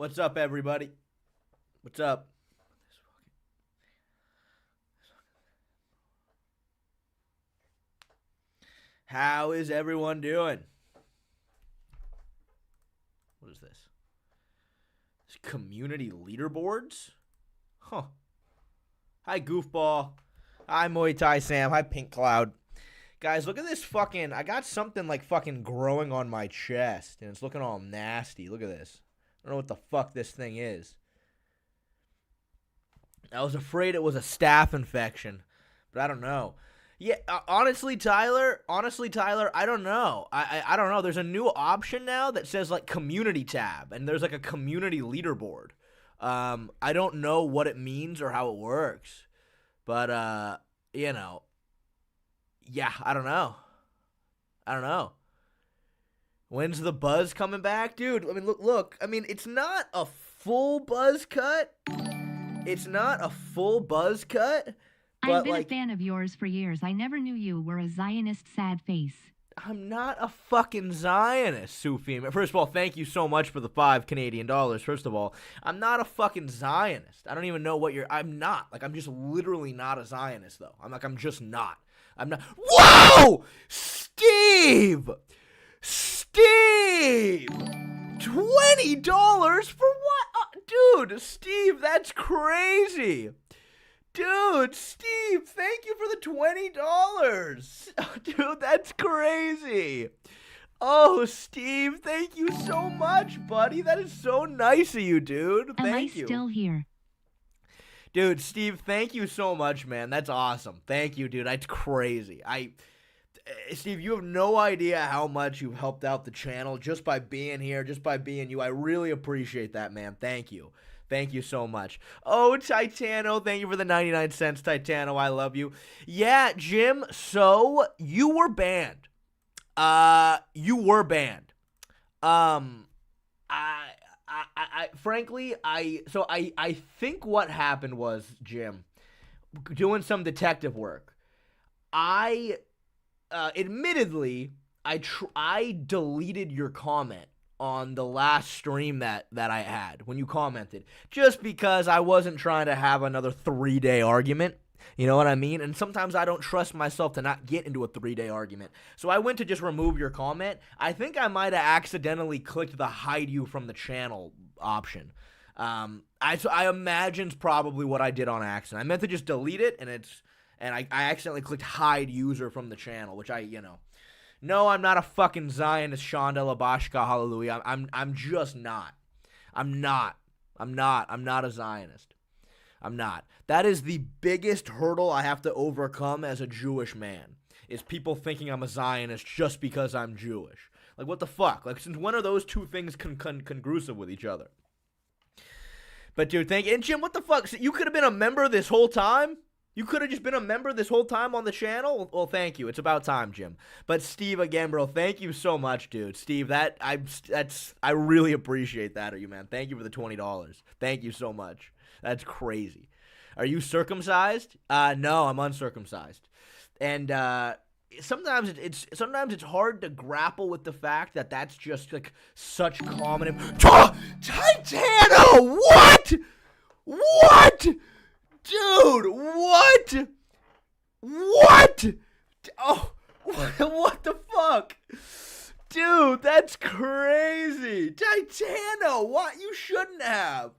What's up, everybody? What's up? How is everyone doing? What is this? This community leaderboards? Huh. Hi, Goofball. Hi, Muay Thai Sam. Hi, Pink Cloud. Guys, look at this fucking... I got something like fucking growing on my chest, and it's looking all nasty. Look at this. I don't know what the fuck this thing is. I was afraid it was a staph infection, but I don't know. Yeah, honestly, Tyler, I don't know. I don't know. There's a new option now that says like community tab, and there's like a community leaderboard. I don't know what it means or how it works, but you know, yeah, I don't know. When's the buzz coming back, dude? I mean, look. I mean, it's not a full buzz cut. I've been a fan of yours for years. I never knew you were a Zionist sad face. I'm not a fucking Zionist, Sufi. First of all, thank you so much for the $5 First of all, I'm not a fucking Zionist. I don't even know what I'm not. Like, I'm just literally not a Zionist, though. I'm just not. I'm not. Whoa! Steve! $20 for what? Dude, Steve, that's crazy. Dude, Steve, thank you for the $20. Dude, that's crazy. Oh, Steve, thank you so much, buddy. That is so nice of you, dude. Thank you. Am I still here? Dude, Steve, thank you so much, man. That's awesome. Thank you, dude. That's crazy. Steve, you have no idea how much you've helped out the channel just by being here, just by being you. I really appreciate that, man. Thank you. Thank you so much. Oh, Titano, thank you for the 99 cents, Titano. I love you. Yeah, Jim, so you were banned. Frankly, I think what happened was, Jim, doing some detective work, admittedly, I deleted your comment on the last stream that I had when you commented, just because I wasn't trying to have another 3-day argument. You know what I mean? And sometimes I don't trust myself to not get into a 3-day argument. So I went to just remove your comment. I think I might have accidentally clicked the hide you from the channel option. I imagine it's probably what I did on accident. I meant to just delete it, and I accidentally clicked hide user from the channel, which No, I'm not a fucking Zionist, Shonda Labashka, hallelujah. I'm just not. I'm not a Zionist. I'm not. That is the biggest hurdle I have to overcome as a Jewish man, is people thinking I'm a Zionist just because I'm Jewish. Like, what the fuck? Like, since when are those two things congruent with each other? But, dude, and Jim, what the fuck? So you could have been a member this whole time? You could have just been a member this whole time on the channel? Well, thank you. It's about time, Jim. But Steve, again, bro, thank you so much, dude. Steve, I really appreciate that of you, man. Thank you for the $20. Thank you so much. That's crazy. Are you circumcised? No, I'm uncircumcised. And sometimes it's hard to grapple with the fact that that's just like such common. Titano, what? What? Dude, what? What? Oh, what the fuck? Dude, that's crazy. Titano, what? You shouldn't have.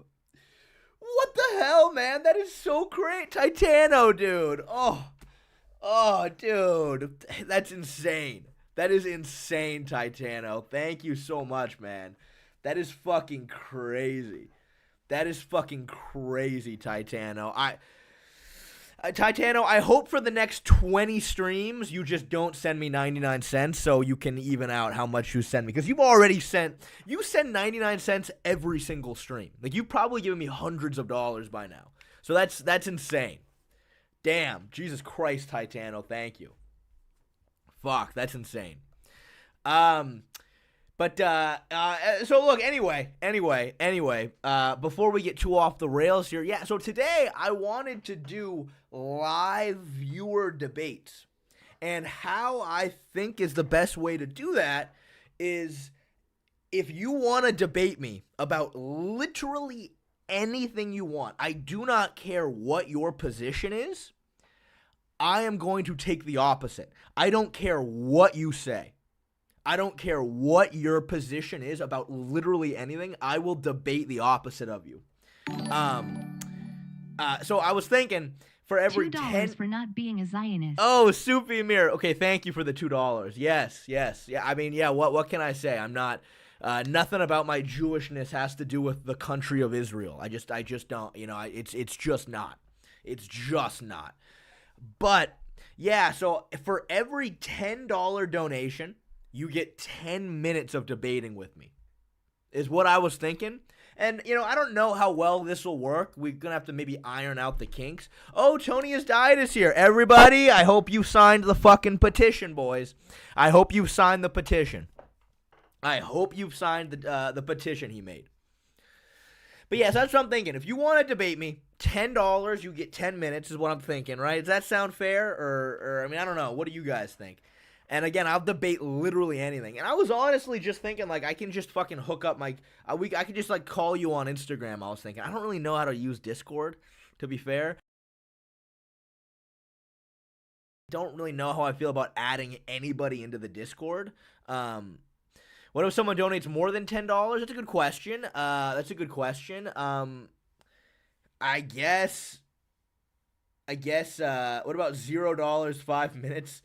What the hell, man? That is so great. Titano, dude. Oh, dude. That's insane. That is insane, Titano. Thank you so much, man. That is fucking crazy. That is fucking crazy, Titano. Titano, I hope for the next 20 streams you just don't send me 99 cents so you can even out how much you send me. Because you send 99 cents every single stream. Like, you've probably given me hundreds of dollars by now. So that's insane. Damn. Jesus Christ, Titano. Thank you. Fuck, that's insane. But, so look, anyway, before we get too off the rails here, yeah, so today I wanted to do live viewer debates, and how I think is the best way to do that is if you want to debate me about literally anything you want, I do not care what your position is. I am going to take the opposite. I don't care what you say. I don't care what your position is about literally anything. I will debate the opposite of you. So I was thinking, for every $2 for not being a Zionist. Oh, Soupy Mir. Okay, thank you for the $2. Yes. Yeah. I mean, yeah. What can I say? I'm not. Nothing about my Jewishness has to do with the country of Israel. I just don't. It's just not. It's just not. But yeah. So for every $10 donation, you get 10 minutes of debating with me. Is what I was thinking. And, I don't know how well this will work. We're going to have to maybe iron out the kinks. Oh, Tony Has Died is here. Everybody, I hope you signed the fucking petition, boys. I hope you signed the petition. I hope you've signed the petition he made. But yes, that's what I'm thinking. If you want to debate me, $10, you get 10 minutes is what I'm thinking, right? Does that sound fair? Or I mean, I don't know. What do you guys think? And again, I'll debate literally anything. And I was honestly just thinking, like, I can just fucking hook up my... I could just, like, call you on Instagram, I was thinking. I don't really know how to use Discord, to be fair. Don't really know how I feel about adding anybody into the Discord. What if someone donates more than $10? That's a good question. What about $0, 5 minutes?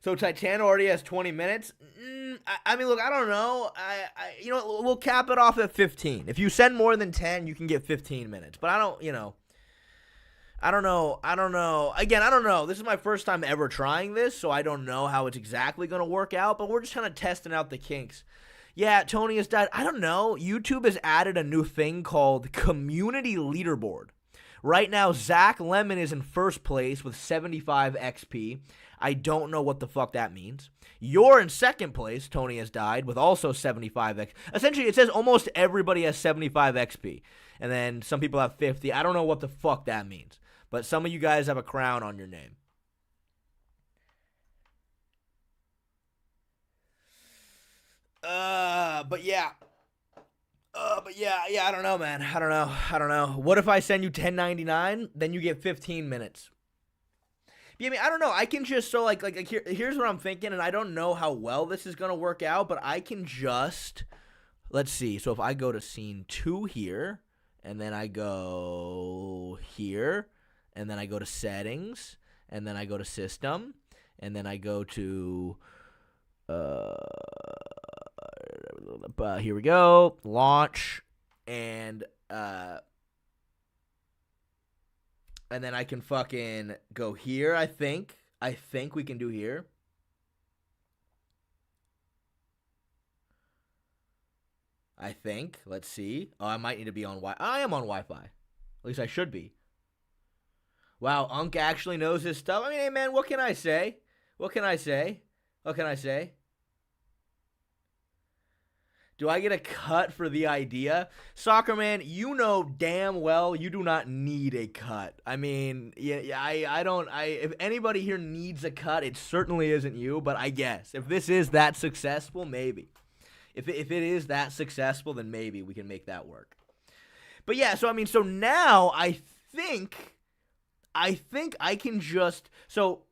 So Titan already has 20 minutes. I mean, look, I don't know. We'll cap it off at 15. If you send more than 10, you can get 15 minutes. But I don't know. Again, I don't know. This is my first time ever trying this, so I don't know how it's exactly going to work out. But we're just kind of testing out the kinks. Yeah, Tony Has Died. I don't know. YouTube has added a new thing called Community Leaderboard. Right now, Zach Lemon is in first place with 75 XP. I don't know what the fuck that means. You're in second place, Tony Has Died, with also 75 XP. Essentially, it says almost everybody has 75 XP. And then some people have 50. I don't know what the fuck that means. But some of you guys have a crown on your name. But yeah, I don't know, man. I don't know. What if I send you $10.99? Then you get 15 minutes. Yeah, I mean, I don't know. I can just, so like here's what I'm thinking, and I don't know how well this is gonna work out, but I can just, let's see. So if I go to scene 2 here, and then I go here, and then I go to settings, and then I go to system, and then I go to here we go, launch, and then I can fucking go here, I think we can do here. I think. Let's see. Oh, I might need to be on Wi-Fi. I am on Wi-Fi. At least I should be. Wow, Unk actually knows his stuff. I mean, hey, man, what can I say? Do I get a cut for the idea? Soccer Man, you know damn well you do not need a cut. I mean, if anybody here needs a cut, it certainly isn't you, but I guess. If this is that successful, maybe. If it is that successful, then maybe we can make that work. But yeah, so now I think I can just, so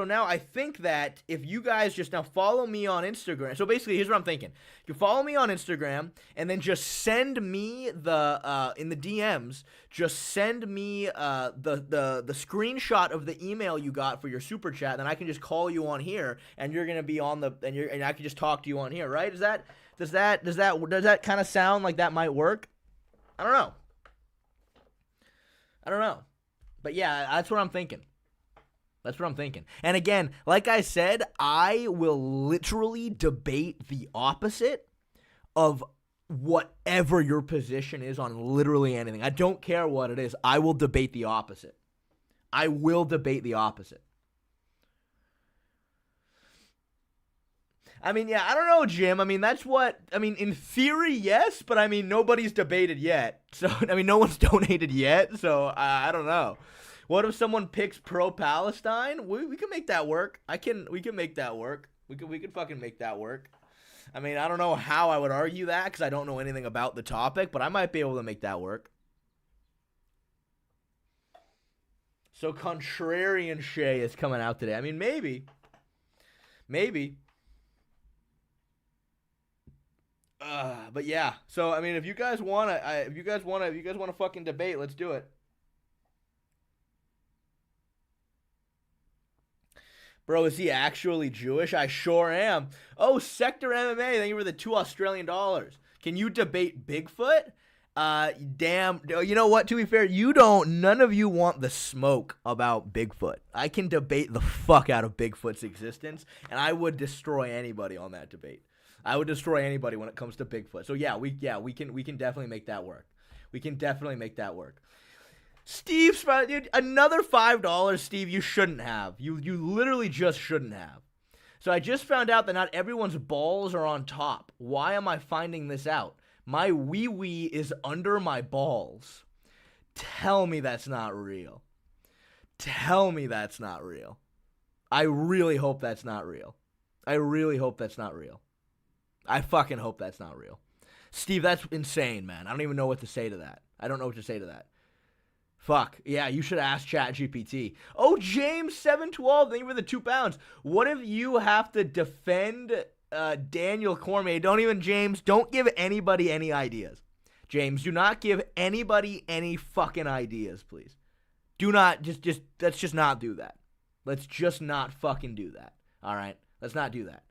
now I think that if you guys just now follow me on Instagram, so basically here's what I'm thinking. You follow me on Instagram and then just send me in the DMs, just send me the screenshot of the email you got for your super chat, then I can just call you on here and you're gonna be on and I can just talk to you on here, right? Does that kind of sound like that might work? I don't know. But yeah, that's what I'm thinking. And again, like I said, I will literally debate the opposite of whatever your position is on literally anything. I don't care what it is. I will debate the opposite. I mean, yeah, I don't know, Jim. I mean, in theory, yes, but I mean, nobody's debated yet. So, I mean, no one's donated yet, so I don't know. What if someone picks pro-Palestine? We can make that work. We can make that work. We can fucking make that work. I mean, I don't know how I would argue that because I don't know anything about the topic, but I might be able to make that work. So Contrarian Shay is coming out today. I mean, maybe. But yeah. So I mean, if you guys wanna fucking debate, let's do it. Bro, is he actually Jewish? I sure am. Oh, Sector MMA, thank you for the $2 Australian. Can you debate Bigfoot? Damn. You know what? To be fair, none of you want the smoke about Bigfoot. I can debate the fuck out of Bigfoot's existence, and I would destroy anybody on that debate. I would destroy anybody when it comes to Bigfoot. So yeah, we can definitely make that work. We can definitely make that work. Steve, dude, another $5, Steve, you shouldn't have. You literally just shouldn't have. So I just found out that not everyone's balls are on top. Why am I finding this out? My wee-wee is under my balls. Tell me that's not real. Tell me that's not real. I really hope that's not real. I really hope that's not real. I fucking hope that's not real. Steve, that's insane, man. I don't even know what to say to that. I don't know what to say to that. Fuck. Yeah, you should ask ChatGPT. Oh, James712, thank you for the £2. What if you have to defend Daniel Cormier? Don't give anybody any ideas. James, do not give anybody any fucking ideas, please. Do not, let's just not do that. Let's just not fucking do that. All right? Let's not do that.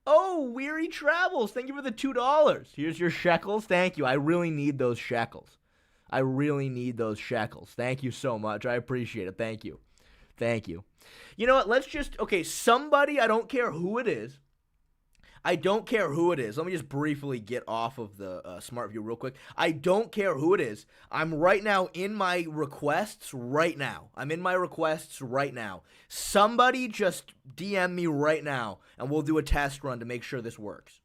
Oh, Weary Travels, thank you for the $2. Here's your shekels. Thank you. I really need those shekels. Thank you so much. I appreciate it. Thank you. You know what? Somebody, I don't care who it is. Let me just briefly get off of the Smart View real quick. I don't care who it is. I'm right now in my requests right now. Somebody just DM me right now, and we'll do a test run to make sure this works.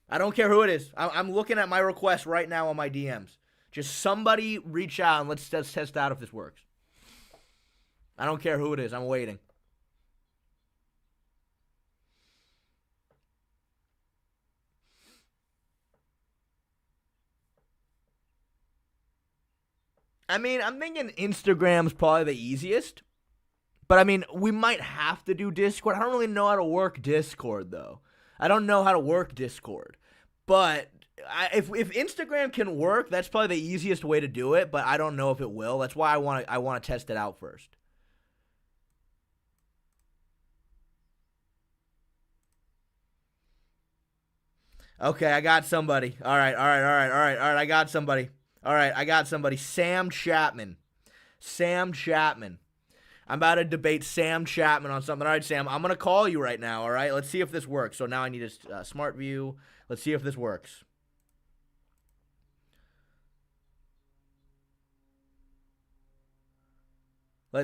I don't care who it is. I'm looking at my requests right now on my DMs. Just somebody reach out and let's test out if this works. I don't care who it is. I'm waiting. I mean, I'm thinking Instagram's probably the easiest. But, I mean, we might have to do Discord. I don't really know how to work Discord, though. But if Instagram can work, that's probably the easiest way to do it. But I don't know if it will. That's why I want to test it out first. Okay, I got somebody. All right. I got somebody. Sam Chapman. I'm about to debate Sam Chapman on something. All right, Sam, I'm going to call you right now, all right? Let's see if this works. So now I need a Smart View. Let's see if this works. I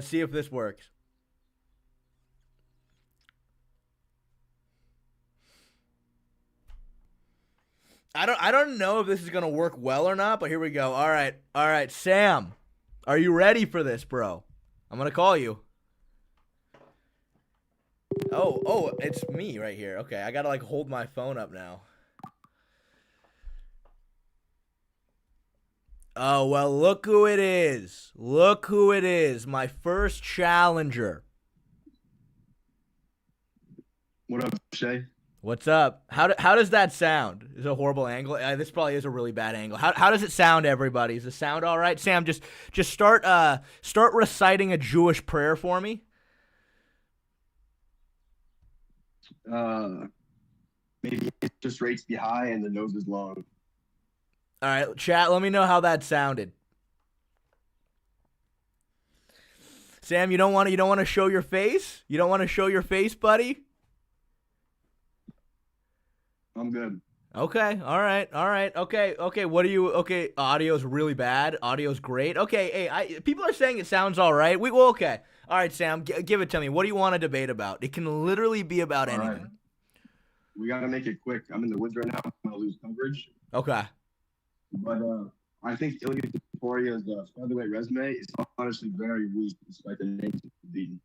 don't know if this is going to work well or not, but here we go. All right, Sam. Are you ready for this, bro? I'm going to call you. Oh, it's me right here. Okay, I got to hold my phone up now. Oh, well, look who it is. My first challenger. What up, Shay? What's up? How does that sound? Is it a horrible angle? This probably is a really bad angle. How does it sound, everybody? Is the sound all right? Sam, just start reciting a Jewish prayer for me. Maybe interest rates be high and the nose is long. All right, chat. Let me know how that sounded. Sam, you don't want to show your face? You don't want to show your face, buddy? I'm good. Okay. All right. Okay. What are you? Okay. Audio's really bad. Audio's great. Okay. Hey, people are saying it sounds all right. Okay. All right, Sam. Give it to me. What do you want to debate about? It can literally be about anything. Right. We gotta make it quick. I'm in the woods right now. I'm gonna lose coverage. Okay. But I think Ilya Toporia's featherweight resume is honestly very weak, despite the names he's beaten.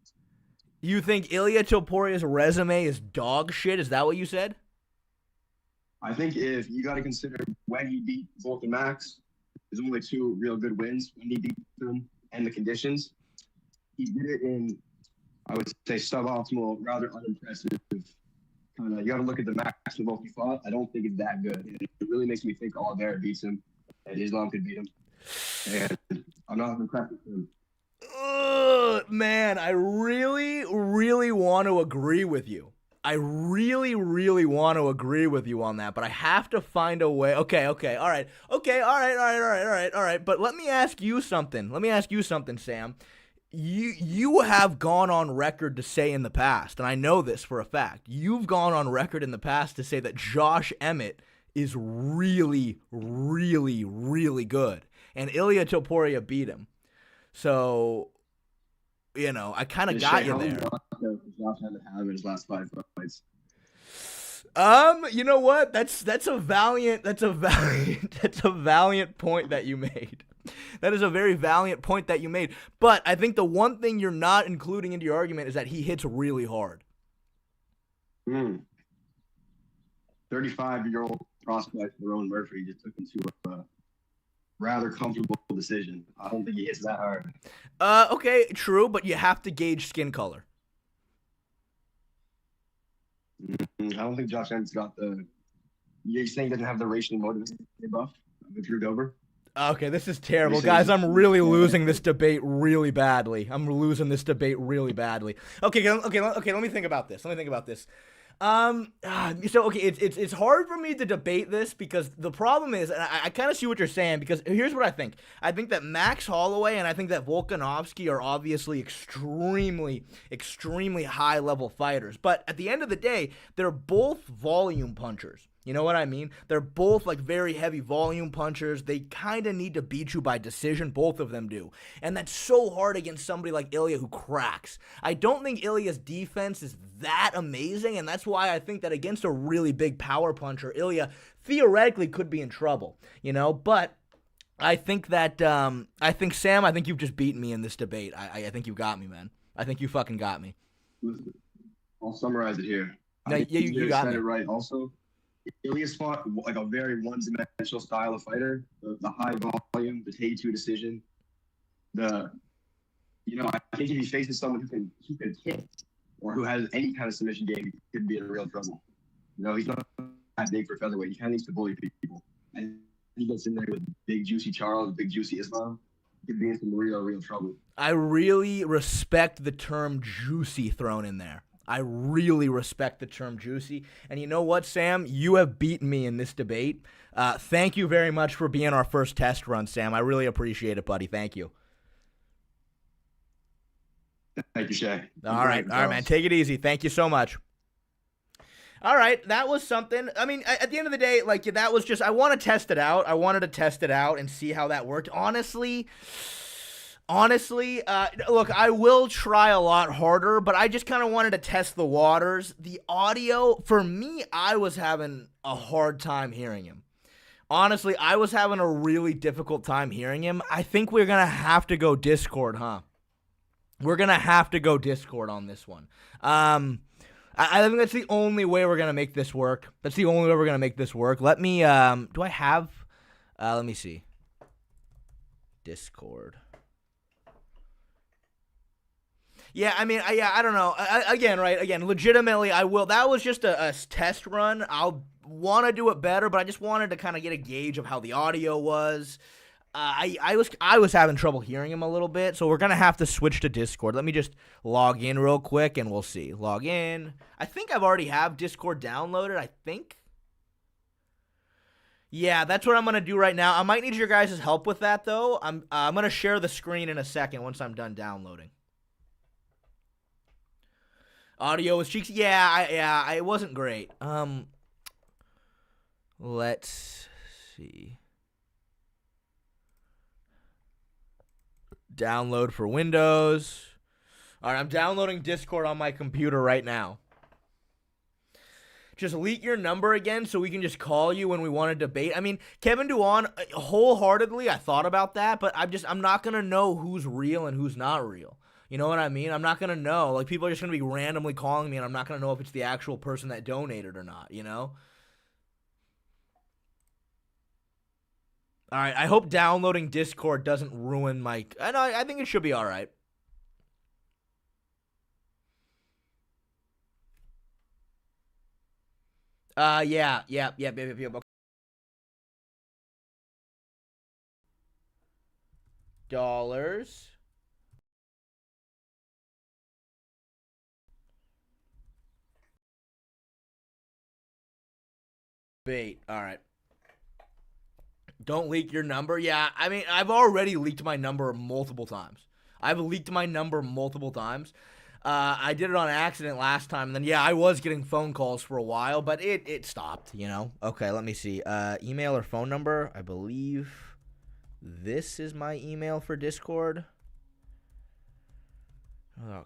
You think Ilya Toporia's resume is dog shit? Is that what you said? I think if you got to consider when he beat Volk and Max, there's only 2 real good wins when he beat them and the conditions. He did it in, I would say, suboptimal, rather unimpressive. Kind of, you got to look at the Max and Volk he fought. I don't think it's that good. And it really makes me think Oliveira beats him and Islam could beat him. And I'm not impressed with him. Man, I really, really want to agree with you. I really, really want to agree with you on that, but I have to find a way. Okay, all right. But let me ask you something, Sam. You have gone on record to say in the past, and I know this for a fact, you've gone on record in the past to say that Josh Emmett is really, really, really good, and Ilia Topuria beat him. So, I kind of got you there. Josh had to have in his last 5 fights. You know what? That's a valiant point that you made. That is a very valiant point that you made. But I think the one thing you're not including into your argument is that he hits really hard. 35-year-old prospect Ron Murphy just took him to a rather comfortable decision. I don't think he hits that hard. Okay, true, but you have to gauge skin color. I don't think Josh Emmett's got the. You're saying he doesn't have the racially motivated buff of Drew Dober? Okay, this is terrible. Guys, I'm really losing this debate really badly. Okay, let me think about this. So okay, it's hard for me to debate this because the problem is, and I kind of see what you're saying, because here's what I think. I think that Max Holloway and I think that Volkanovski are obviously extremely, extremely high level fighters. But at the end of the day, they're both volume punchers. You know what I mean? They're both like very heavy volume punchers. They kind of need to beat you by decision. Both of them do. And that's so hard against somebody like Ilia who cracks. I don't think Ilia's defense is that amazing, and that's why I think that against a really big power puncher, Ilia theoretically could be in trouble, But I think that, Sam, I think you've just beaten me in this debate. I think you got me, man. I think you fucking got me. I'll summarize it here. No, you got me. It right also. Ilias fought like a very one-dimensional style of fighter. The high volume, the Tay-2 decision. I think if he faces someone who can kick or who has any kind of submission game, he could be in real trouble. He's not that big for featherweight. He kind of needs to bully people. And he gets in there with big juicy Charles, big juicy Islam. He could be in some real trouble. I really respect the term juicy thrown in there. I really respect the term juicy. And you know what, Sam? You have beaten me in this debate. Thank you very much for being our first test run, Sam. I really appreciate it, buddy. Thank you. Thank you, Shay. All right, man. Take it easy. Thank you so much. All right, that was something. I mean, at the end of the day, that was just, I want to test it out. I wanted to test it out and see how that worked. Honestly, look, I will try a lot harder, but I just kind of wanted to test the waters. The audio, for me, I was having a hard time hearing him. Honestly, I was having a really difficult time hearing him. I think we're going to have to go Discord, huh? We're going to have to go Discord on this one. I think that's the only way we're going to make this work. Let me, do I have, let me see. Discord. Yeah, I mean, I don't know. Again, legitimately, I will. That was just a test run. I'll want to do it better, but I just wanted to kind of get a gauge of how the audio was. I was having trouble hearing him a little bit, so we're gonna have to switch to Discord. Let me just log in real quick, and we'll see. Log in. I think I've already have Discord downloaded. I think. Yeah, that's what I'm gonna do right now. I might need your guys' help with that, though. I'm gonna share the screen in a second once I'm done downloading. Audio was cheeks. Yeah, it wasn't great. Let's see. Download for Windows. All right, I'm downloading Discord on my computer right now. Just leak your number again so we can just call you when we want to debate. I mean, Kevin Duan, wholeheartedly, I thought about that, but I'm not going to know who's real and who's not real. You know what I mean? I'm not going to know. Like, people are just going to be randomly calling me, and I'm not going to know if it's the actual person that donated or not, you know? All right, I hope downloading Discord doesn't ruin my... I think it should be all right. Yeah. Okay. Dollars. Bait. All right. Don't leak your number. Yeah, I mean, I've already leaked my number multiple times. I did it on accident last time, and then, yeah, I was getting phone calls for a while, but it stopped, you know? Okay, let me see. Email or phone number? I believe this is my email for Discord.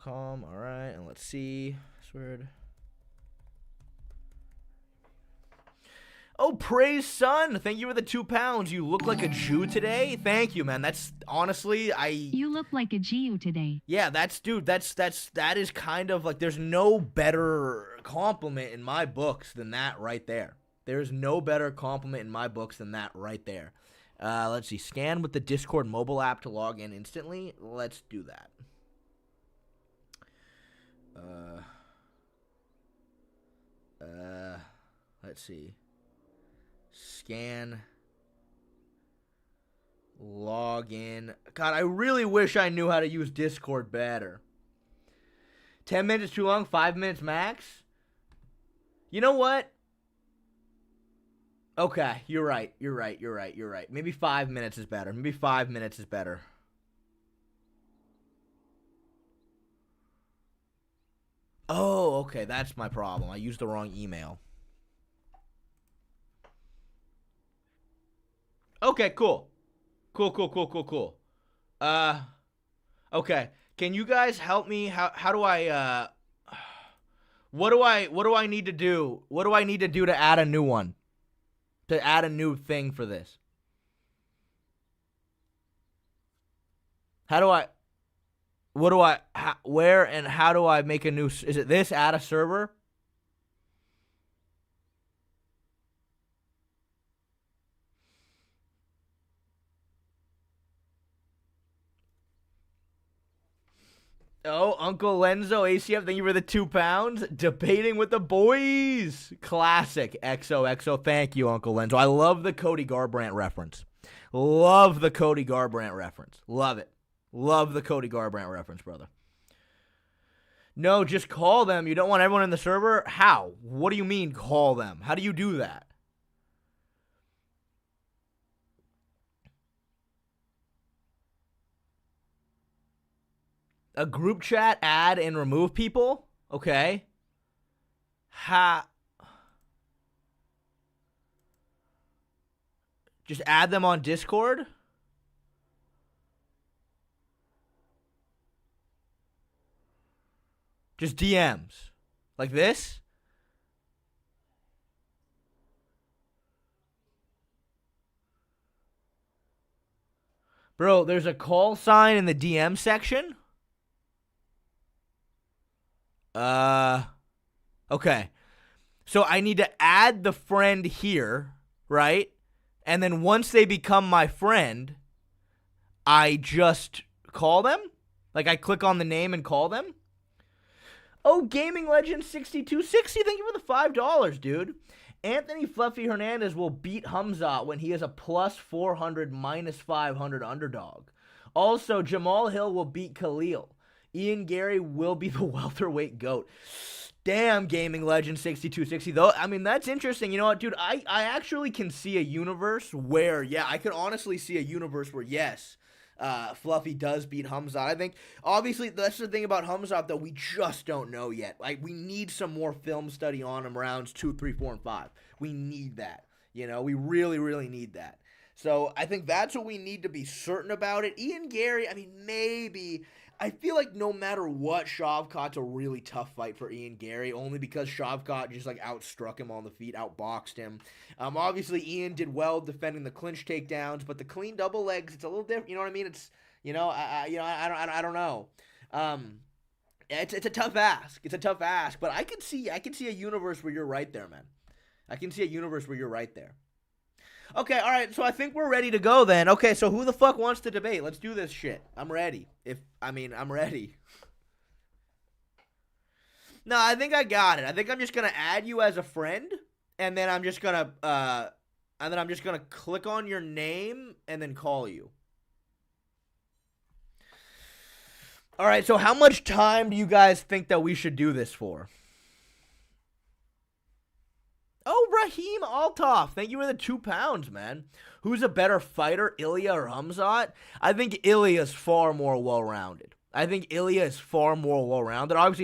.com. All right, and let's see. Password. Oh, praise son. Thank you for the £2. You look like a Jew today. Thank you, man. That's honestly, You look like a Jew today. Yeah, that is kind of like, there's no better compliment in my books than that right there. There's no better compliment in my books than that right there. Let's see. Scan with the Discord mobile app to log in instantly. Let's do that. Let's see. Scan. Log in. God, I really wish I knew how to use Discord better. 10 minutes too long, 5 minutes max? You know what? Okay, you're right. Maybe 5 minutes is better. Oh, okay, that's my problem. I used the wrong email. Okay, cool. Okay. Can you guys help me? How do I what do I need to do? What do I need to do to add a new one? To add a new thing for this? Where and how do I make a new, is it this, add a server? Oh, Uncle Lenzo, ACF, thank you for the £2. Debating with the boys. Classic. XOXO. Thank you, Uncle Lenzo. I love the Cody Garbrandt reference. Love the Cody Garbrandt reference. Love it. Love the Cody Garbrandt reference, brother. No, just call them. You don't want everyone in the server? How? What do you mean call them? How do you do that? A group chat, add and remove people? Okay. Just add them on Discord? Just DMs. Like this? Bro, there's a call sign in the DM section? Okay. So I need to add the friend here, right? And then once they become my friend, I just call them? Like I click on the name and call them? Oh, Gaming Legend 6260, thank you for the $5, dude. Anthony Fluffy Hernandez will beat Hamzat when he is a plus 400, minus 500 underdog. Also, Jamal Hill will beat Khalil. Ian Gary will be the welterweight GOAT. Damn, Gaming Legend 6260. Though, I mean, that's interesting. You know what, dude? I actually can see a universe where, yeah, I could honestly see a universe where, yes, Fluffy does beat Hamzat. I think, obviously, that's the thing about Hamzat, though. We just don't know yet. Like, we need some more film study on him rounds 2, 3, 4, and 5. We need that. You know, we really, really need that. So, I think that's what we need to be certain about it. Ian Gary, I mean, maybe. I feel like no matter what, Shavkat's a really tough fight for Ian Gary, only because Shavkat just like outstruck him on the feet, outboxed him. Obviously Ian did well defending the clinch takedowns, but the clean double legs, it's a little different. You know what I mean? It's, you know, I don't know. It's a tough ask. It's a tough ask, but I can see a universe where you're right there, man. I can see a universe where you're right there. Okay, all right. So I think we're ready to go then. Okay, so who the fuck wants to debate? Let's do this shit. I'm ready. I'm ready. No, I think I got it. I think I'm just gonna add you as a friend, and then I'm just gonna click on your name and then call you. All right. So how much time do you guys think that we should do this for? Oh, Raheem Altaf. Thank you for the 2 pounds, man. Who's a better fighter, Ilya or Hamzat? I think Ilya's far more well-rounded. Obviously,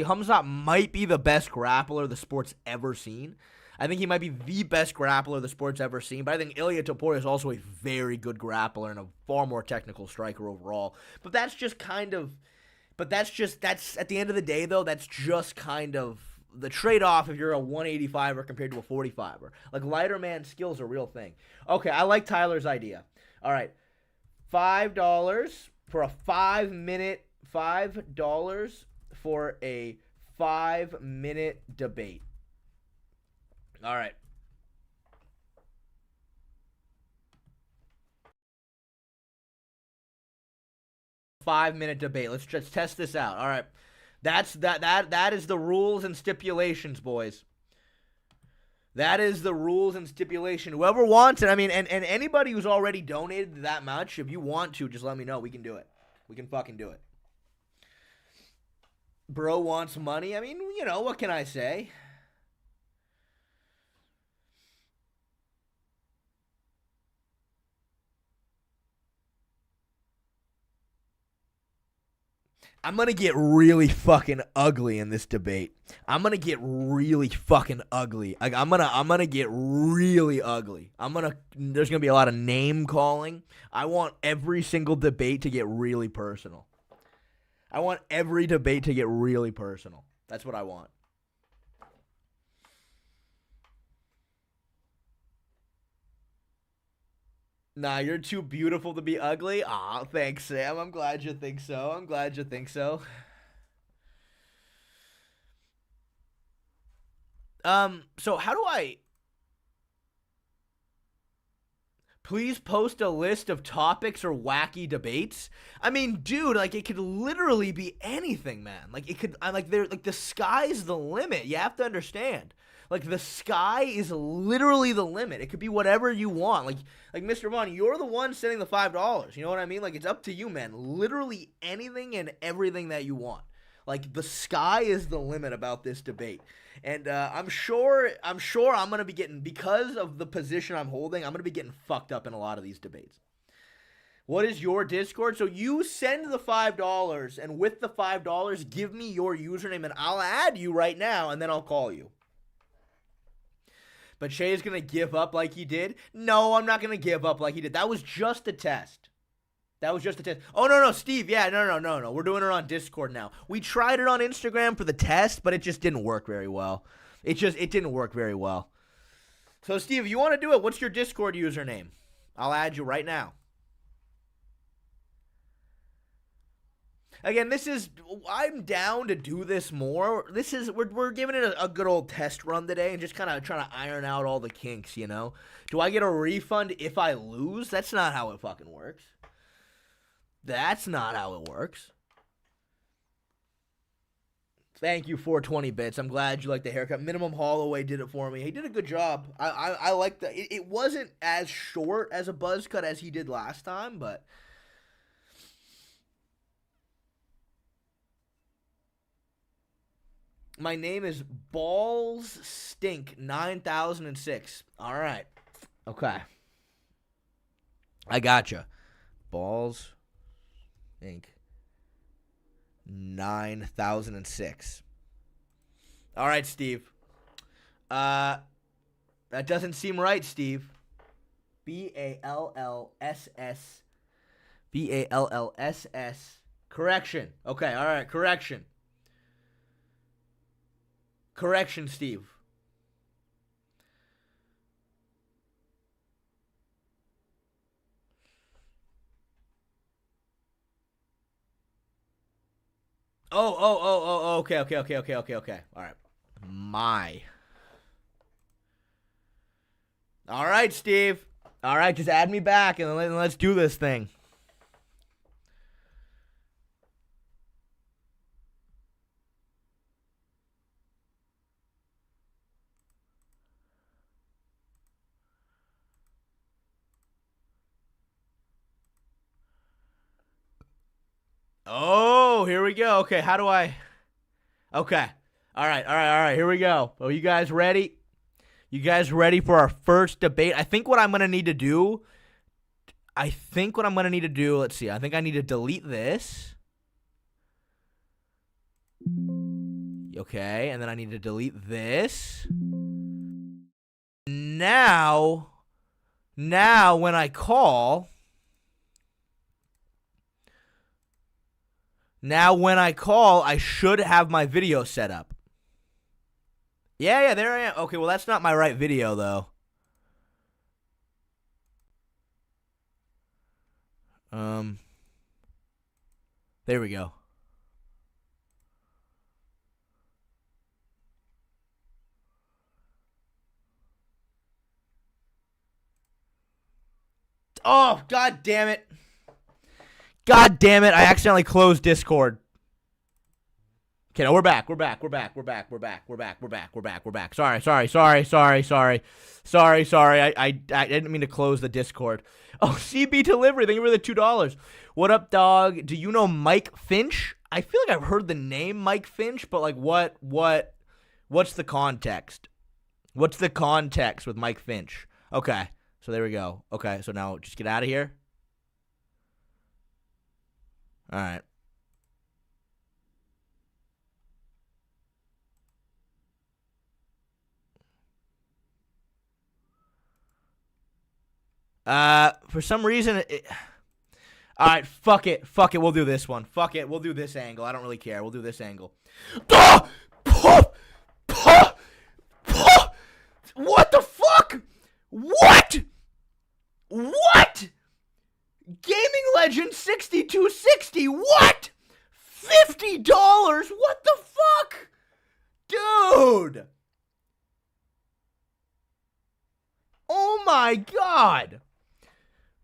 Hamzat might be the best grappler the sport's ever seen. I think he might be the best grappler the sport's ever seen. But I think Ilya Topuria is also a very good grappler and a far more technical striker overall. But that's at the end of the day, though, that's just kind of the trade-off if you're a 185er compared to a 45er. Like, lighter man skills are a real thing. Okay, I like Tyler's idea. All right, $5 for a 5-minute, $5 for a 5-minute debate. All right. Five-minute debate. Let's just test this out. All right. That is the rules and stipulations, boys. That is the rules and stipulation. Whoever wants it, I mean, and anybody who's already donated that much, if you want to, just let me know. We can do it. We can fucking do it. Bro wants money. I mean, you know, what can I say? I'm going to get really fucking ugly in this debate. I'm going to get really fucking ugly. Like, I'm going to get really ugly. There's going to be a lot of name calling. I want every single debate to get really personal. That's what I want. Nah, you're too beautiful to be ugly. Aw, thanks, Sam. I'm glad you think so. So how do I... Please post a list of topics or wacky debates. I mean, dude, like, it could literally be anything, man. Like, the sky's the limit. You have to understand. Like, the sky is literally the limit. It could be whatever you want. Like Mr. Vaughn, you're the one sending the $5. You know what I mean? Like, it's up to you, man. Literally anything and everything that you want. Like, the sky is the limit about this debate. And I'm sure I'm going to be getting, because of the position I'm holding, I'm going to be getting fucked up in a lot of these debates. What is your Discord? So you send the $5, and with the $5, give me your username, and I'll add you right now, and then I'll call you. But Shay is going to give up like he did? No, I'm not going to give up like he did. That was just a test. Oh, no, Steve. Yeah, no. We're doing it on Discord now. We tried it on Instagram for the test, but it just didn't work very well. It didn't work very well. So, Steve, if you want to do it, what's your Discord username? I'll add you right now. Again, I'm down to do this more. We're giving it a good old test run today and just kind of trying to iron out all the kinks, you know? Do I get a refund if I lose? That's not how it fucking works. Thank you, 420 bits. I'm glad you like the haircut. Minimum Holloway did it for me. He did a good job. I like that. It wasn't as short as a buzz cut as he did last time, but... My name is Balls Stink 9006. All right. Okay. I gotcha. Balls Stink 9006. All right, Steve. That doesn't seem right, Steve. BALLSS. Correction. Okay, all right, correction. Correction, Steve. Okay. All right. All right, Steve. All right, just add me back and let's do this thing. Oh, here we go. Okay, how do I... Okay. All right. Here we go. Oh, you guys ready? You guys ready for our first debate? I think what I'm going to need to do... Let's see. I think I need to delete this. Okay, and then I need to delete this. Now when I call... I should have my video set up. Yeah, there I am. Okay, well, that's not my right video, though. There we go. Oh, god damn it. God damn it, I accidentally closed Discord. Okay, no, we're back. Sorry. I didn't mean to close the Discord. Oh, CB Delivery, thank you for the $2. What up, dog? Do you know Mike Finch? I feel like I've heard the name Mike Finch, but like what's the context? What's the context with Mike Finch? Okay, so there we go. Okay, so now just get out of here. All right. For some reason, all right, fuck it, we'll do this one. Fuck it, we'll do this angle. I don't really care. We'll do this angle. What the fuck? What? Gaming Legend 6260, what? $50? What the fuck? Dude. Oh my god.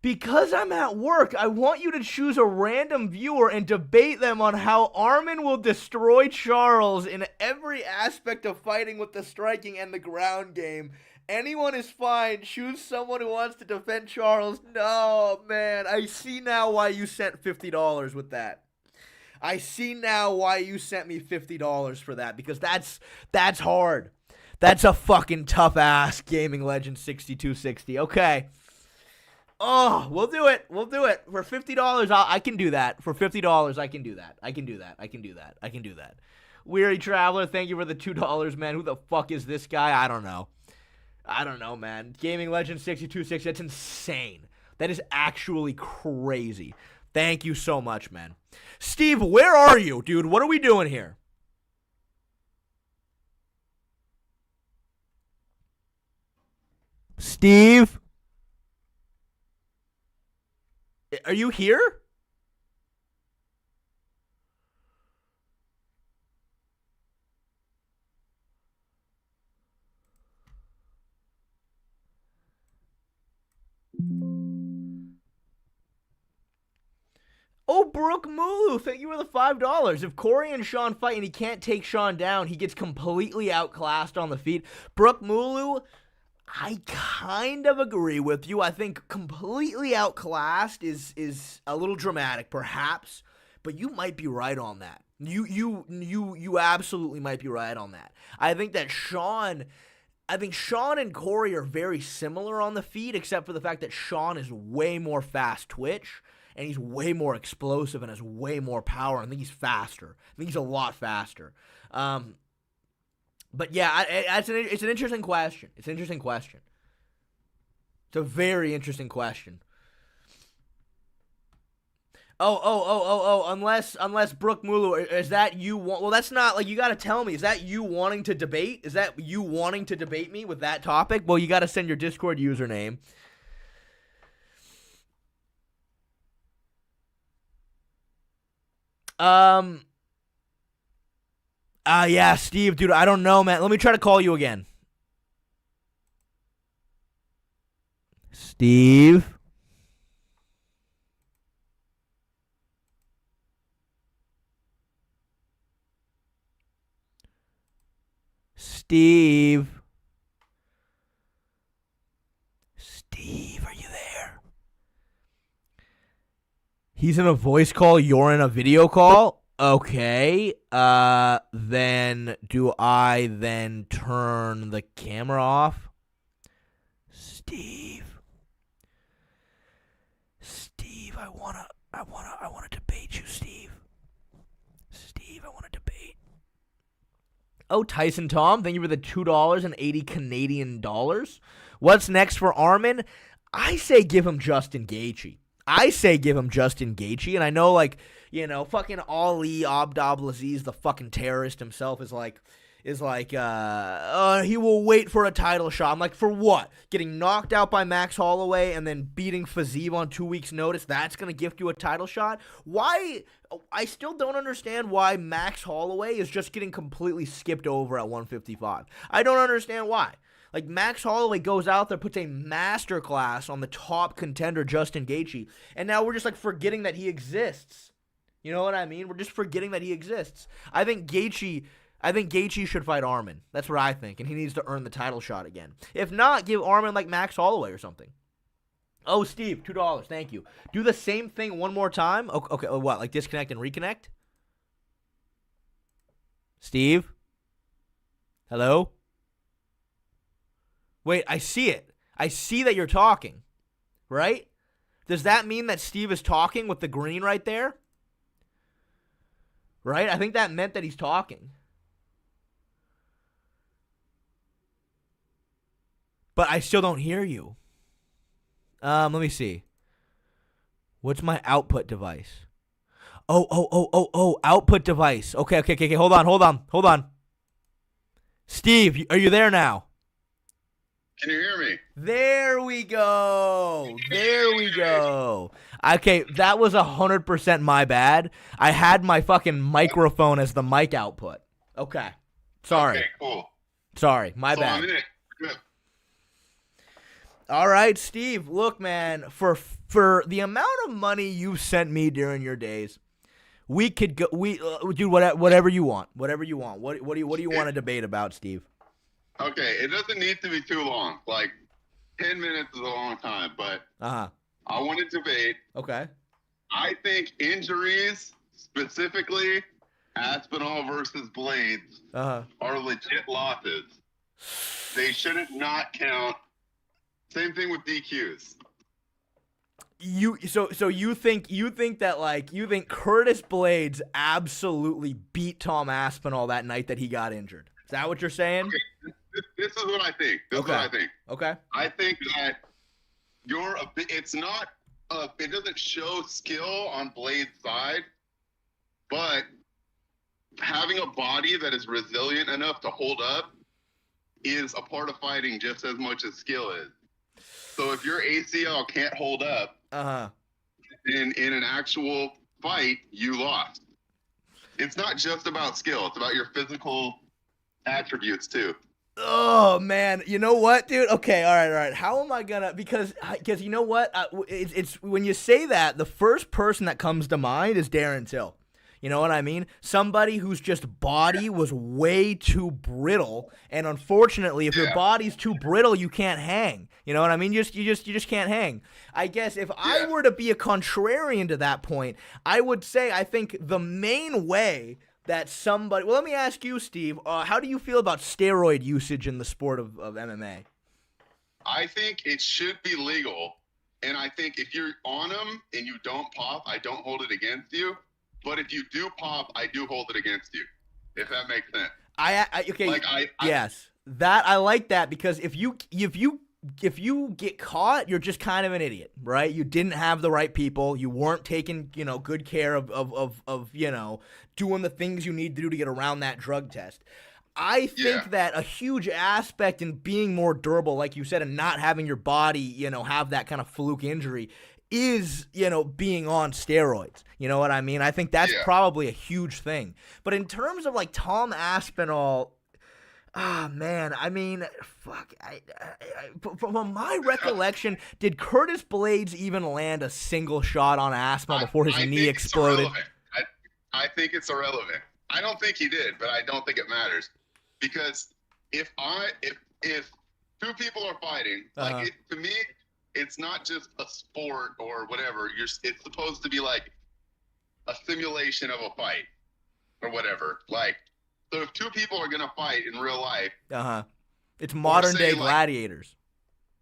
Because I'm at work, I want you to choose a random viewer and debate them on how Armin will destroy Charles in every aspect of fighting with the striking and the ground game. Anyone is fine. Choose someone who wants to defend Charles. No, man. I see now why you sent $50 with that. I see now why you sent me $50 for that, because that's hard. That's a fucking tough-ass Gaming Legend 6260. Okay. Oh, we'll do it. For $50, I can do that. For $50, I can do that. Weary Traveler, thank you for the $2, man. Who the fuck is this guy? I don't know, man. Gaming Legend 6260, that's insane. That is actually crazy. Thank you so much, man. Steve, where are you, dude? What are we doing here? Steve? Are you here? Oh, Brooke Mulu, thank you for the $5. If Corey and Sean fight and he can't take Sean down, he gets completely outclassed on the feet. Brooke Mulu, I kind of agree with you. I think completely outclassed is a little dramatic, perhaps, but you might be right on that. You absolutely might be right on that. I think Sean and Corey are very similar on the feet, except for the fact that Sean is way more fast twitch, and he's way more explosive and has way more power. I think he's faster. I think he's a lot faster. But yeah, it's an interesting question. It's a very interesting question. Unless Brooke Mulu, is that you? Well, that's not, like, you got to tell me. Is that you wanting to debate? Is that you wanting to debate me with that topic? Well, you got to send your Discord username. Yeah, Steve, dude, I don't know, man. Let me try to call you again. Steve? Steve? Steve, are you there? He's in a voice call, you're in a video call? Okay. Then do I then turn the camera off? Steve, I wanna debate you, Steve. Steve, I wanna debate. Oh, Tyson Tom, thank you for the $2.80 Canadian dollars. What's next for Armin? I say give him Justin Gaethje. And I know, like, you know, fucking Ali Abdelaziz, the fucking terrorist himself, is like, he will wait for a title shot. I'm like, for what? Getting knocked out by Max Holloway and then beating Fiziev on 2 weeks' notice, that's going to gift you a title shot? Why? I still don't understand why Max Holloway is just getting completely skipped over at 155. I don't understand why. Like, Max Holloway goes out there, puts a masterclass on the top contender, Justin Gaethje, and now we're just, like, forgetting that he exists. You know what I mean? We're just forgetting that he exists. I think Gaethje should fight Armin. That's what I think, and he needs to earn the title shot again. If not, give Armin, like, Max Holloway or something. Oh, Steve, $2. Thank you. Do the same thing one more time. Okay, what, like disconnect and reconnect? Steve? Hello? Wait, I see it. I see that you're talking, right? Does that mean that Steve is talking with the green right there? Right? I think that meant that he's talking. But I still don't hear you. Let me see. What's my output device? Oh, output device. Okay. Hold on. Steve, are you there now? Can you hear me? There we go. Okay, that was 100% my bad. I had my fucking microphone as the mic output. Okay. Sorry. Okay, cool. Sorry, my bad. I'm in it. Good. All right, Steve. Look, man, for the amount of money you sent me during your days, we could go. Do whatever you want. Whatever you want. What do you want to debate about, Steve? Okay, it doesn't need to be too long. Like 10 minutes is a long time, but I want to debate. Okay. I think injuries, specifically Aspinall versus Blades, are legit losses. They shouldn't not count. Same thing with DQs. You think that Curtis Blades absolutely beat Tom Aspinall that night that he got injured? Is that what you're saying? Okay, this is what I think. Okay. I think that it doesn't show skill on Blade's side, but having a body that is resilient enough to hold up is a part of fighting just as much as skill is. So if your ACL can't hold up in an actual fight, you lost. It's not just about skill. It's about your physical attributes too. Oh man, you know what, dude? Okay, all right. How am I gonna? Because you know what? It's when you say that, the first person that comes to mind is Darren Till. You know what I mean? Somebody whose just body was way too brittle, and unfortunately, if your body's too brittle, you can't hang. You know what I mean? You just can't hang. I guess if I were to be a contrarian to that point, I would say I think the main way that somebody... Well, let me ask you, Steve, how do you feel about steroid usage in the sport of MMA? I think it should be legal, and I think if you're on them and you don't pop, I don't hold it against you. But if you do pop, I do hold it against you, if that makes sense. Yes. That I like that, because if you get caught, you're just kind of an idiot, right? You didn't have the right people. You weren't taking, good care of doing the things you need to do to get around that drug test. I think that a huge aspect in being more durable, like you said, and not having your body, have that kind of fluke injury is, being on steroids. You know what I mean? I think that's probably a huge thing. But in terms of like Tom Aspinall, Ah, man. I mean, fuck. From my recollection, did Curtis Blades even land a single shot on Aspinall before his I knee think it's exploded? irrelevant. I think it's irrelevant. I don't think he did, but I don't think it matters because if two people are fighting, to me, it's not just a sport or whatever. It's supposed to be like a simulation of a fight or whatever. Like, so if two people are gonna fight in real life, it's modern day like, gladiators.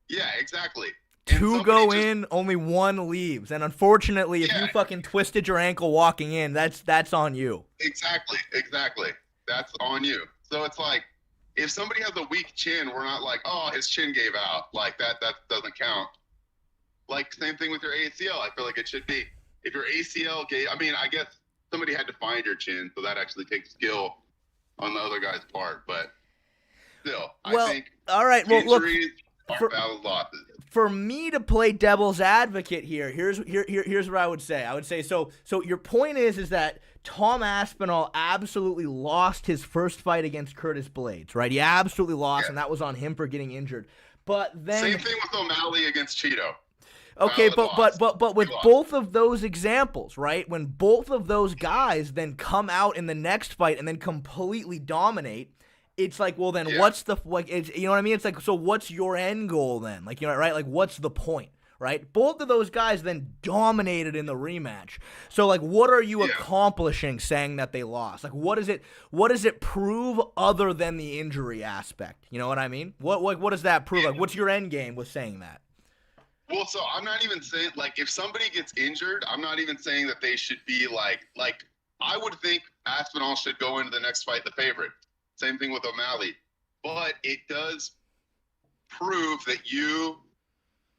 Yeah, exactly. Two go in, only one leaves, and unfortunately, if you fucking twisted your ankle walking in, that's on you. Exactly. That's on you. So it's like, if somebody has a weak chin, we're not like, oh, his chin gave out. Like that doesn't count. Like same thing with your ACL. I feel like it should be. If your ACL gave, I mean, I guess somebody had to find your chin, so that actually takes skill on the other guy's part. But still, I think all right. Well, injuries are valid losses. For me to play devil's advocate here, here's what I would say. I would say so your point is that Tom Aspinall absolutely lost his first fight against Curtis Blades, right? He absolutely lost, and that was on him for getting injured. But then same thing with O'Malley against Cheeto. Okay, but with both of those examples, right? When both of those guys then come out in the next fight and then completely dominate, it's like, well, then what's the like? You know what I mean? It's like, so what's your end goal then? Like, you know, right? Like, what's the point, right? Both of those guys then dominated in the rematch. So, like, what are you accomplishing saying that they lost? Like, what does it prove other than the injury aspect? You know what I mean? What does that prove? Like, what's your end game with saying that? Well, so I'm not even saying, like, if somebody gets injured, I'm not even saying that they should be like I would think Aspinall should go into the next fight the favorite. Same thing with O'Malley. But it does prove that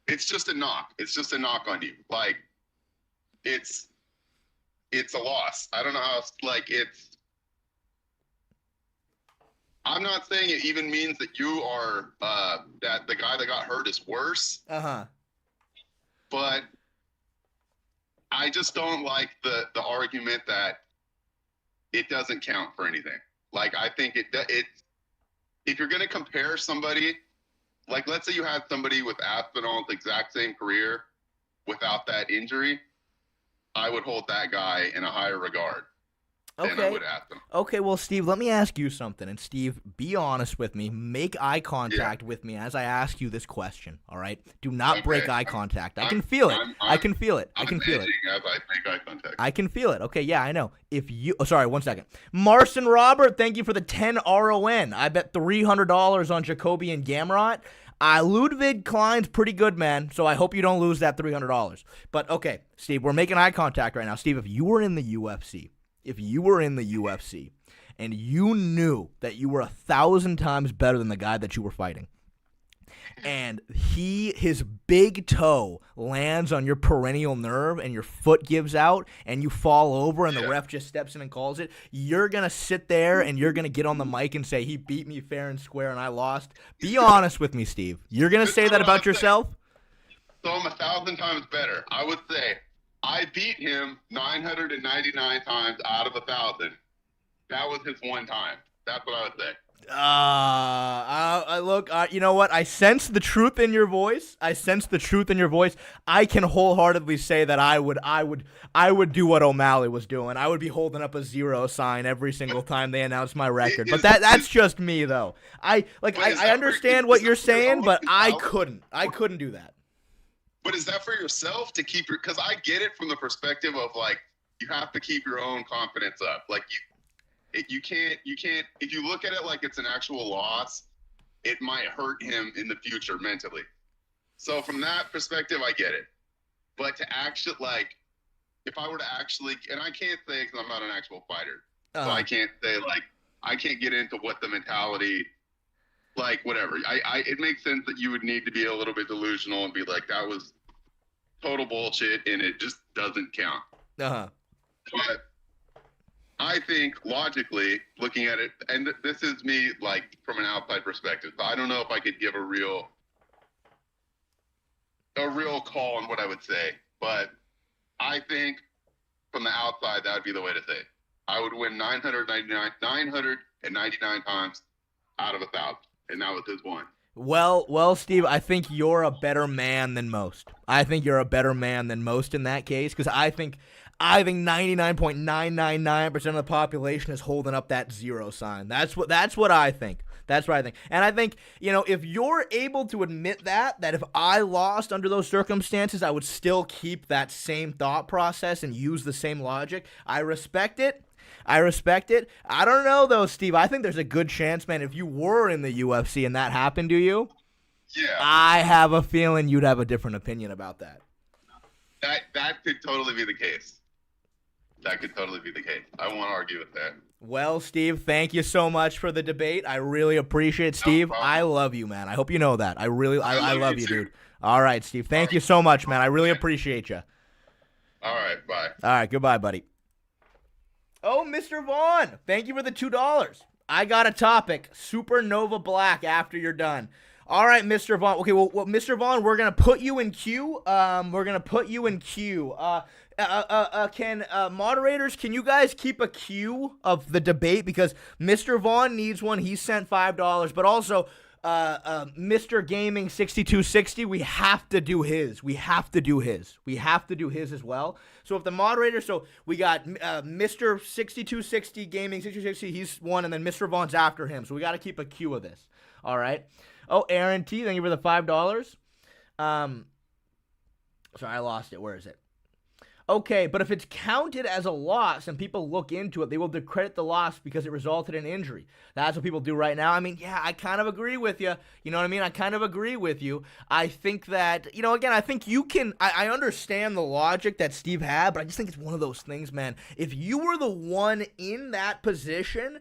it's just a knock. It's just a knock on you. Like, it's a loss. I don't know how else, like, I'm not saying it even means that you are, that the guy that got hurt is worse. But I just don't like the argument that it doesn't count for anything. Like, I think if you're going to compare somebody, like, let's say you had somebody with Aspinall's exact same career without that injury, I would hold that guy in a higher regard than I would Aspinall. Okay, well, Steve, let me ask you something. And, Steve, be honest with me. Make eye contact with me as I ask you this question, all right? Do not break eye contact. I can feel it. I can feel it. I can feel it. As I make eye contact. I can feel it. Okay, yeah, I know. Sorry, 1 second. Marcin Robert, thank you for the 10 RON. I bet $300 on Jacoby and Gamrot. Ludwig Klein's pretty good, man, so I hope you don't lose that $300. But, okay, Steve, we're making eye contact right now. Steve, if you were in the UFC, and you knew that you were 1,000 times better than the guy that you were fighting, and his big toe lands on your perennial nerve and your foot gives out and you fall over and the ref just steps in and calls it, you're going to sit there and you're going to get on the mic and say, he beat me fair and square and I lost. Be honest with me, Steve. You're going to say that about yourself? So I'm 1,000 times better. I would say I beat him 999 times out of 1,000. That was his one time. That's what I would say. Look, you know what? I sense the truth in your voice. I can wholeheartedly say that I would do what O'Malley was doing. I would be holding up a 0 sign every single time they announce my record. But that's just me, though. I understand what you're saying, but I couldn't do that. But is that for yourself to keep because I get it from the perspective of, like, you have to keep your own confidence up. Like, you can't, if you look at it like it's an actual loss, it might hurt him in the future mentally. So from that perspective, I get it. But to actually, like, if I were to actually, and I can't say because I'm not an actual fighter, so I can't say, like, I can't get into what the mentality, like, whatever. It makes sense that you would need to be a little bit delusional and be like, that was total bullshit and it just doesn't count. But I think logically looking at it, and this is me, like, from an outside perspective, so I don't know if I could give a real call on what I would say, but I think from the outside, that would be the way to say it. I would win 999 times out of 1,000, and that was his one. Well, Steve, I think you're a better man than most. I think you're a better man than most in that case, because I think 99.999% of the population is holding up that zero sign. That's what I think. That's what I think. And I think, if you're able to admit that if I lost under those circumstances, I would still keep that same thought process and use the same logic. I respect it. I don't know, though, Steve. I think there's a good chance, man, if you were in the UFC and that happened to you, I have a feeling you'd have a different opinion about that. That could totally be the case. That could totally be the case. I won't argue with that. Well, Steve, thank you so much for the debate. I really appreciate it, Steve. I love you, man. I hope you know that. I love you, dude. All right, Steve. Thank you so much, man. I really appreciate you. All right, bye. All right, goodbye, buddy. Oh, Mr. Vaughn, thank you for the $2. I got a topic, Supernova Black, after you're done. All right, Mr. Vaughn. Okay, well, Mr. Vaughn, we're going to put you in queue. Can moderators, can you guys keep a queue of the debate? Because Mr. Vaughn needs one. He sent $5. But also, Mr. Gaming 6260, we have to do his. We have to do his as well. So if the moderator, so we got Mr. 6260 Gaming 6260, he's one, and then Mr. Vaughn's after him. So we got to keep a queue of this. All right. Oh, Aaron T, thank you for the $5. Sorry, I lost it. Where is it? Okay, but if it's counted as a loss and people look into it, they will discredit the loss because it resulted in injury. That's what people do right now. I mean, yeah, I kind of agree with you. You know what I mean? I kind of agree with you. I think that, again, I think you can, I understand the logic that Steve had, but I just think it's one of those things, man. If you were the one in that position,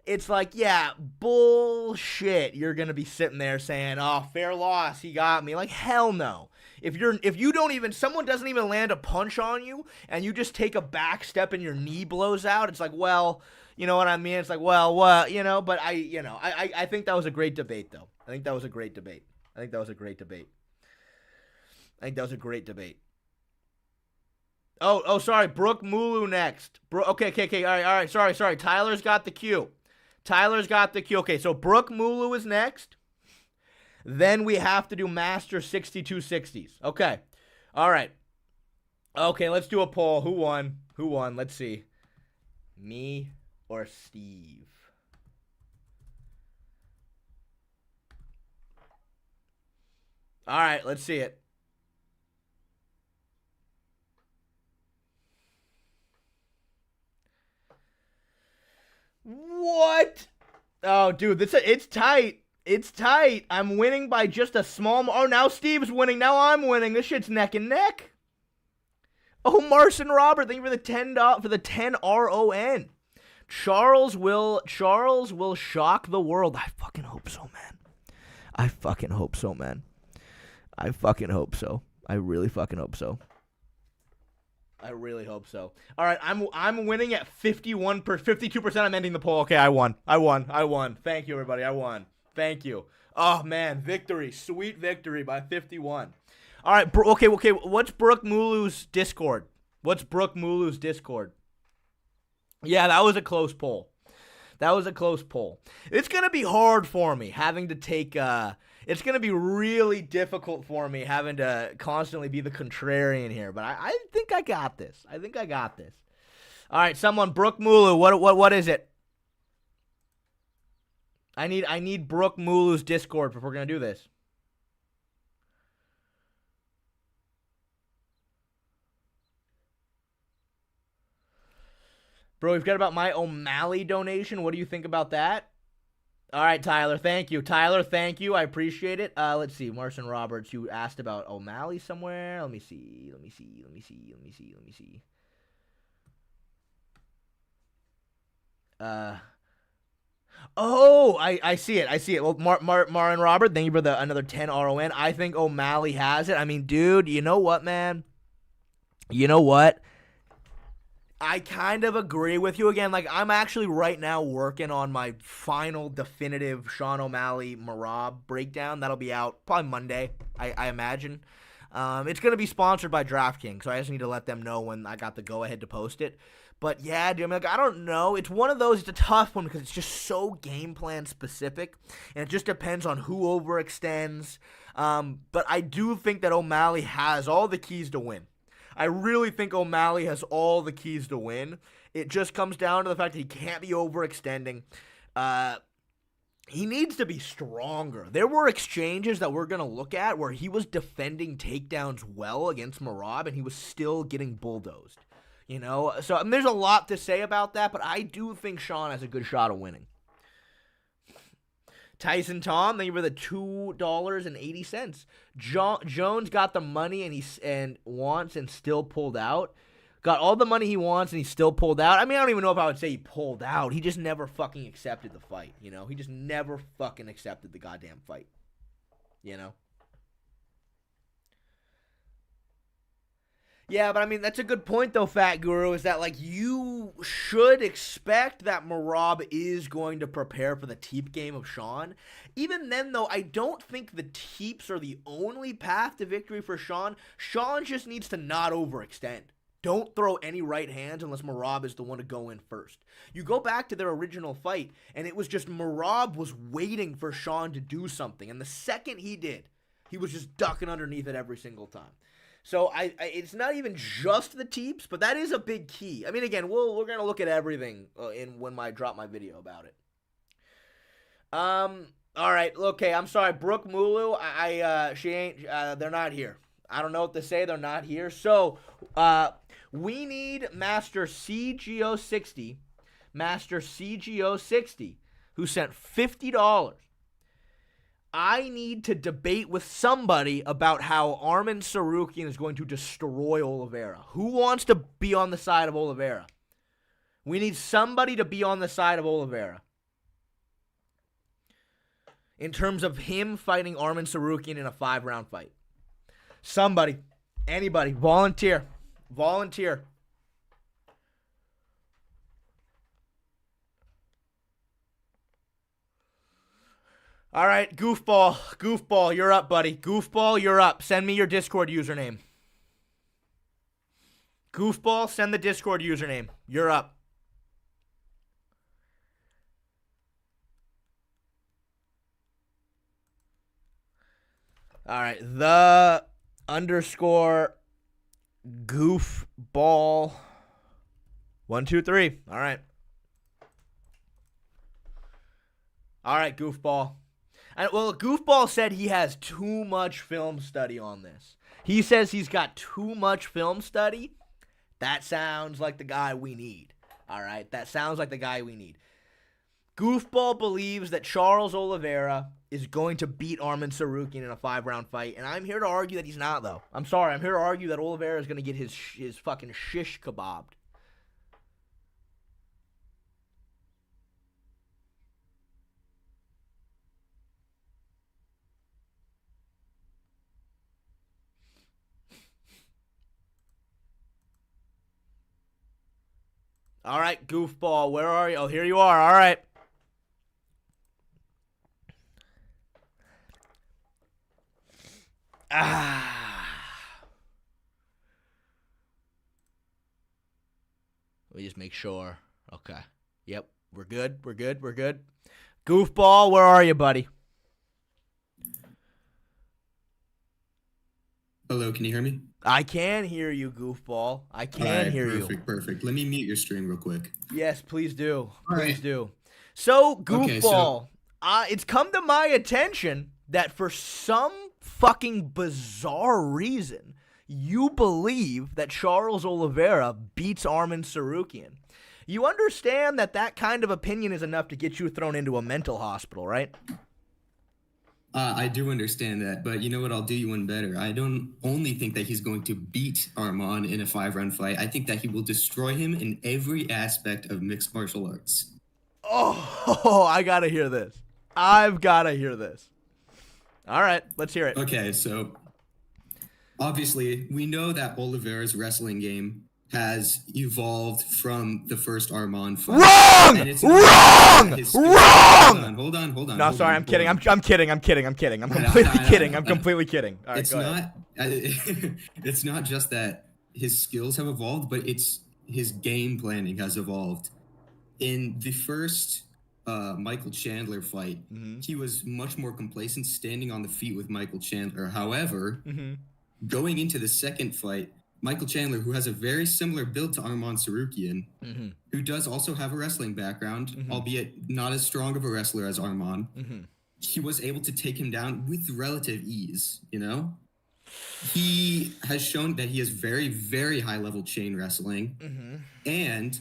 it's like, yeah, bullshit. You're going to be sitting there saying, oh, fair loss, he got me. Like, hell no. If you don't even, someone doesn't even land a punch on you and you just take a back step and your knee blows out, it's like, well, you know what I mean? It's like, well, what, but I think that was a great debate, though. I think that was a great debate. Oh, sorry, Brooke Mulu next. Okay, all right, sorry. Tyler's got the cue. Okay, so Brooke Mulu is next. Then we have to do Master 6260s. Okay. All right. Okay, let's do a poll. Who won? Let's see. Me or Steve? All right, let's see it. What? Oh, dude, it's tight. It's tight. I'm winning by just a small. Oh, now Steve's winning. Now I'm winning. This shit's neck and neck. Oh, Marson Robert, thank you for the $10 for the 10 RON. Charles will shock the world. I fucking hope so, man. I really fucking hope so. All right, I'm winning at 52%. I'm ending the poll. Okay, I won. Thank you, everybody. I won. Thank you. Oh, man, victory. Sweet victory by 51. All right, okay. What's Brooke Mulu's Discord? Yeah, that was a close poll. It's going to be hard for me having to take, it's going to be really difficult for me having to constantly be the contrarian here, but I think I got this. All right, someone, Brooke Mulu, what is it? I need Brooke Mulu's Discord if we're going to do this. Bro, we've got about my O'Malley donation. What do you think about that? All right, Tyler, thank you. I appreciate it. Let's see. Marson Roberts, you asked about O'Malley somewhere. Let me see. Oh, I see it. Well, Marin Robert, thank you for another 10 RON. I think O'Malley has it. I mean, dude, you know what, man? I kind of agree with you again. Like, I'm actually right now working on my final definitive Sean O'Malley Marab breakdown. That'll be out probably Monday, I imagine. It's going to be sponsored by DraftKings, so I just need to let them know when I got the go-ahead to post it. But yeah, dude, I mean, like, I don't know. It's one of those. It's a tough one because it's just so game plan specific, and it just depends on who overextends. But I do think that O'Malley has all the keys to win. I really think O'Malley has all the keys to win. It just comes down to the fact that he can't be overextending. He needs to be stronger. There were exchanges that we're going to look at where he was defending takedowns well against Merab, and he was still getting bulldozed. You know, so I mean, there's a lot to say about that, but I do think Sean has a good shot of winning. Tyson Tom, thank you for the $2.80. Jones got the money and wants and still pulled out. Got all the money he wants and he still pulled out. I mean, I don't even know if I would say he pulled out. He just never fucking accepted the fight, you know? He just never fucking accepted the goddamn fight, you know? Yeah, but I mean, that's a good point, though, Fat Guru, is that, like, you should expect that Merab is going to prepare for the teep game of Sean. Even then, though, I don't think the teeps are the only path to victory for Sean. Sean just needs to not overextend. Don't throw any right hands unless Merab is the one to go in first. You go back to their original fight, and it was just Merab was waiting for Sean to do something. And the second he did, he was just ducking underneath it every single time. So it's not even just the teeps, but that is a big key. I mean, again, we're gonna look at everything when I drop my video about it. All right, okay. I'm sorry, Brooke Mulu. She ain't. They're not here. I don't know what to say. They're not here. So we need Master CGO60, who sent $50. I need to debate with somebody about how Arman Tsarukyan is going to destroy Oliveira. Who wants to be on the side of Oliveira? We need somebody to be on the side of Oliveira. In terms of him fighting Arman Tsarukyan in a 5-round fight. Somebody. Anybody. Volunteer. Volunteer. All right, Goofball, you're up, buddy. Goofball, you're up. Send me your Discord username. Goofball, send the Discord username. You're up. All right, the _goofball 123. All right. All right, Goofball. Well, Goofball said he has too much film study on this. He says he's got too much film study. That sounds like the guy we need. All right, that sounds like the guy we need. Goofball believes that Charles Oliveira is going to beat Arman Tsarukyan in a 5-round fight, and I'm here to argue that he's not, though. I'm sorry, I'm here to argue that Oliveira is going to get his fucking shish kebabbed. All right, Goofball, where are you? Oh, here you are. All right. Let me just make sure. Okay. Yep, we're good. We're good. We're good. Goofball, where are you, buddy? Hello, can you hear me? I can hear you, Goofball. I can hear you. Perfect. Let me mute your stream real quick. Yes, please do. All Please right. do. So, Goofball, Okay, so- it's come to my attention that for some fucking bizarre reason, you believe that Charles Oliveira beats Arman Tsarukyan. You understand that kind of opinion is enough to get you thrown into a mental hospital, right? I do understand that, but you know what? I'll do you one better. I don't only think that he's going to beat Arman in a 5-round fight. I think that he will destroy him in every aspect of mixed martial arts. Oh, I gotta hear this. I've gotta hear this. All right, let's hear it. Okay, so obviously we know that Oliveira's wrestling game has evolved from the first Arman fight. Wrong! And it's Wrong! Hold on. No, sorry, I'm kidding. I'm kidding. I'm completely kidding. I'm completely kidding. All right, it's not. It's not just that his skills have evolved, but it's his game planning has evolved. In the first Michael Chandler fight, he was much more complacent, standing on the feet with Michael Chandler. However, going into the second fight, Michael Chandler, who has a very similar build to Arman Sarukian, who does also have a wrestling background, albeit not as strong of a wrestler as Arman, he was able to take him down with relative ease, you know? He has shown that he has very, very high-level chain wrestling, and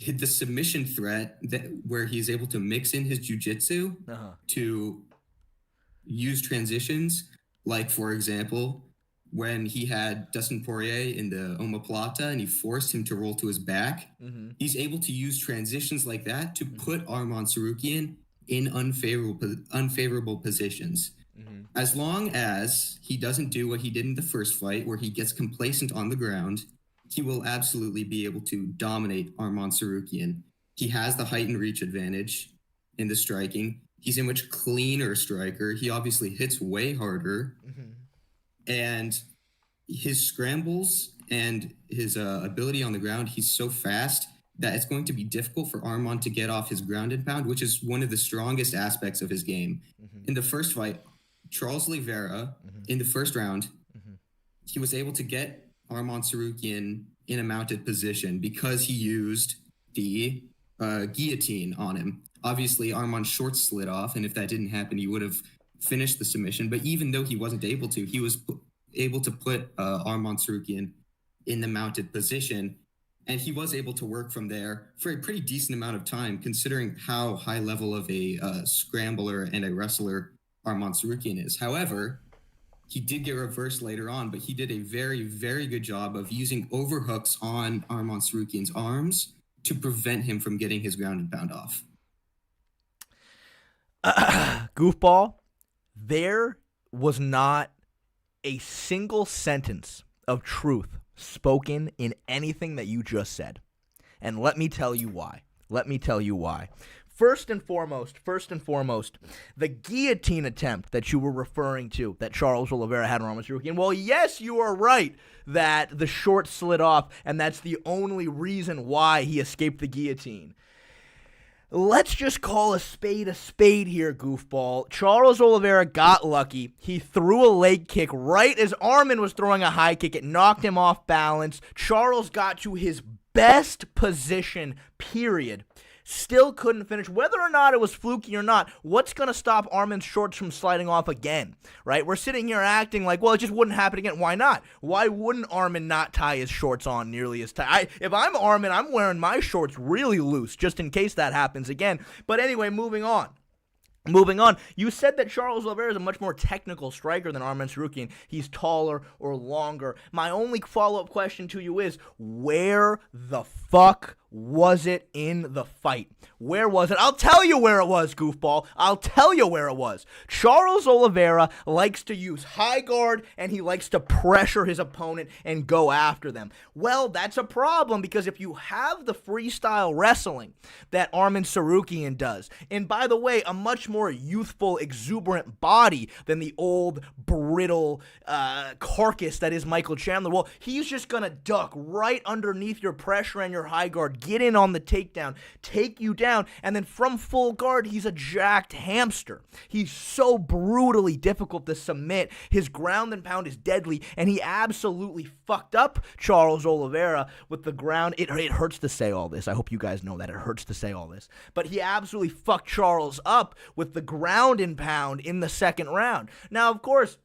the submission threat where he's able to mix in his jiu-jitsu to use transitions, like, for example, when he had Dustin Poirier in the omoplata and he forced him to roll to his back, he's able to use transitions like that to put Arman Sarukian in unfavorable positions. As long as he doesn't do what he did in the first fight, where he gets complacent on the ground, he will absolutely be able to dominate Arman Sarukian. He has the height and reach advantage in the striking. He's a much cleaner striker. He obviously hits way harder. And his scrambles and his ability on the ground, he's so fast that it's going to be difficult for Arman to get off his ground and pound, which is one of the strongest aspects of his game. In the first fight, Charles Oliveira, in the first round, he was able to get Arman Sarukian in a mounted position because he used the guillotine on him. Obviously, Arman's shorts slid off, and if that didn't happen, he would have finished the submission. But even though he wasn't able to, he was able to put Arman Sarukian in the mounted position, and he was able to work from there for a pretty decent amount of time, considering how high level of a scrambler and a wrestler Arman Sarukian is. However, he did get reversed later on, but he did a very, very good job of using overhooks on Arman Sarukian's arms to prevent him from getting his ground and pound off. Goofball, there was not a single sentence of truth spoken in anything that you just said. And let me tell you why. First and foremost, the guillotine attempt that you were referring to, that Charles Oliveira had on Arman Sarukian, well, yes, you are right that the short slid off, and that's the only reason why he escaped the guillotine. Let's just call a spade here, goofball. Charles Oliveira got lucky. He threw a leg kick right as Arman was throwing a high kick. It knocked him off balance. Charles got to his best position, period. Still couldn't finish. Whether or not it was fluky or not, what's going to stop Arman's shorts from sliding off again, right? We're sitting here acting like, well, it just wouldn't happen again. Why not? Why wouldn't Arman not tie his shorts on nearly as tight? If I'm Arman, I'm wearing my shorts really loose just in case that happens again. But anyway, moving on. You said that Charles Oliveira is a much more technical striker than Arman Sarukian. He's taller or longer. My only follow-up question to you is, where the fuck was it in the fight? Where was it? I'll tell you where it was, goofball. I'll tell you where it was. Charles Oliveira likes to use high guard, and he likes to pressure his opponent and go after them. Well, that's a problem, because if you have the freestyle wrestling that Arman Sarukian does, and by the way, a much more youthful, exuberant body than the old, brittle carcass that is Michael Chandler, well, he's just going to duck right underneath your pressure and your high guard, get in on the takedown, take you down, and then from full guard, he's a jacked hamster. He's so brutally difficult to submit. His ground and pound is deadly, and he absolutely fucked up Charles Oliveira with the ground. It hurts to say all this. I hope you guys know that. It hurts to say all this. But he absolutely fucked Charles up with the ground and pound in the second round. Now, of course,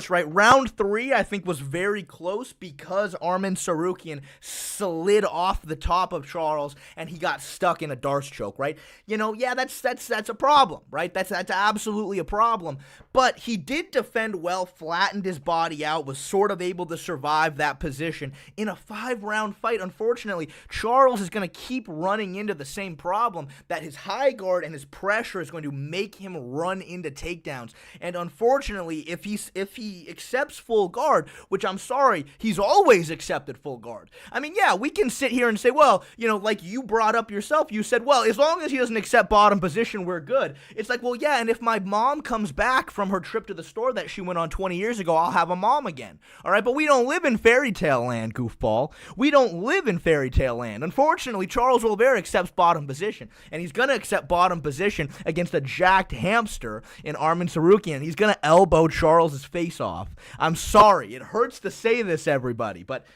right, round 3, I think, was very close because Arman Sarukian slid off the top of Charles and he got stuck in a Darce choke, right? You know, yeah, that's a problem, right? That's absolutely a problem. But he did defend well, flattened his body out, was sort of able to survive that position. In a 5-round fight, unfortunately, Charles is going to keep running into the same problem, that his high guard and his pressure is going to make him run into takedowns. And unfortunately, if he's accepts full guard, which I'm sorry, he's always accepted full guard. I mean, yeah, we can sit here and say, well, like you brought up yourself, you said, well, as long as he doesn't accept bottom position, we're good. It's like, well, yeah, and if my mom comes back from her trip to the store that she went on 20 years ago, I'll have a mom again. All right, but we don't live in fairy tale land, goofball. We don't live in fairy tale land. Unfortunately, Charles Oliveira accepts bottom position, and he's going to accept bottom position against a jacked hamster in Arman Tsarukyan. He's going to elbow Charles's face off. I'm sorry. It hurts to say this, everybody, but,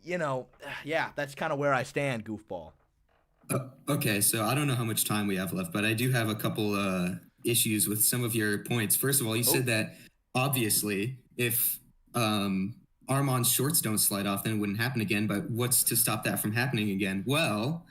yeah, that's kind of where I stand, goofball. Okay, so I don't know how much time we have left, but I do have a couple issues with some of your points. First of all, you said that, obviously, if Arman's shorts don't slide off, then it wouldn't happen again, but what's to stop that from happening again? Well,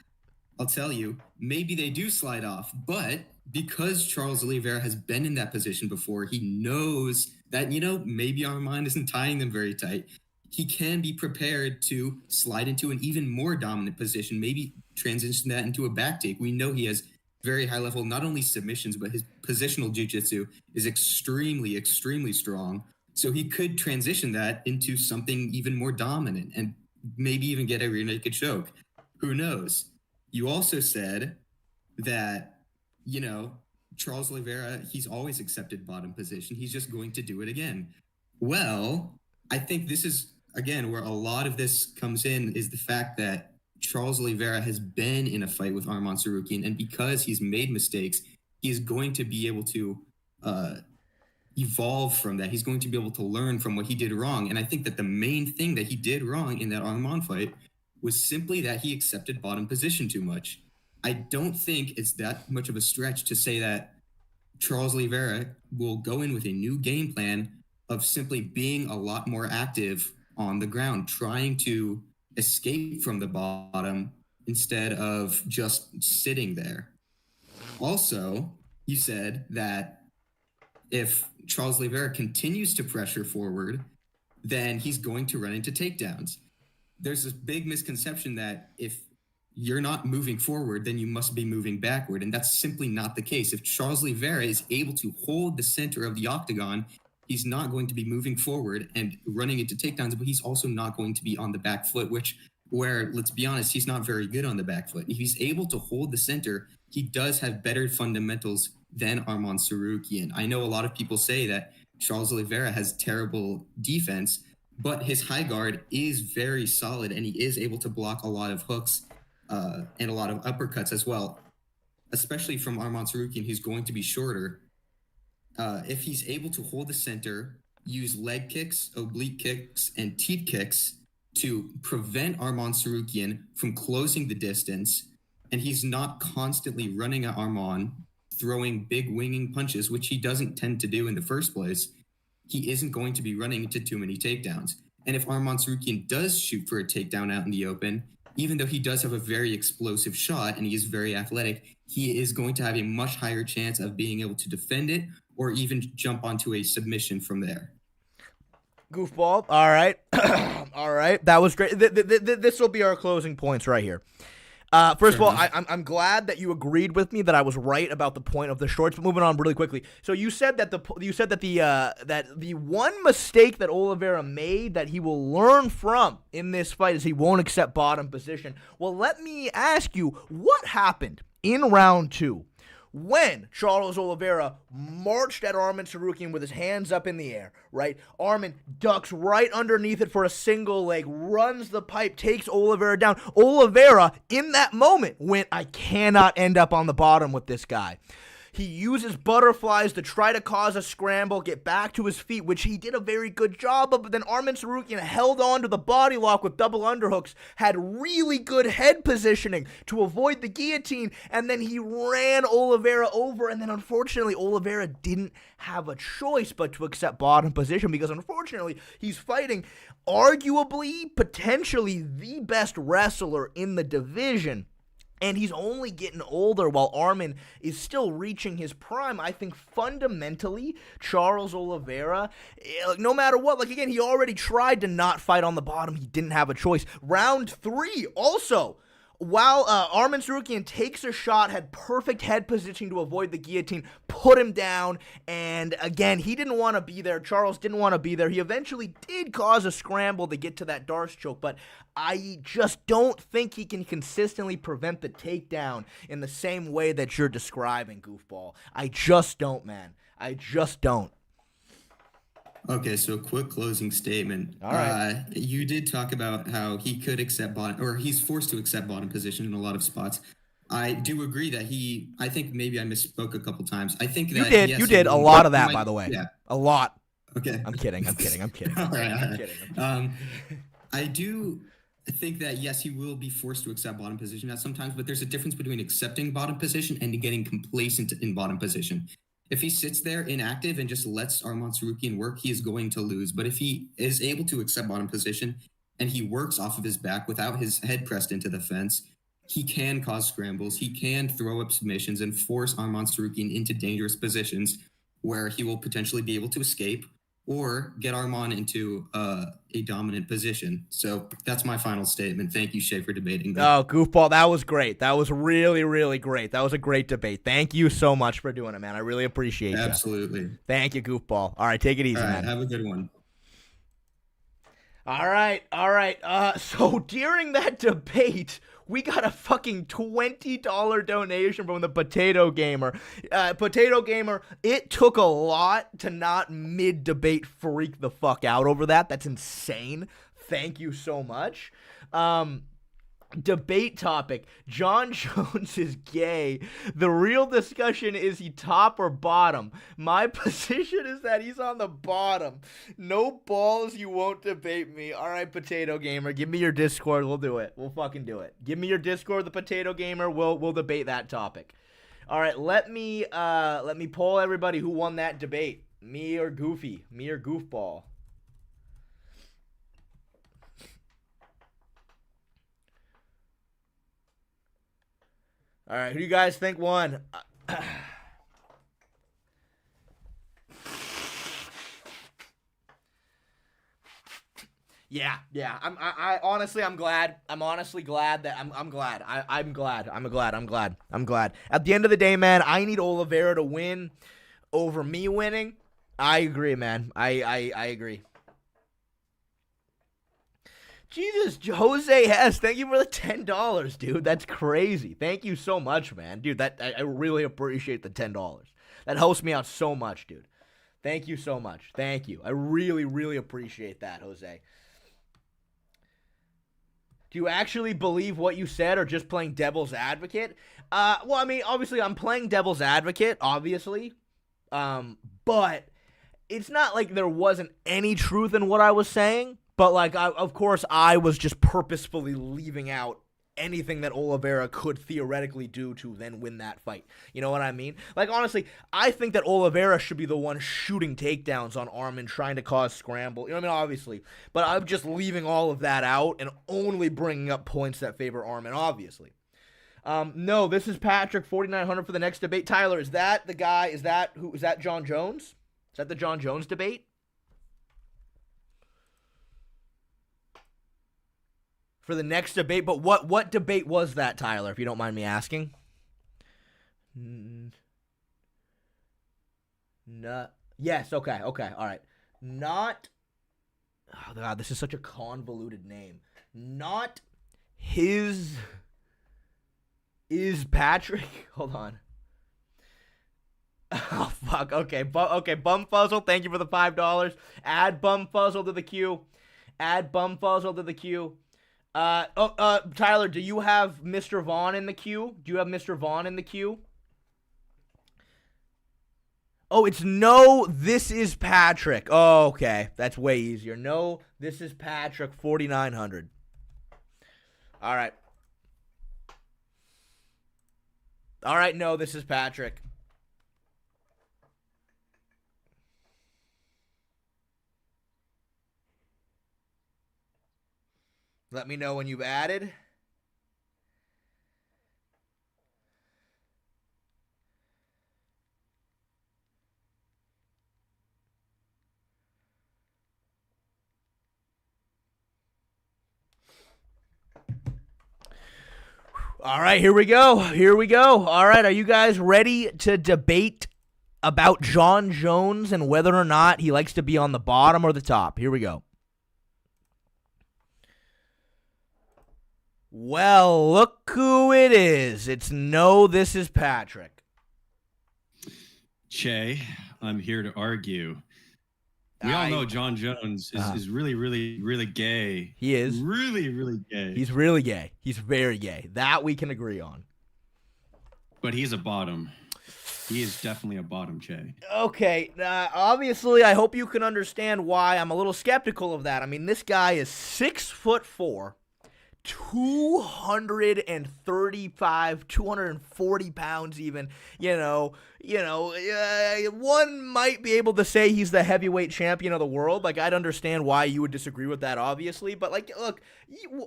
I'll tell you, maybe they do slide off, but because Charles Oliveira has been in that position before, he knows that, maybe Arman isn't tying them very tight. He can be prepared to slide into an even more dominant position, maybe transition that into a back take. We know he has very high level, not only submissions, but his positional jiu-jitsu is extremely, extremely strong. So he could transition that into something even more dominant and maybe even get a rear naked choke. Who knows? You also said that, Charles Oliveira, he's always accepted bottom position. He's just going to do it again. Well, I think this is, again, where a lot of this comes in, is the fact that Charles Oliveira has been in a fight with Arman Tsarukyan, and because he's made mistakes, he's going to be able to evolve from that. He's going to be able to learn from what he did wrong. And I think that the main thing that he did wrong in that Arman fight was simply that he accepted bottom position too much. I don't think it's that much of a stretch to say that Charles Oliveira will go in with a new game plan of simply being a lot more active on the ground, trying to escape from the bottom instead of just sitting there. Also, you said that if Charles Oliveira continues to pressure forward, then he's going to run into takedowns. There's this big misconception that if you're not moving forward, then you must be moving backward. And that's simply not the case. If Charles Oliveira is able to hold the center of the octagon, he's not going to be moving forward and running into takedowns, but he's also not going to be on the back foot, where, let's be honest, he's not very good on the back foot. If he's able to hold the center, he does have better fundamentals than Arman Tsarukyan. I know a lot of people say that Charles Oliveira has terrible defense, but his high guard is very solid, and he is able to block a lot of hooks and a lot of uppercuts as well, especially from Arman Tsarukyan, who's going to be shorter. If he's able to hold the center, use leg kicks, oblique kicks, and teep kicks to prevent Arman Tsarukyan from closing the distance, and he's not constantly running at Arman, throwing big winging punches, which he doesn't tend to do in the first place, he isn't going to be running into too many takedowns. And if Arman Tsarukyan does shoot for a takedown out in the open, even though he does have a very explosive shot and he is very athletic, he is going to have a much higher chance of being able to defend it or even jump onto a submission from there. Goofball. All right. All right. That was great. This will be our closing points right here. First of all, I'm glad that you agreed with me that I was right about the point of the shorts. But moving on really quickly, so you said that the one mistake that Oliveira made that he will learn from in this fight is he won't accept bottom position. Well, let me ask you, what happened in round 2 when Charles Oliveira marched at Arman Tsarukyan with his hands up in the air, right? Arman ducks right underneath it for a single leg, runs the pipe, takes Oliveira down. Oliveira, in that moment, went, I cannot end up on the bottom with this guy. He uses butterflies to try to cause a scramble, get back to his feet, which he did a very good job of, but then Arman Tsarukyan held on to the body lock with double underhooks, had really good head positioning to avoid the guillotine, and then he ran Oliveira over, and then unfortunately Oliveira didn't have a choice but to accept bottom position because unfortunately he's fighting arguably, potentially the best wrestler in the division. And he's only getting older while Arman is still reaching his prime. I think fundamentally, Charles Oliveira, no matter what, like again, he already tried to not fight on the bottom. He didn't have a choice. Round 3, also, while Arman Tsarukyan takes a shot, had perfect head position to avoid the guillotine, put him down, and again, he didn't want to be there. Charles didn't want to be there. He eventually did cause a scramble to get to that Darce choke, but I just don't think he can consistently prevent the takedown in the same way that you're describing, Goofball. I just don't, man. I just don't. Okay, so quick closing statement. All right. You did talk about how he could accept bottom, or he's forced to accept bottom position in a lot of spots. I do agree that I think maybe I misspoke a couple times. I think that you did a lot of that, by the way. Yeah. A lot. Okay. I'm kidding. All right. I'm kidding. I do think that, yes, he will be forced to accept bottom position at sometimes, but there's a difference between accepting bottom position and getting complacent in bottom position. If he sits there inactive and just lets Arman Tsarukyan work, he is going to lose. But if he is able to accept bottom position and he works off of his back without his head pressed into the fence, he can cause scrambles. He can throw up submissions and force Arman Tsarukyan into dangerous positions where he will potentially be able to escape or get Arman into a dominant position. So that's my final statement. Thank you, Shay, for debating that. Oh, Goofball, that was great. That was really, really great. That was a great debate. Thank you so much for doing it, man. I really appreciate you. Absolutely. Thank you, Goofball. All right, take it easy, All right, man. have a good one. All right. So during that debate, we got a fucking $20 donation from the Potato Gamer. Potato Gamer, it took a lot to not mid-debate freak the fuck out over that. That's insane. Thank you so much. Debate topic: Jon Jones is gay. The real discussion is he top or bottom. My position is that he's on the bottom. No balls, you won't debate me. All right, Potato Gamer, give me your Discord. We'll do it. We'll fucking do it. Give me your Discord, the Potato Gamer. We'll debate that topic. All right, let me poll everybody who won that debate. Me or Goofy? Me or Goofball? All right, who do you guys think won? Yeah. I honestly, I'm glad. I'm honestly glad that I'm glad. I'm glad. At the end of the day, man, I need Oliveira to win over me winning. I agree, man. I agree. Jesus, Jose Hess, thank you for the $10, dude. That's crazy. Thank you so much, man. Dude, I really appreciate the $10. That helps me out so much, dude. Thank you so much. Thank you. I really, really appreciate that, Jose. Do you actually believe what you said or just playing devil's advocate? Well, I mean, obviously, I'm playing devil's advocate, obviously. But it's not like there wasn't any truth in what I was saying. But, like, of course, I was just purposefully leaving out anything that Oliveira could theoretically do to then win that fight. You know what I mean? Like, honestly, I think that Oliveira should be the one shooting takedowns on Arman, trying to cause scramble. You know what I mean? Obviously. But I'm just leaving all of that out and only bringing up points that favor Arman, obviously. No, this is Patrick, 4,900 for the next debate. Tyler, is that the guy? Is that Jon Jones? Is that the Jon Jones debate? For the next debate, but what debate was that, Tyler, if you don't mind me asking? No. Yes, okay, all right. Not, oh God, this is such a convoluted name. Not his, is Patrick? Hold on. Oh, fuck, okay, Bumfuzzle, thank you for the $5. Add Bumfuzzle to the queue. Tyler, do you have Mr. Vaughn in the queue? Oh, it's no, this is Patrick. Oh, okay. That's way easier. No, this is Patrick, 4,900. All right. No, this is Patrick. Let me know when you've added. All right, here we go. Here we go. All right, are you guys ready to debate about Jon Jones and whether or not he likes to be on the bottom or the top? Here we go. Well, look who it is. It's No, this is Patrick. Che, I'm here to argue. We all know Jon Jones is really, really, really gay. He is. Really, really gay. He's really gay. He's very gay. That we can agree on. But he's a bottom. He is definitely a bottom, Che. Okay, obviously, I hope you can understand why I'm a little skeptical of that. I mean, this guy is 6'4", 235, 240 pounds even. One might be able to say he's the heavyweight champion of the world. Like, I'd understand why you would disagree with that, obviously. But, like, look,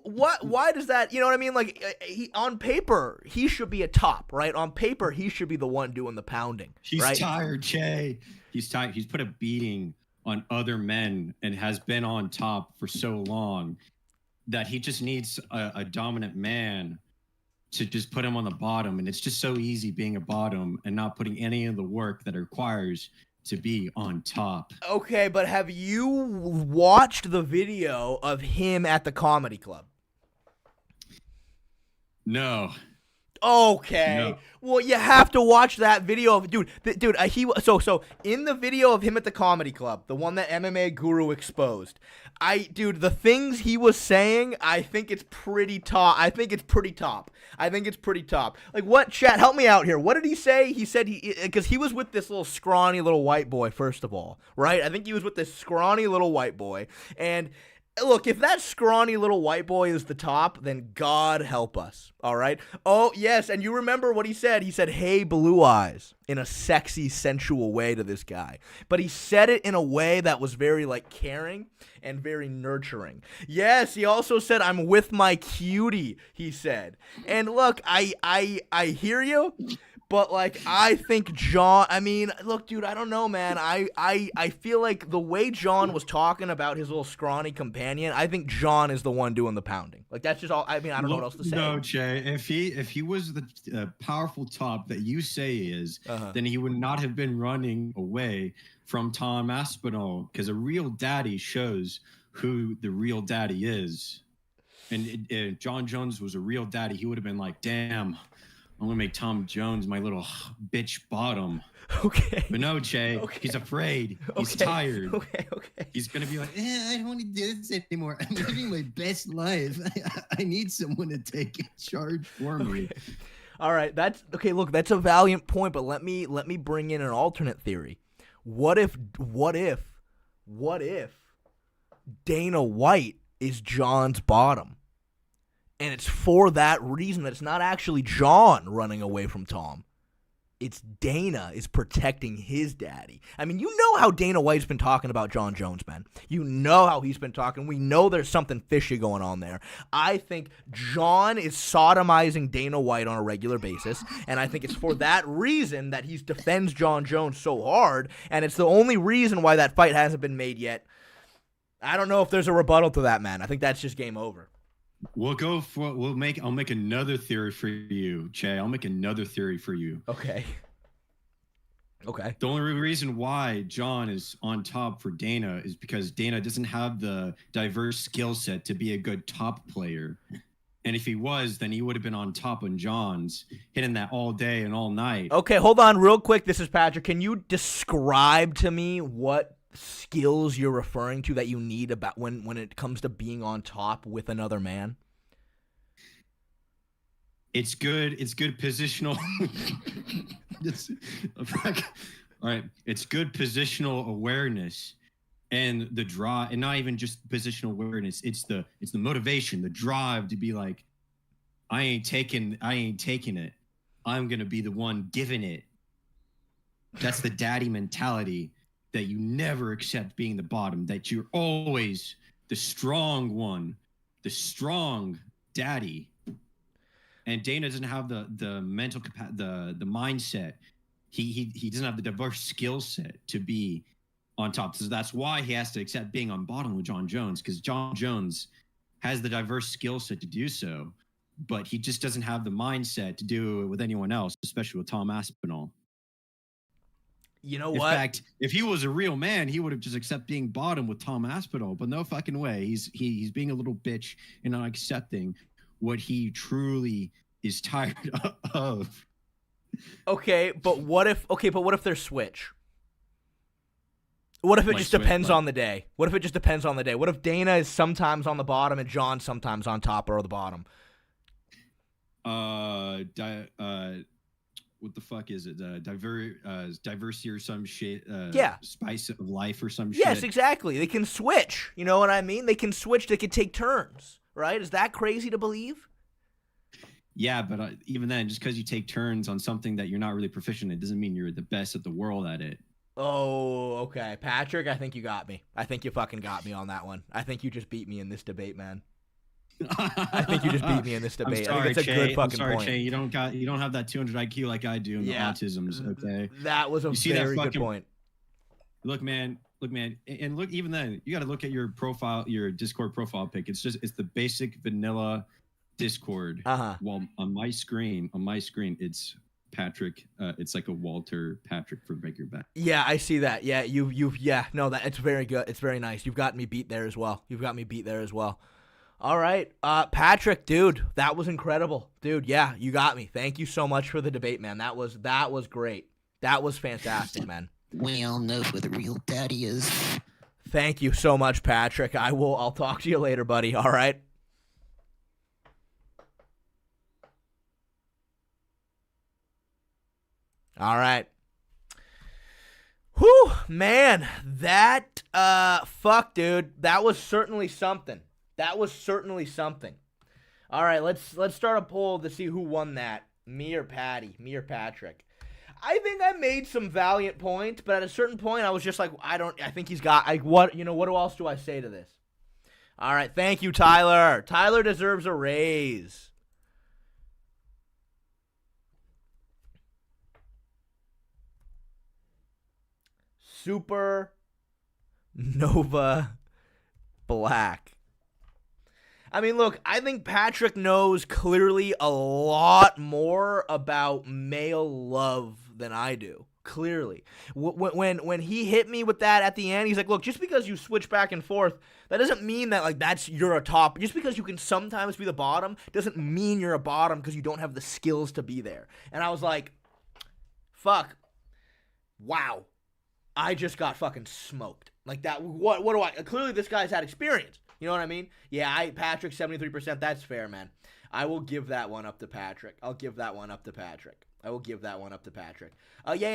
why does that, you know what I mean? Like, on paper, he should be a top, right? On paper, he should be the one doing the pounding. He's right? tired, Che. He's tired. He's put a beating on other men and has been on top for so long that he just needs a dominant man to just put him on the bottom. And it's just so easy being a bottom and not putting any of the work that it requires to be on top. Okay, but have you watched the video of him at the comedy club? No. Okay. No. Well, you have to watch that video of so in the video of him at the comedy club, the one that MMA Guru exposed. The things he was saying, I think it's pretty top. Like, what, chat, help me out here. What did he say? He said because he was with this little scrawny little white boy, first of all, right? I think he was with this scrawny little white boy, and look, if that scrawny little white boy is the top, then God help us, all right? Oh, yes, and you remember what he said. He said, "Hey, blue eyes," in a sexy, sensual way to this guy. But he said it in a way that was very, like, caring and very nurturing. Yes, he also said, "I'm with my cutie," he said. And look, I hear you. But, like, I think look, dude, I don't know, man. I feel like the way Jon was talking about his little scrawny companion, I think Jon is the one doing the pounding. Like, that's just all. I mean, I don't know what else to say. No, Che. If he was the powerful top that you say he is, then he would not have been running away from Tom Aspinall, because a real daddy shows who the real daddy is. And if Jon Jones was a real daddy, he would have been like, "Damn, I'm gonna make Tom Jones my little bitch bottom." Okay. But no, Che, he's afraid. He's tired. Okay. He's gonna be like, I don't want to do this anymore. I'm living my best life. I need someone to take charge for me. Okay. All right, that's okay. Look, that's a valiant point, but let me bring in an alternate theory. What if Dana White is Jon's bottom? And it's for that reason that it's not actually Jon running away from Tom. It's Dana is protecting his daddy. I mean, you know how Dana White's been talking about Jon Jones, man. You know how he's been talking. We know there's something fishy going on there. I think Jon is sodomizing Dana White on a regular basis, and I think it's for that reason that he defends Jon Jones so hard, and it's the only reason why that fight hasn't been made yet. I don't know if there's a rebuttal to that, man. I think that's just game over. I'll make another theory for you, Che. I'll make another theory for you. Okay. The only reason why Jon is on top for Dana is because Dana doesn't have the diverse skill set to be a good top player. And if he was, then he would have been on top on Jon's, hitting that all day and all night. Okay, hold on real quick. This is Patrick. Can you describe to me what skills you're referring to that you need about when it comes to being on top with another man? It's good positional. All right, it's good positional awareness and the draw, and not even just positional awareness. It's the motivation, the drive to be like, I ain't taking it. I'm gonna be the one giving it. That's the daddy mentality. That you never accept being the bottom, that you're always the strong one, the strong daddy. And Dana doesn't have the mental the mindset. He doesn't have the diverse skill set to be on top. So that's why he has to accept being on bottom with Jon Jones, because Jon Jones has the diverse skill set to do so. but he just doesn't have the mindset to do it with anyone else, especially with Tom Aspinall. You know In what? fact, if he was a real man, he would have just accepted being bottom with Tom Aspinall, but no fucking way. He's being a little bitch and not accepting what he truly is tired of. Okay, but what if they're switch? What if it Like just depends Switch, on the day? What if it just depends on the day? What if Dana is sometimes on the bottom and John sometimes on top or the bottom? What the fuck is it? Diversity or some shit. Yeah. Spice of life or some shit. Yes, exactly. They can switch. You know what I mean? They can switch. They can take turns. Right? Is that crazy to believe? Yeah, but even then, just because you take turns on something that you're not really proficient in, doesn't mean you're the best at the world at it. Oh, okay. Patrick, I think you got me. I think you fucking got me on that one. I think you just beat me in this debate, man. I think you just beat me in this debate. I'm sorry, I think it's a good fucking I'm sorry, point. Che. You don't have that 200 IQ like I do in the autisms. Okay, that was a very good point. Look, man, and look. Even then, you got to look at your profile, your Discord profile pic. It's the basic vanilla Discord. Well, on my screen, it's Patrick. It's like a Walter Patrick for Breaker Back. Yeah, I see that. Yeah, no, it's very good. It's very nice. You've got me beat there as well. All right, Patrick, dude, that was incredible, dude. Yeah, you got me. Thank you so much for the debate, man. That was great. That was fantastic, man. We all know who the real daddy is. Thank you so much, Patrick. I'll talk to you later, buddy. All right. All right. Whew, man, that fuck, dude. That was certainly something. All right, let's start a poll to see who won that. Me or Patrick. I think I made some valiant points, but at a certain point I was just like, I think he's got what else do I say to this? All right, thank you, Tyler. Tyler deserves a raise. Super Nova Black. I mean, look, I think Patrick knows clearly a lot more about male love than I do. Clearly. When he hit me with that at the end, he's like, look, just because you switch back and forth, that doesn't mean that, like, you're a top. Just because you can sometimes be the bottom doesn't mean you're a bottom because you don't have the skills to be there. And I was like, fuck. Wow. I just got fucking smoked. Like that, what do I, clearly this guy's had experience. You know what I mean? Yeah, Patrick, 73%, that's fair, man. I will give that one up to Patrick. Yeah,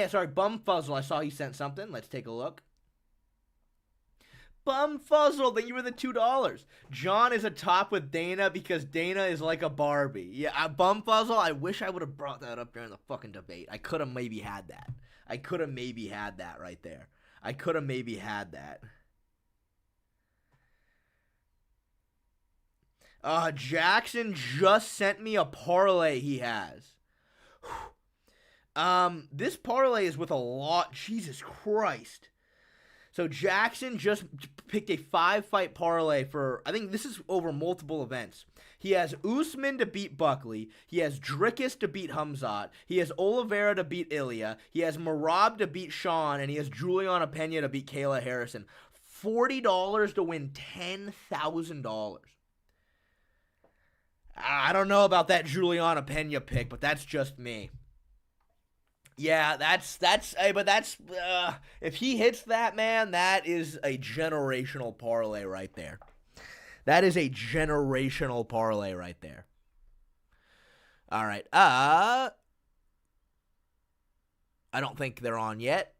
sorry, Bumfuzzle, I saw he sent something. Let's take a look. Bumfuzzle, thank you for the $2. John is a top with Dana because Dana is like a Barbie. Yeah, Bumfuzzle, I wish I would have brought that up during the fucking debate. I could have maybe had that. Right there. Jackson just sent me a parlay he has. This parlay is with a lot. Jesus Christ. So Jackson just picked a 5-fight parlay for, I think this is over multiple events. He has Usman to beat Buckley. He has Dricus to beat Hamzat. He has Oliveira to beat Ilya. He has Merab to beat Sean. And he has Juliana Pena to beat Kayla Harrison. $40 to win $10,000. I don't know about that Juliana Pena pick, but that's just me. Yeah, if he hits that, man, that is a generational parlay right there. All right. I don't think they're on yet.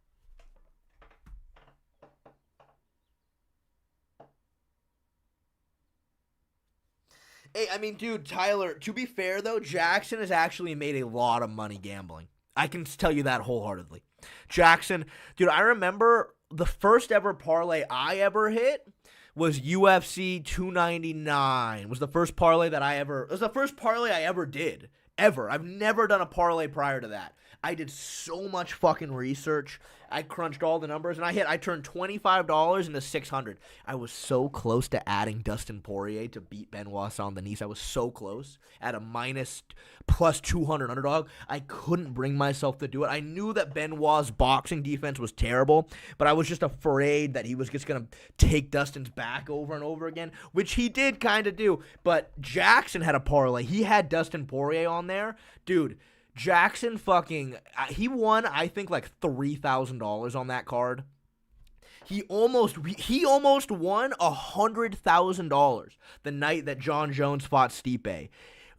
Hey, I mean, dude, Tyler, to be fair, though, Jackson has actually made a lot of money gambling. I can tell you that wholeheartedly. Jackson, dude, I remember the first ever parlay I ever hit was UFC 299. It was the first parlay I ever did. Ever. I've never done a parlay prior to that. I did so much fucking research. I crunched all the numbers, and I turned $25 into $600. I was so close to adding Dustin Poirier to beat Benoit Saint-Denis. I was so close at a plus 200 underdog. I couldn't bring myself to do it. I knew that Benoit's boxing defense was terrible, but I was just afraid that he was just going to take Dustin's back over and over again, which he did kind of do. But Jackson had a parlay. He had Dustin Poirier on there. Dude, Jackson he won, I think, like $3,000 on that card. He almost won $100,000 the night that Jon Jones fought Stipe.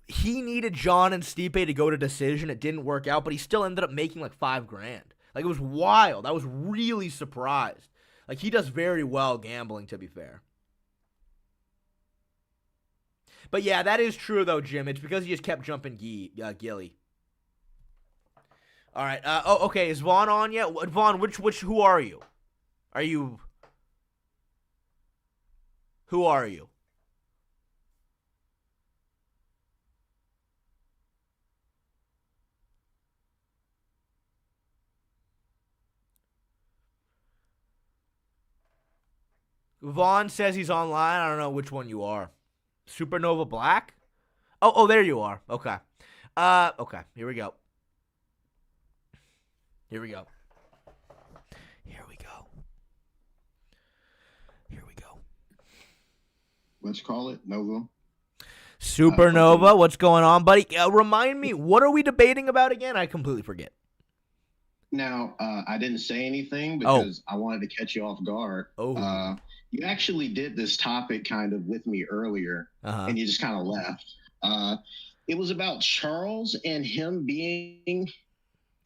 He needed Jon and Stipe to go to decision. It didn't work out, but he still ended up making like $5,000. Like, it was wild. I was really surprised. Like, he does very well gambling, to be fair. But yeah, that is true though, Jim. It's because he just kept jumping Gilly. All right. Okay. Is Vaughn on yet? Vaughn, who are you? Who are you? Vaughn says he's online. I don't know which one you are. Supernova Black? Oh, there you are. Okay. Okay. Here we go. Let's call it Nova. Supernova, what's going on, buddy? Remind me, what are we debating about again? I completely forget. Now, I didn't say anything because I wanted to catch you off guard. You actually did this topic kind of with me earlier, and you just kind of left. It was about Charles and him being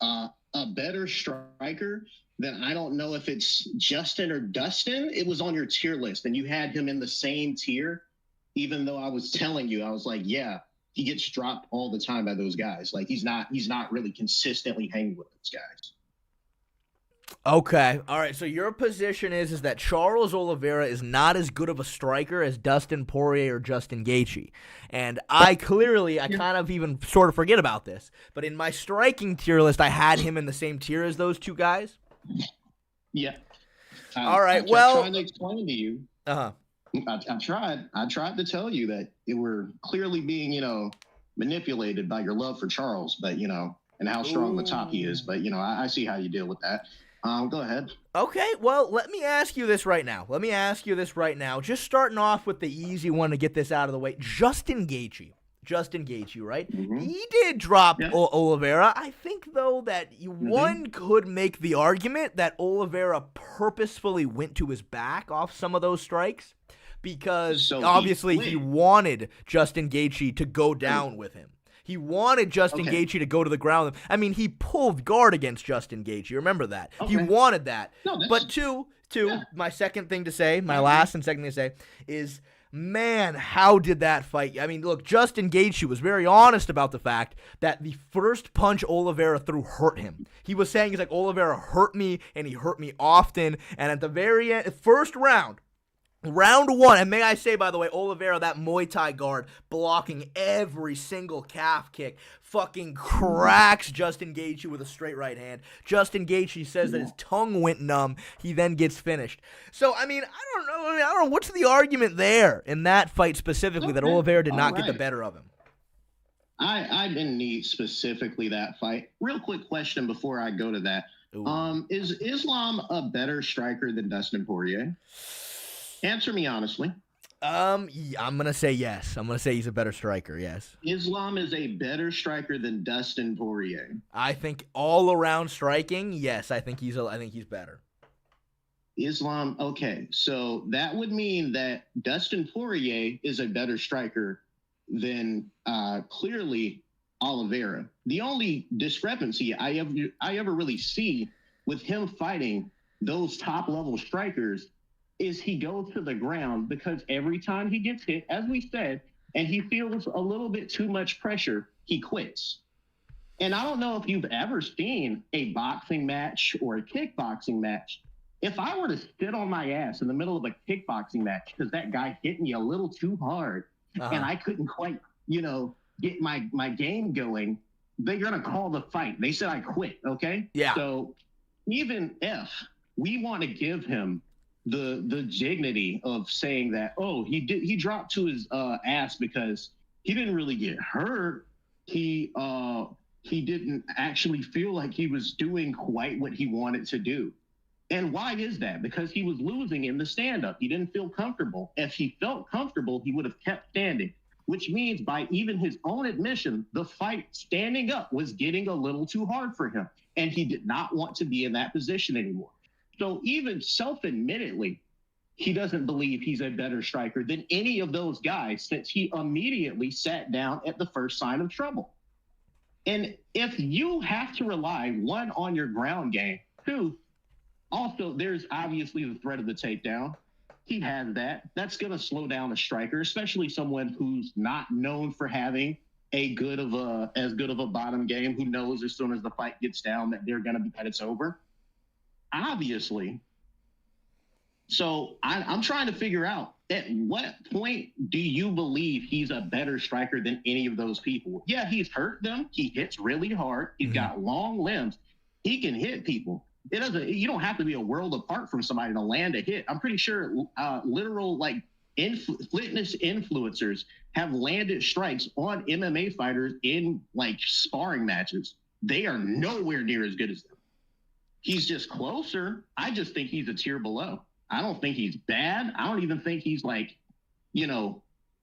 a better striker than, I don't know if it's Justin or Dustin. It was on your tier list, and you had him in the same tier, even though I was telling you, I was like, yeah, he gets dropped all the time by those guys. Like, he's not really consistently hanging with those guys. Okay. All right. So your position is that Charles Oliveira is not as good of a striker as Dustin Poirier or Justin Gaethje. And I kind of even sort of forget about this. But in my striking tier list, I had him in the same tier as those two guys. Yeah. All right. I trying to explain to you. I tried to tell you that it were clearly being, manipulated by your love for Charles, but, and how strong the top he is. But, I see how you deal with that. Go ahead. Okay, well, let me ask you this right now. Just starting off with the easy one to get this out of the way. Justin Gaethje, right? Mm-hmm. He did drop Oliveira. I think, though, that one could make the argument that Oliveira purposefully went to his back off some of those strikes because obviously he wanted Justin Gaethje to go down with him. He wanted Justin Gaethje to go to the ground. I mean, he pulled guard against Justin Gaethje. Remember that. He wanted that. But my second thing to say, my last and second thing to say is, man, how did that fight? I mean, look, Justin Gaethje was very honest about the fact that the first punch Oliveira threw hurt him. He was saying, he's like, Oliveira hurt me, and he hurt me often. And at the very end, first round one, and may I say, by the way, Oliveira, that Muay Thai guard, blocking every single calf kick, fucking cracks Justin Gaethje with a straight right hand. Justin Gaethje says that his tongue went numb. He then gets finished. So, I mean, I don't know. What's the argument there in that fight specifically that Oliveira did not get the better of him? I didn't need specifically that fight. Real quick question before I go to that. Is Islam a better striker than Dustin Poirier? Answer me honestly. I'm going to say yes. I'm going to say he's a better striker, yes. Islam is a better striker than Dustin Poirier. I think all around striking, yes, I think he's better. Islam, okay. So that would mean that Dustin Poirier is a better striker than clearly Oliveira. The only discrepancy I ever really see with him fighting those top level strikers is he goes to the ground because every time he gets hit, as we said, and he feels a little bit too much pressure, he quits. And I don't know if you've ever seen a boxing match or a kickboxing match. If I were to sit on my ass in the middle of a kickboxing match because that guy hit me a little too hard and I couldn't quite, get my game going, they're going to call the fight. They said I quit, okay? Yeah. So even if we want to give him the dignity of saying that, oh, he dropped to his ass because he didn't really get hurt. He didn't actually feel like he was doing quite what he wanted to do. And why is that? Because he was losing in the stand-up. He didn't feel comfortable. If he felt comfortable, he would have kept standing, which means by even his own admission, the fight standing up was getting a little too hard for him. And he did not want to be in that position anymore. So even self-admittedly, he doesn't believe he's a better striker than any of those guys since he immediately sat down at the first sign of trouble. And if you have to rely, one, on your ground game, two, also, there's obviously the threat of the takedown. He has that. That's going to slow down a striker, especially someone who's not known for having as good of a bottom game, who knows as soon as the fight gets down that they're going to be that it's over. Obviously. So I'm trying to figure out, at what point do you believe he's a better striker than any of those people? Yeah, he's hurt them. He hits really hard. He's got long limbs. He can hit people. You don't have to be a world apart from somebody to land a hit. I'm pretty sure literal fitness influencers have landed strikes on MMA fighters in sparring matches. They are nowhere near as good as them. He's just closer. I just think he's a tier below. I don't think he's bad. I don't even think he's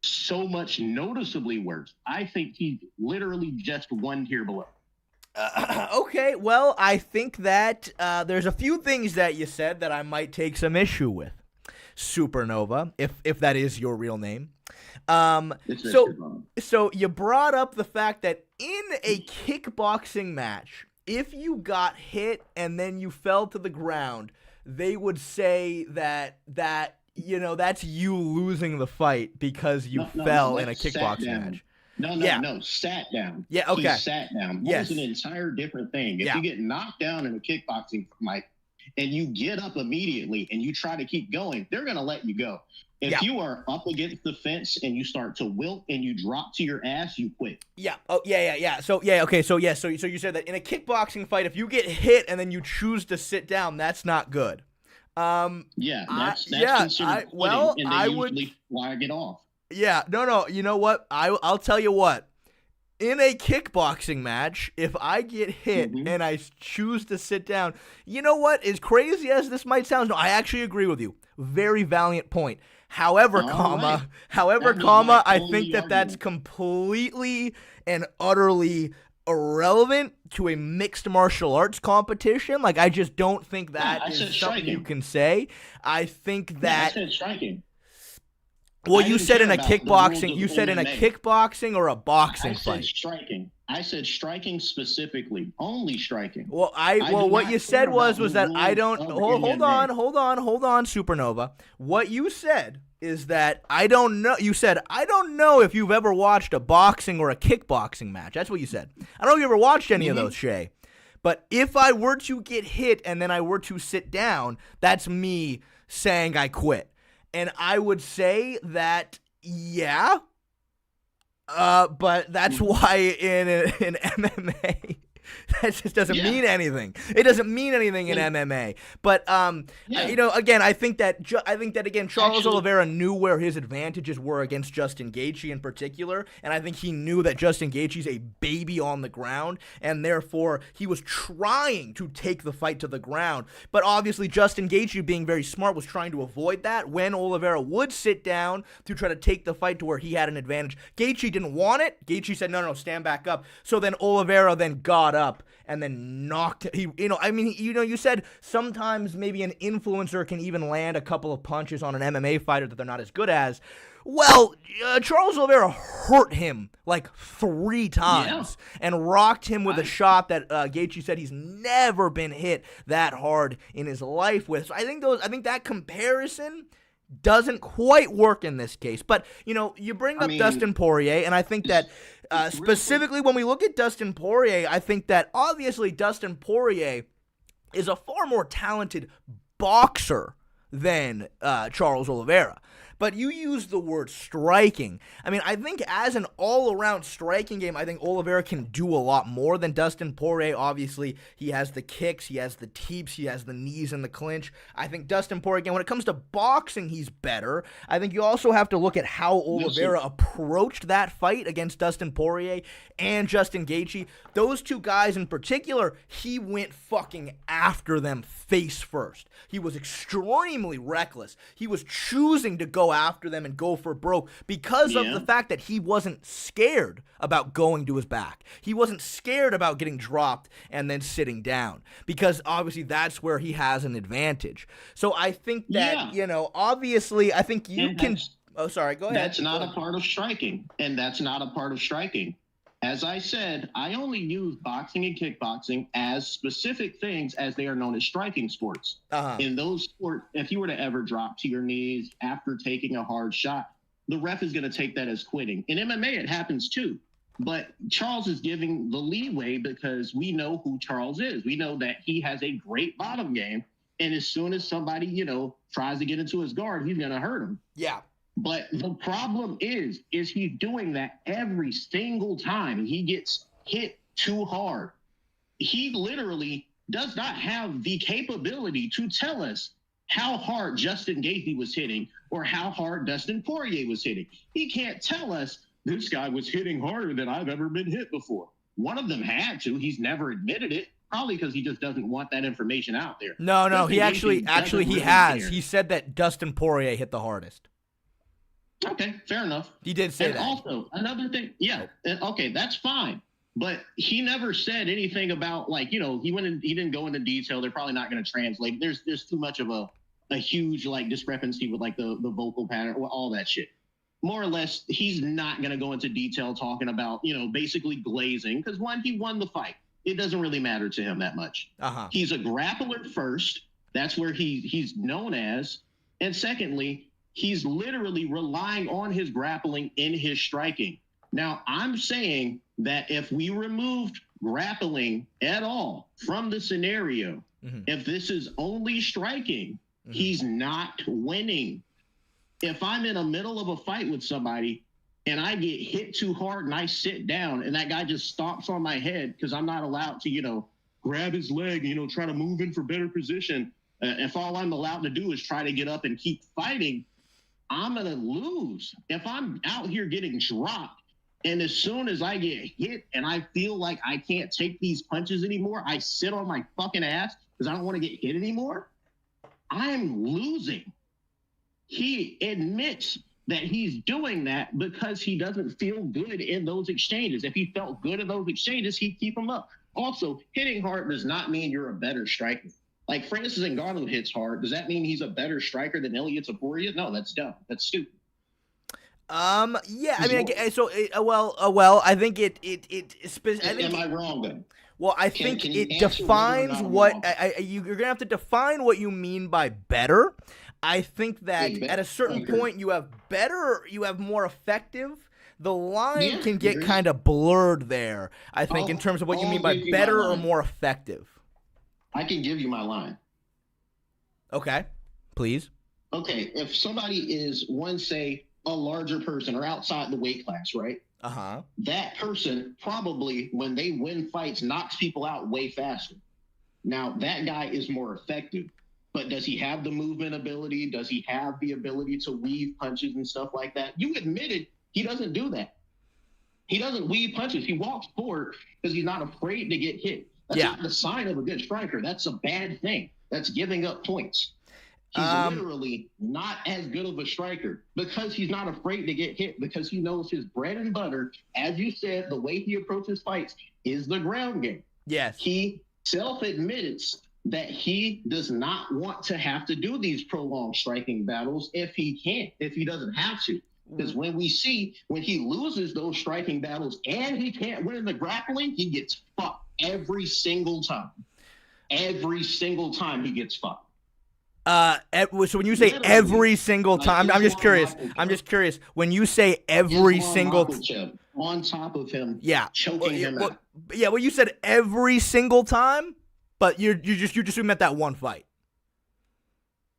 so much noticeably worse. I think he's literally just one tier below. Okay, well, I think that there's a few things that you said that I might take some issue with. Supernova, if that is your real name. So you brought up the fact that in a kickboxing match, if you got hit and then you fell to the ground, they would say that that's you losing the fight because you fell in a kickboxing match. No, sat down. Yeah, okay. He sat down. Yes. It's an entire different thing. If you get knocked down in a kickboxing fight and you get up immediately and you try to keep going, they're going to let you go. If you are up against the fence and you start to wilt and you drop to your ass, you quit. Yeah. Oh, yeah. So you said that in a kickboxing fight, if you get hit and then you choose to sit down, that's not good. That's considered quitting, and they usually flag it off. Yeah, no. You know what? I'll tell you what. In a kickboxing match, if I get hit and I choose to sit down, you know what? As crazy as this might sound, no, I actually agree with you. Very valiant point. However, I think that's completely and utterly irrelevant to a mixed martial arts competition. I just don't think that is something you can say. I think that. I said striking. Well, you said in a kickboxing. You said in a kickboxing or a boxing fight. I said striking. I said striking specifically, only striking. Well, what you said was that I don't. Hold on, Supernova. What you said is that I don't know. You said I don't know if you've ever watched a boxing or a kickboxing match. That's what you said. I don't know if you ever watched any of those, Shay. But if I were to get hit and then I were to sit down, that's me saying I quit. And I would say that, but that's why in MMA, that just doesn't mean anything. It doesn't mean anything in MMA. But again, I think that Charles Oliveira knew where his advantages were against Justin Gaethje in particular, and I think he knew that Justin Gaethje's a baby on the ground, and therefore he was trying to take the fight to the ground. But obviously, Justin Gaethje, being very smart, was trying to avoid that. When Oliveira would sit down to try to take the fight to where he had an advantage, Gaethje didn't want it. Gaethje said, "No, stand back up." So then Oliveira then got up and then knocked you said sometimes maybe an influencer can even land a couple of punches on an MMA fighter that they're not as good as. Well, Charles Oliveira hurt him 3 times and rocked him with a shot that Gaethje said he's never been hit that hard in his life with. So I think that comparison doesn't quite work in this case. But, you bring up Dustin Poirier, and I think that specifically when we look at Dustin Poirier, I think that obviously Dustin Poirier is a far more talented boxer than Charles Oliveira. But you use the word striking. I mean, I think as an all-around striking game, I think Oliveira can do a lot more than Dustin Poirier. Obviously, he has the kicks, he has the teeps, he has the knees and the clinch. I think Dustin Poirier, again, when it comes to boxing, he's better. I think you also have to look at how Oliveira approached that fight against Dustin Poirier and Justin Gaethje. Those two guys in particular, he went fucking after them face first. He was extremely reckless. He was choosing to go after them and go for broke because of the fact that he wasn't scared about going to his back. He wasn't scared about getting dropped and then sitting down, because obviously that's where he has an advantage. So I think that, obviously I think you can... Oh, sorry, go ahead. That's not a part of striking, and that's not a part of striking. As I said, I only use boxing and kickboxing as specific things as they are known as striking sports. In those sports, if you were to ever drop to your knees after taking a hard shot, the ref is going to take that as quitting. In MMA, it happens too. But Charles is giving the leeway because we know who Charles is. We know that he has a great bottom game. And as soon as somebody, tries to get into his guard, he's going to hurt him. Yeah. But the problem is he's doing that every single time he gets hit too hard. He literally does not have the capability to tell us how hard Justin Gaethje was hitting or how hard Dustin Poirier was hitting. He can't tell us this guy was hitting harder than I've ever been hit before. One of them had to. He's never admitted it. Probably because he just doesn't want that information out there. No, he actually he has. He said that Dustin Poirier hit the hardest. Okay, fair enough. He did say and that. Also, another thing, okay, that's fine. But he never said anything about, he didn't go into detail. They're probably not going to translate. There's too much of a huge, discrepancy with, the vocal pattern, all that shit. More or less, he's not going to go into detail talking about, basically glazing, because one, he won the fight. It doesn't really matter to him that much. He's a grappler first. That's where he's known as. And secondly, he's literally relying on his grappling in his striking. Now, I'm saying that if we removed grappling at all from the scenario, if this is only striking, he's not winning. If I'm in the middle of a fight with somebody and I get hit too hard and I sit down and that guy just stomps on my head because I'm not allowed to, grab his leg, try to move in for better position. If all I'm allowed to do is try to get up and keep fighting, I'm going to lose. If I'm out here getting dropped, and as soon as I get hit and I feel like I can't take these punches anymore, I sit on my fucking ass because I don't want to get hit anymore, I'm losing. He admits that he's doing that because he doesn't feel good in those exchanges. If he felt good in those exchanges, he'd keep them up. Also, hitting hard does not mean you're a better striker. Like Francis Ngannou hits hard. Does that mean he's a better striker than Ilia Topuria? No, that's dumb. That's stupid. Yeah. I mean, I think Am I wrong then? Well, I think it defines what you're gonna have to define what you mean by better. I think that at a certain point you have more effective. The line can get kind of blurred there, I think, in terms of what you mean by better or more effective. I can give you my line. Okay, please. Okay, if somebody is, say, a larger person or outside the weight class, right? That person probably, when they win fights, knocks people out way faster. Now, that guy is more effective. But does he have the movement ability? Does he have the ability to weave punches and stuff like that? You admitted he doesn't do that. He doesn't weave punches. He walks forward because he's not afraid to get hit. That's not the sign of a good striker. That's a bad thing. That's giving up points. He's literally not as good of a striker because he's not afraid to get hit, because he knows his bread and butter, as you said, the way he approaches fights is the ground game. Yes. He self-admits that he does not want to have to do these prolonged striking battles if he doesn't have to. Because when he loses those striking battles and he can't win in the grappling, he gets fucked every single time. Every single time he gets fucked. So when you say every single time, I'm just curious. When you say every single on top of him, choking him out. Yeah, well, you said every single time, but you just meant that one fight.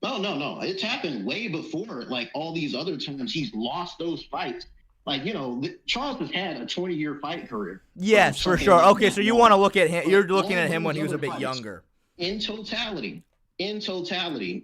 Oh, no. It's happened way before. Like all these other times he's lost those fights. Like, Charles has had a 20-year fight career. Yes, for sure. Like okay, so you want to look at him. You're looking at him when he was a bit fights, younger. In totality,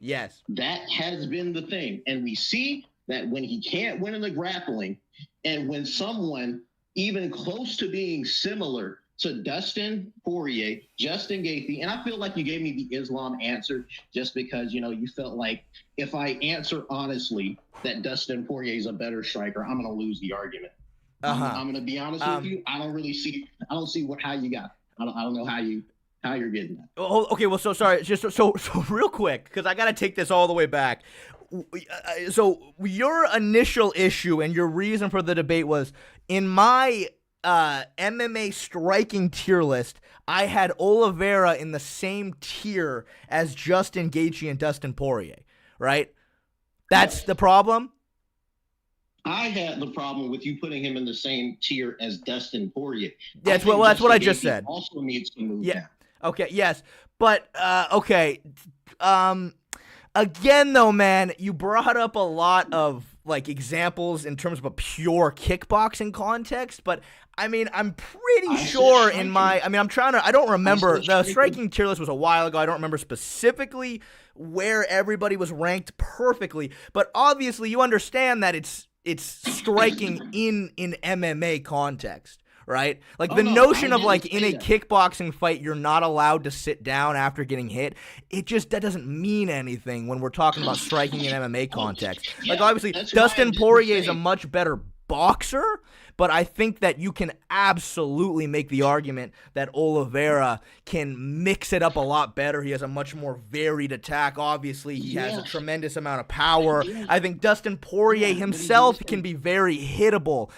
Yes. that has been the thing. And we see that when he can't win in the grappling, and when someone even close to being similar to Dustin Poirier, Justin Gaethje, and I feel like you gave me the Islam answer just because, you felt like if I answer honestly that Dustin Poirier is a better striker, I'm going to lose the argument. I'm going to be honest with you. I don't see how you got it. I don't know how you're getting that. Oh, okay, well, so sorry, just so real quick, because I got to take this all the way back. So your initial issue and your reason for the debate was, in my MMA striking tier list, I had Oliveira in the same tier as Justin Gaethje and Dustin Poirier, right? That's the problem? I had the problem with you putting him in the same tier as Dustin Poirier. That's what I just said. Also needs to move down. Okay, yes. But, okay. Again, though, man, you brought up a lot of, examples in terms of a pure kickboxing context, but, I'm pretty sure I don't remember. The striking tier list was a while ago. I don't remember specifically where everybody was ranked perfectly, but obviously you understand that it's striking in MMA context. Right? The notion of in a kickboxing fight, you're not allowed to sit down after getting hit. That doesn't mean anything when we're talking about striking in MMA context. Obviously, Dustin Poirier is a much better boxer, but I think that you can absolutely make the argument that Oliveira can mix it up a lot better. He has a much more varied attack. Obviously, he has a tremendous amount of power. I think Dustin Poirier himself can be very hittable.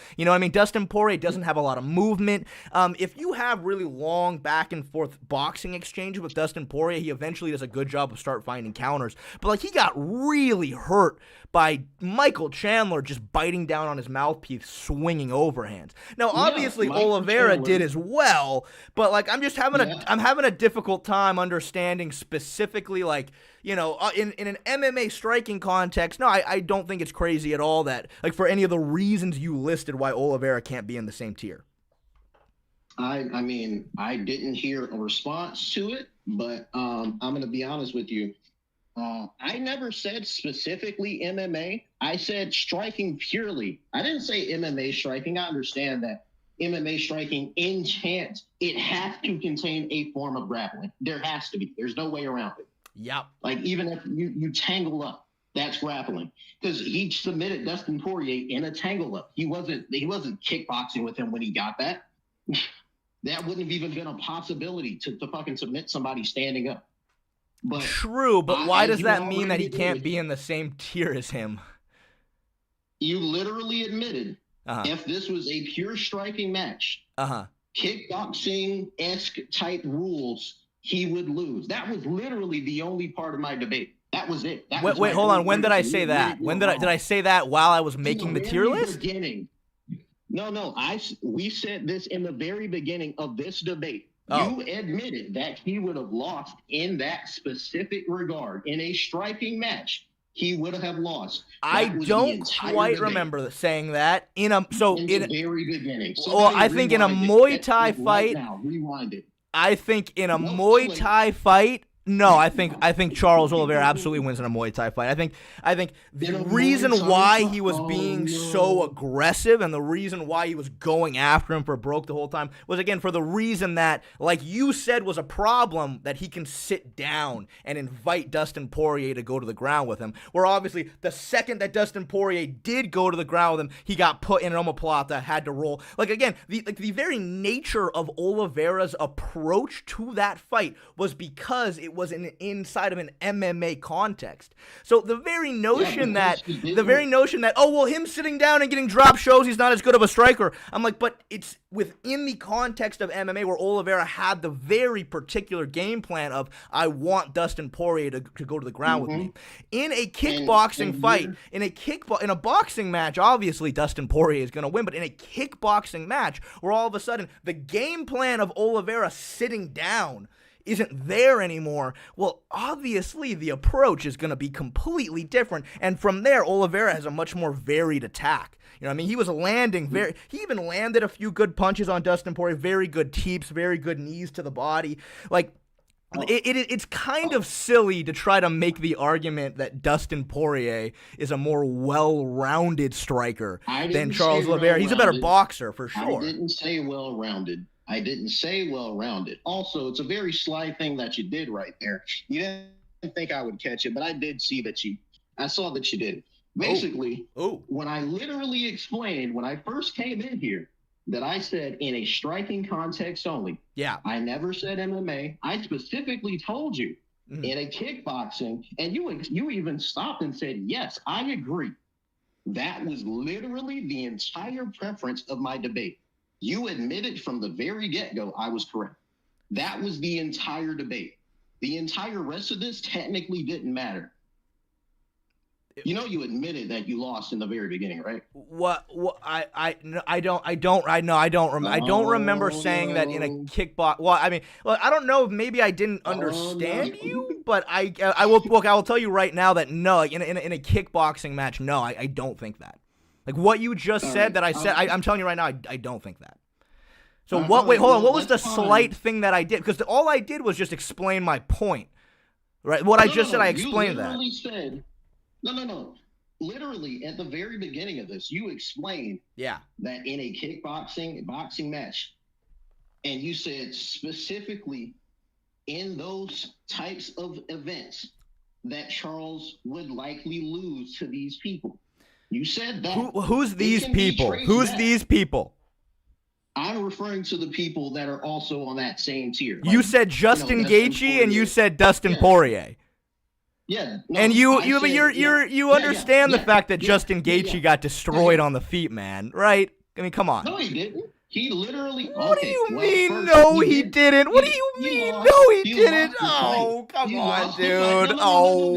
Dustin Poirier doesn't have a lot of movement. If you have really long back and forth boxing exchanges with Dustin Poirier, he eventually does a good job of start finding counters. But he got really hurt by Michael Chandler just biting down on his mouthpiece, swinging overhands. Now, obviously, Oliveira did as well, but I'm just having a difficult time understanding specifically, in an MMA striking context. No, I don't think it's crazy at all that for any of the reasons you listed why Oliveira can't be in the same tier. I didn't hear a response to it, but I'm going to be honest with you. I never said specifically MMA. I said striking purely. I didn't say MMA striking. I understand that MMA striking intent, it has to contain a form of grappling. There has to be. There's no way around it. Yep. Even if you tangle up, that's grappling. Because he submitted Dustin Poirier in a tangle up. He wasn't kickboxing with him when he got that. That wouldn't have even been a possibility to fucking submit somebody standing up. But true, but why does that mean that he can't be in the same tier as him? You literally admitted if this was a pure striking match, kickboxing-esque type rules, he would lose. That was literally the only part of my debate. That was it. Wait, hold on. When did I say that? Did I say that while I was making the tier list? Beginning. No. We said this in the very beginning of this debate. Oh. You admitted that he would have lost in that specific regard. In a striking match, he would have lost. I don't quite remember saying that. In the very beginning. Well, I think in a Muay Thai fight. Rewind it. I think in a Muay Thai fight. No, I think Charles Oliveira absolutely wins in a Muay Thai fight. I think the reason why he was being so aggressive and the reason why he was going after him for broke the whole time was, again, for the reason that, like you said, was a problem that he can sit down and invite Dustin Poirier to go to the ground with him. Where obviously the second that Dustin Poirier did go to the ground with him, he got put in an omoplata, had to roll. Again, the very nature of Oliveira's approach to that fight was because it was inside of an MMA context. So the very notion that him sitting down and getting dropped shows he's not as good of a striker. I'm like, but it's within the context of MMA where Oliveira had the very particular game plan of, I want Dustin Poirier to go to the ground with me. In a kickboxing fight, in a boxing match, obviously Dustin Poirier is going to win, but in a kickboxing match where all of a sudden the game plan of Oliveira sitting down isn't there anymore, well, obviously the approach is going to be completely different. And from there, Oliveira has a much more varied attack. You know what I mean? He was landing he even landed a few good punches on Dustin Poirier, very good teeps, very good knees to the body. Like, it's kind of silly to try to make the argument that Dustin Poirier is a more well-rounded striker than Charles Oliveira. He's a better boxer, for sure. I didn't say well-rounded. Also, it's a very sly thing that you did right there. You didn't think I would catch it, but I did see that I saw that you did. Basically, when I literally explained when I first came in here, that I said in a striking context only. Yeah. I never said MMA. I specifically told you in a kickboxing, and you even stopped and said, yes, I agree. That was literally the entire preference of my debate. You admitted from the very get-go I was correct. That was the entire debate. The entire rest of this technically didn't matter. You know, you admitted that you lost in the very beginning, right? I don't remember saying that in a kickbox. Well, I mean, look, I don't know if maybe I didn't understand you, but I will tell you right now that no, like in a kickboxing match, no, I don't think that. Like what you just said that I said, I'm telling you right now, I don't think that. So wait, hold on. What was the slight thing that I did? Because all I did was just explain my point, right? What I just said, I explained that. No. Literally, at the very beginning of this, you explained that in a boxing match, and you said specifically in those types of events that Charles would likely lose to these people. You said that. Who's these people? Who's these people? I'm referring to the people that are also on that same tier. You said Justin Gaethje and you said Dustin Poirier. Yeah, and you understand the fact that Justin Gaethje got destroyed on the feet, man, right? I mean, come on. No, he didn't. He literally. What do you mean? No, he didn't. What do you mean? No, he didn't. Oh, come on, dude. Oh,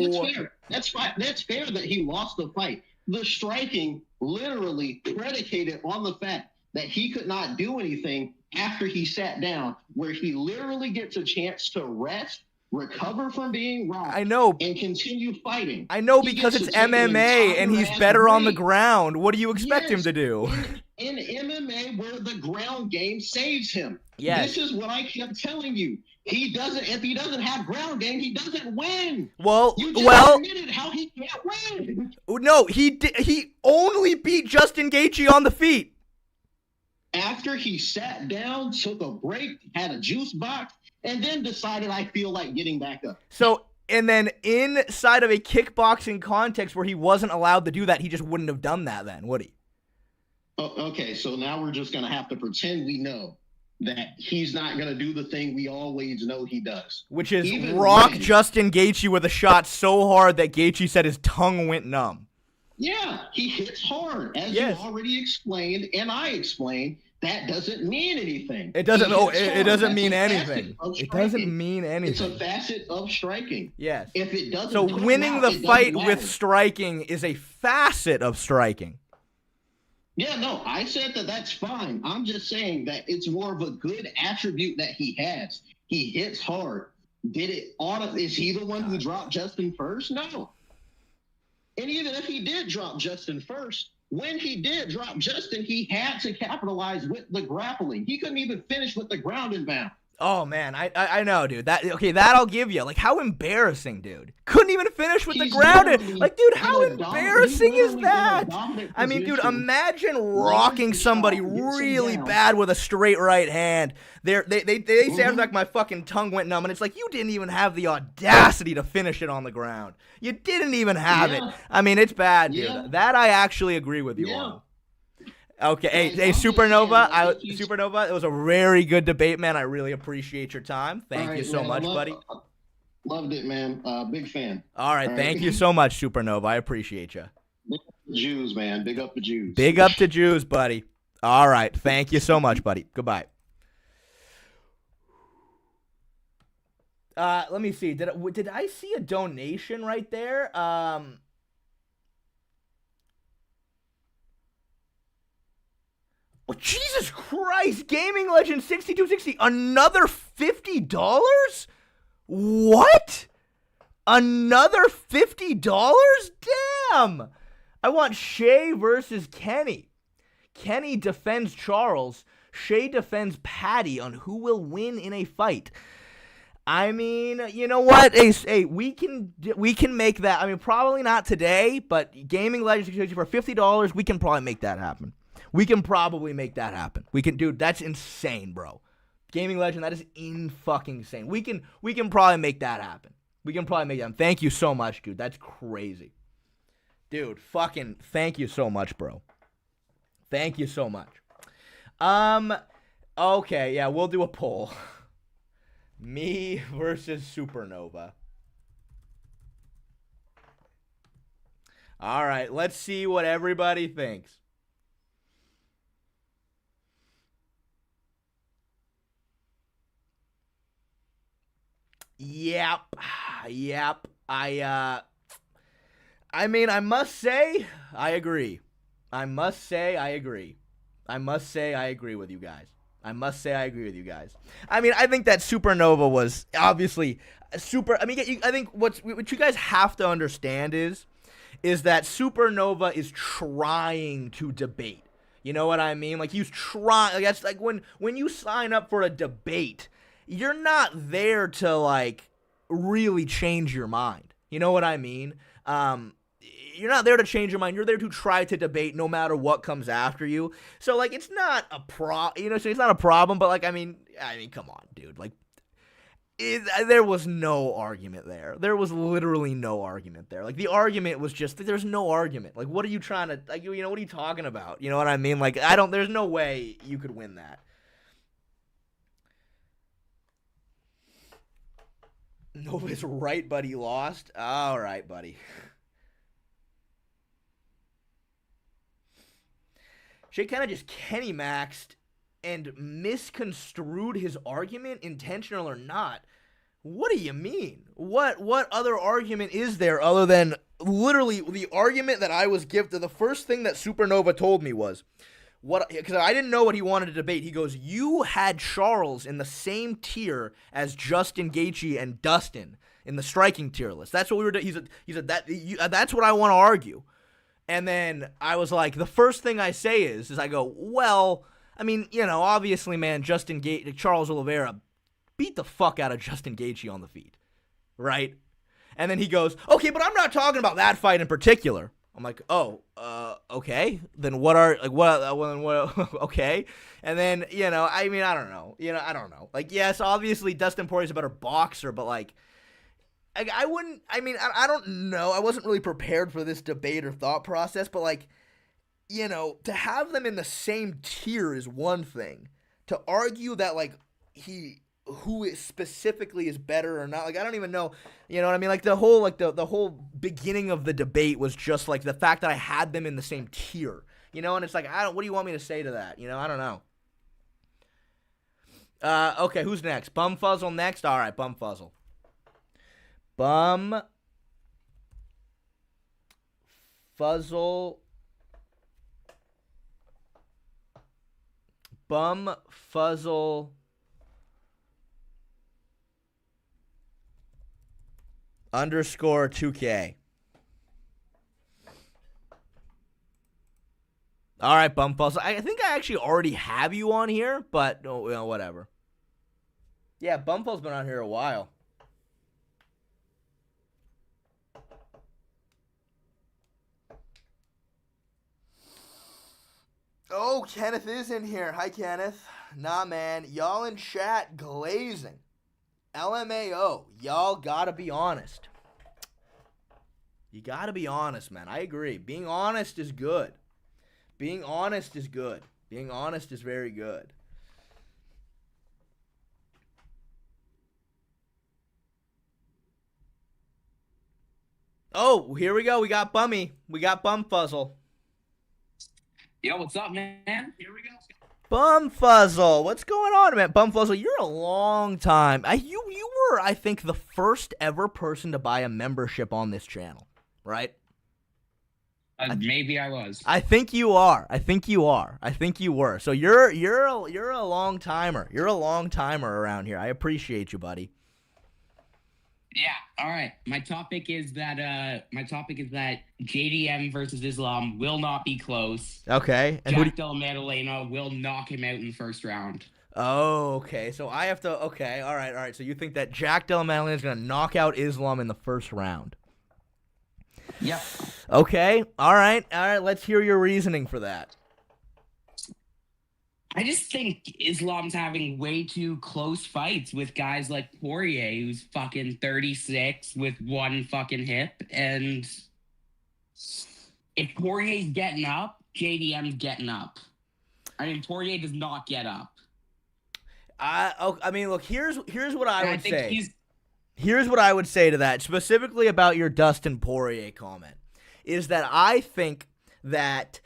that's fair. That's fair that he lost the fight. The striking literally predicated on the fact that he could not do anything after he sat down, where he literally gets a chance to rest, recover from being rocked, I know, and continue fighting. I know, because it's MMA and he's better on the ground. What do you expect him to do? In MMA, where the ground game saves him. Yes. This is what I kept telling you. If he doesn't have ground game, he doesn't win. You just admitted how he can't win. No, he only beat Justin Gaethje on the feet. After he sat down, took a break, had a juice box, and then decided I feel like getting back up. So, and then inside of a kickboxing context where he wasn't allowed to do that, he just wouldn't have done that then, would he? Oh, okay, so now we're just going to have to pretend we know that he's not going to do the thing we always know he does. Which is Justin Gaethje with a shot so hard that Gaethje said his tongue went numb. Yeah, he hits hard, as you already explained, and I explained. That doesn't mean anything. It doesn't. It doesn't mean anything. It doesn't mean anything. It's a facet of striking. Yes. If it doesn't. So winning the fight with striking is a facet of striking. Yeah, no, I said that's fine. I'm just saying that it's more of a good attribute that he has. He hits hard. Is he the one who dropped Justin first? No. And even if he did drop Justin first, when he did drop Justin, he had to capitalize with the grappling. He couldn't even finish with the ground and pound. Oh, man, I know, dude. That I'll give you. Like, how embarrassing, dude. Couldn't even finish with the ground. Like, dude, how embarrassing is that? I mean, dude, imagine rocking somebody really bad with a straight right hand. They say like my fucking tongue went numb, and it's like, you didn't even have the audacity to finish it on the ground. You didn't even have it. I mean, it's bad, dude. That I actually agree with you on. Okay, hey, Supernova, Supernova, it was a very good debate, man. I really appreciate your time. Thank you so much, buddy. Loved it, man. Big fan. All right, thank you so much, Supernova. I appreciate you. Big up the Jews, man. Big up the Jews. Big up to Jews, buddy. All right, thank you so much, buddy. Goodbye. Let me see. Did I see a donation right there? Oh, Jesus Christ, Gaming Legend 6260, another $50? What? Another $50? Damn! I want Shay versus Kenny. Kenny defends Charles. Shay defends Patty on who will win in a fight. I mean, you know what? Hey, we can make that. I mean, probably not today, but Gaming Legends for $50, we can probably make that happen. We can probably make that happen. Dude, that's insane, bro. Gaming Legend, that is fucking insane. We can probably make that happen. We can probably make that happen. Thank you so much, dude. That's crazy. Dude, fucking thank you so much, bro. Thank you so much. Okay, yeah, we'll do a poll. Me versus Supernova. All right, let's see what everybody thinks. Yep. I mean, I must say, I agree. I agree with you guys. I mean, I think that Supernova was obviously super. I mean, I think what you guys have to understand is that Supernova is trying to debate. You know what I mean? Like, he's trying. Like, that's like when you sign up for a debate, you're not there to like really change your mind. You know what I mean? You're not there to change your mind. You're there to try to debate no matter what comes after you. So, like, it's not a so it's not a problem, but, like, I mean, come on, dude. Like, there was no argument there. There was literally no argument there. Like, the argument was just, there's no argument. Like, what are you trying to, like, you know, what are you talking about? You know what I mean? Like, there's no way you could win that. Nova's right, but he lost. All right, buddy. Shay kind of just Kenny maxed and misconstrued his argument, intentional or not. What do you mean? What other argument is there other than literally the argument that I was given? The first thing that Supernova told me was, because I didn't know what he wanted to debate. He goes, you had Charles in the same tier as Justin Gaethje and Dustin in the striking tier list. That's what we were doing. He said that's what I want to argue. And then I was like, the first thing I say is I go, well, I mean, you know, obviously, man, Charles Oliveira beat the fuck out of Justin Gaethje on the feet, right? And then he goes, okay, but I'm not talking about that fight in particular. I'm like, oh, okay. Then okay. And then, you know, I mean, I don't know. Like, yes, obviously Dustin Poirier's a better boxer, but like, I don't know. I wasn't really prepared for this debate or thought process, but like, you know, to have them in the same tier is one thing. To argue that like who specifically is better or not, like I don't even know. You know what I mean? Like the whole beginning of the debate was just like the fact that I had them in the same tier. You know, and it's like what do you want me to say to that? You know, I don't know. Okay, who's next? Bumfuzzle next? All right, Bumfuzzle. Bumfuzzle underscore 2K. All right, Bumfuzzle. I think I actually already have you on here, but whatever. Yeah, Bumfuzzle's been on here a while. Oh, Kenneth is in here. Hi, Kenneth. Nah, man. Y'all in chat glazing. LMAO. Y'all gotta be honest. You gotta be honest, man. I agree. Being honest is good. Being honest is good. Being honest is very good. Oh, here we go. We got Bummy. We got Bumfuzzle. Yo, what's up, man? Here we go. Bumfuzzle, what's going on, man? Bumfuzzle, you're a long time. You were, I think, the first ever person to buy a membership on this channel, right? Maybe I was. I think you are. I think you were. So you're a long timer. You're a long timer around here. I appreciate you, buddy. Yeah. All right. My topic is that JDM versus Islam will not be close. Okay. And Jack Del Maddalena will knock him out in the first round. Oh, okay. So I have to. Okay. All right. All right. So you think that Jack Della Maddalena is going to knock out Islam in the first round? Yep. Okay. All right. All right. Let's hear your reasoning for that. I just think Islam's having way too close fights with guys like Poirier, who's fucking 36 with one fucking hip. And if Poirier's getting up, JDM's getting up. I mean, Poirier does not get up. I mean, look. Here's what I would say. He's Here's what I would say to that, specifically about your Dustin Poirier comment, is that I think that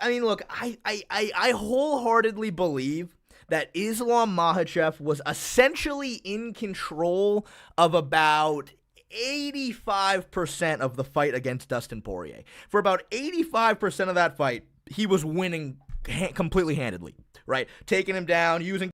I mean, look, I wholeheartedly believe that Islam Makhachev was essentially in control of about 85% of the fight against Dustin Poirier. For about 85% of that fight, he was winning completely handedly, right? Taking him down, using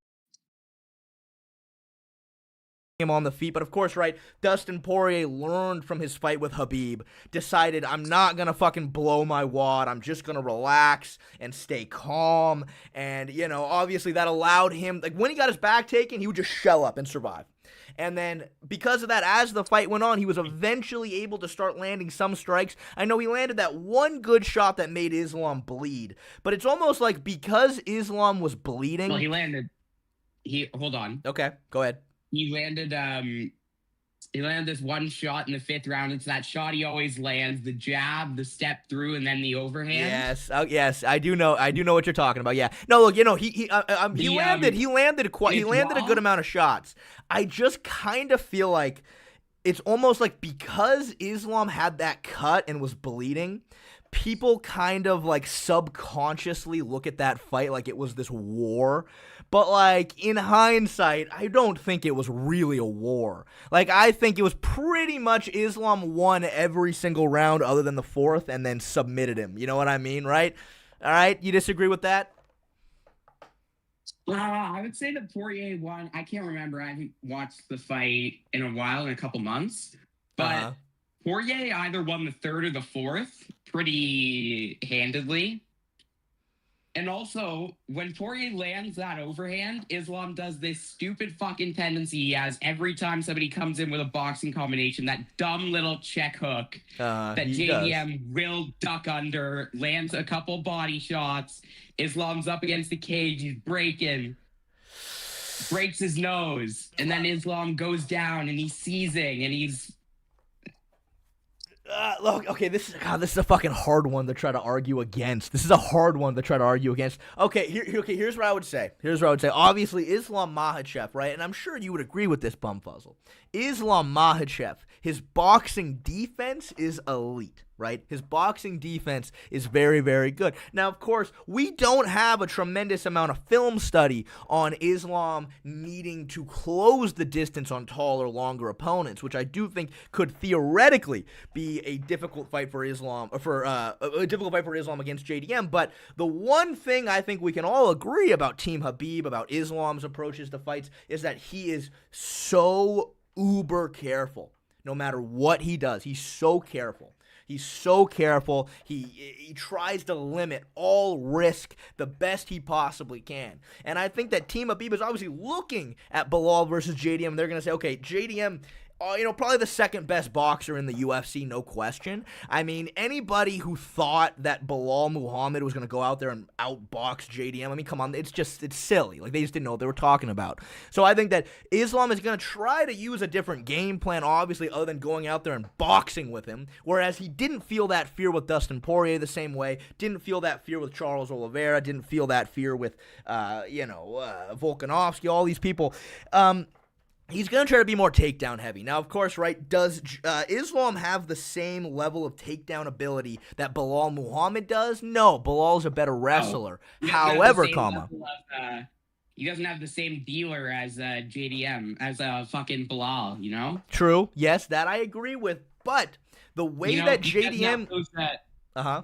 him on the feet. But of course, right, Dustin Poirier learned from his fight with Khabib, decided I'm not gonna fucking blow my wad, I'm just gonna relax and stay calm. And you know, obviously that allowed him, like, when he got his back taken, he would just shell up and survive. And then because of that, as the fight went on, he was eventually able to start landing some strikes. I know he landed that one good shot that made Islam bleed, but it's almost like because Islam was bleeding. Well, hold on. Okay, go ahead. He landed this one shot in the 5th round. It's that shot he always lands, the jab, the step through, and then the overhand. Yes, yes, I do know what you're talking about. Yeah, no, look, you know, he landed a good amount of shots. I just kind of feel like it's almost like because Islam had that cut and was bleeding, people kind of like subconsciously look at that fight like it was this war. But, like, in hindsight, I don't think it was really a war. Like, I think it was pretty much Islam won every single round other than the 4th and then submitted him. You know what I mean, right? All right, you disagree with that? I would say that Poirier won. I can't remember. I haven't watched the fight in a while, in a couple months. But Poirier either won the 3rd or the 4th pretty handedly. And also, when Poirier lands that overhand, Islam does this stupid fucking tendency he has every time somebody comes in with a boxing combination, that dumb little check hook that JDM will duck under, lands a couple body shots. Islam's up against the cage, he's breaking, breaks his nose, and then Islam goes down and he's seizing and he's... Look, okay, this is a fucking hard one to try to argue against. Okay, here's what I would say. Obviously, Islam Makhachev, right? And I'm sure you would agree with this, Bumfuzzle. Islam Makhachev, his boxing defense is elite, right? His boxing defense is very, very good. Now, of course, we don't have a tremendous amount of film study on Islam needing to close the distance on taller, longer opponents, which I do think could theoretically be a difficult fight for Islam, against JDM. But the one thing I think we can all agree about Team Khabib, about Islam's approaches to fights, is that he is so uber careful. No matter what he does, he's so careful. He tries to limit all risk the best he possibly can. And I think that Team Khabib is obviously looking at Belal versus JDM. They're going to say, okay, JDM, probably the second best boxer in the UFC, no question. I mean, anybody who thought that Belal Muhammad was going to go out there and outbox JDM, I mean, come on, it's silly. Like, they just didn't know what they were talking about. So I think that Islam is going to try to use a different game plan, obviously, other than going out there and boxing with him, whereas he didn't feel that fear with Dustin Poirier the same way, didn't feel that fear with Charles Oliveira, didn't feel that fear with, Volkanovski, all these people. He's going to try to be more takedown heavy. Now, of course, right, does Islam have the same level of takedown ability that Belal Muhammad does? No, Belal's a better wrestler. However, he doesn't have the same dealer as JDM, as fucking Belal, you know? True. Yes, that I agree with. But the way that JDM...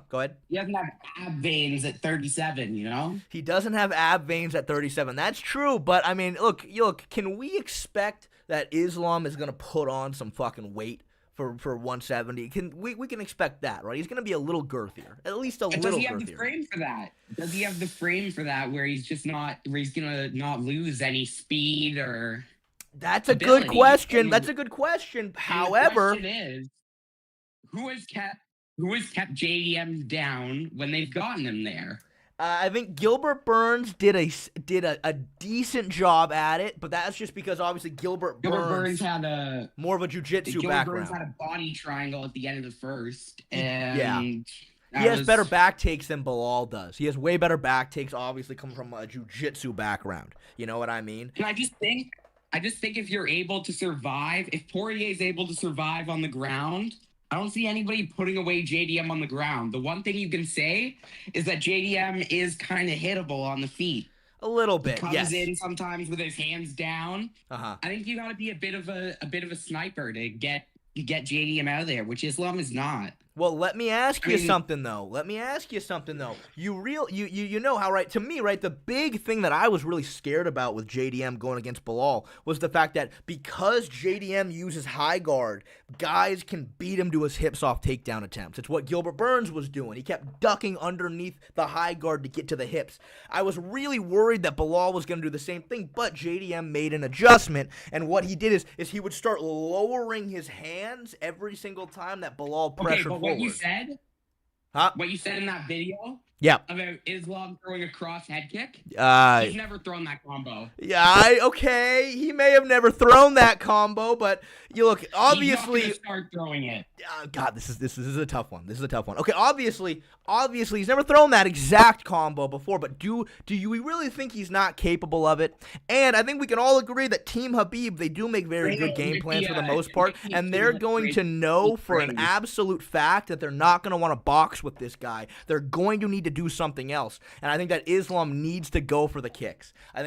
Go ahead. He doesn't have ab veins at 37, you know? He doesn't have ab veins at 37. That's true, but I mean, look, can we expect that Islam is going to put on some fucking weight for 170? We can expect that, right? He's going to be a little girthier. At least a little girthier. Does he have the frame for that? Does he have the frame for that where he's just not where he's going to not lose any speed or That's a ability? good question. And That's a good question. the However, question is, who has kept JDM down when they've gotten him there? I think Gilbert Burns did a decent job at it, but that's just because obviously Gilbert Burns had more of a jiu-jitsu background. Burns had a body triangle at the end of the first, and Yeah. He has better back takes than Bilal does. He has way better back takes, obviously, come from a jiu-jitsu background. You know what I mean? And I just think if you're able to survive, if Poirier is able to survive on the ground, I don't see anybody putting away JDM on the ground. The one thing you can say is that JDM is kind of hittable on the feet. A little bit, Comes yes. in sometimes with his hands down. Uh-huh. I think you got to be a bit of a sniper to get JDM out of there, which Islam is not. Well, let me ask you something though. You know how, right, to me, right, the big thing that I was really scared about with JDM going against Bilal was the fact that because JDM uses high guard, guys can beat him to his hips off takedown attempts. It's what Gilbert Burns was doing. He kept ducking underneath the high guard to get to the hips. I was really worried that Bilal was going to do the same thing, but JDM made an adjustment, and what he did is he would start lowering his hands every single time that Bilal pressured forward. What you said? Huh? What you said in that video? Yeah. About Islam throwing a cross head kick? He's never thrown that combo. Yeah, okay. He may have never thrown that combo, but you look, obviously. He's not gonna start throwing it. God, this is a tough one. This is a tough one. Okay, obviously, he's never thrown that exact combo before, but do you really think he's not capable of it? And I think we can all agree that Team Habib, they do make very good game plans for the most part, and they're going to know for an absolute fact that they're not going to want to box with this guy. They're going to need to do something else, and I think that Islam needs to go for the kicks. And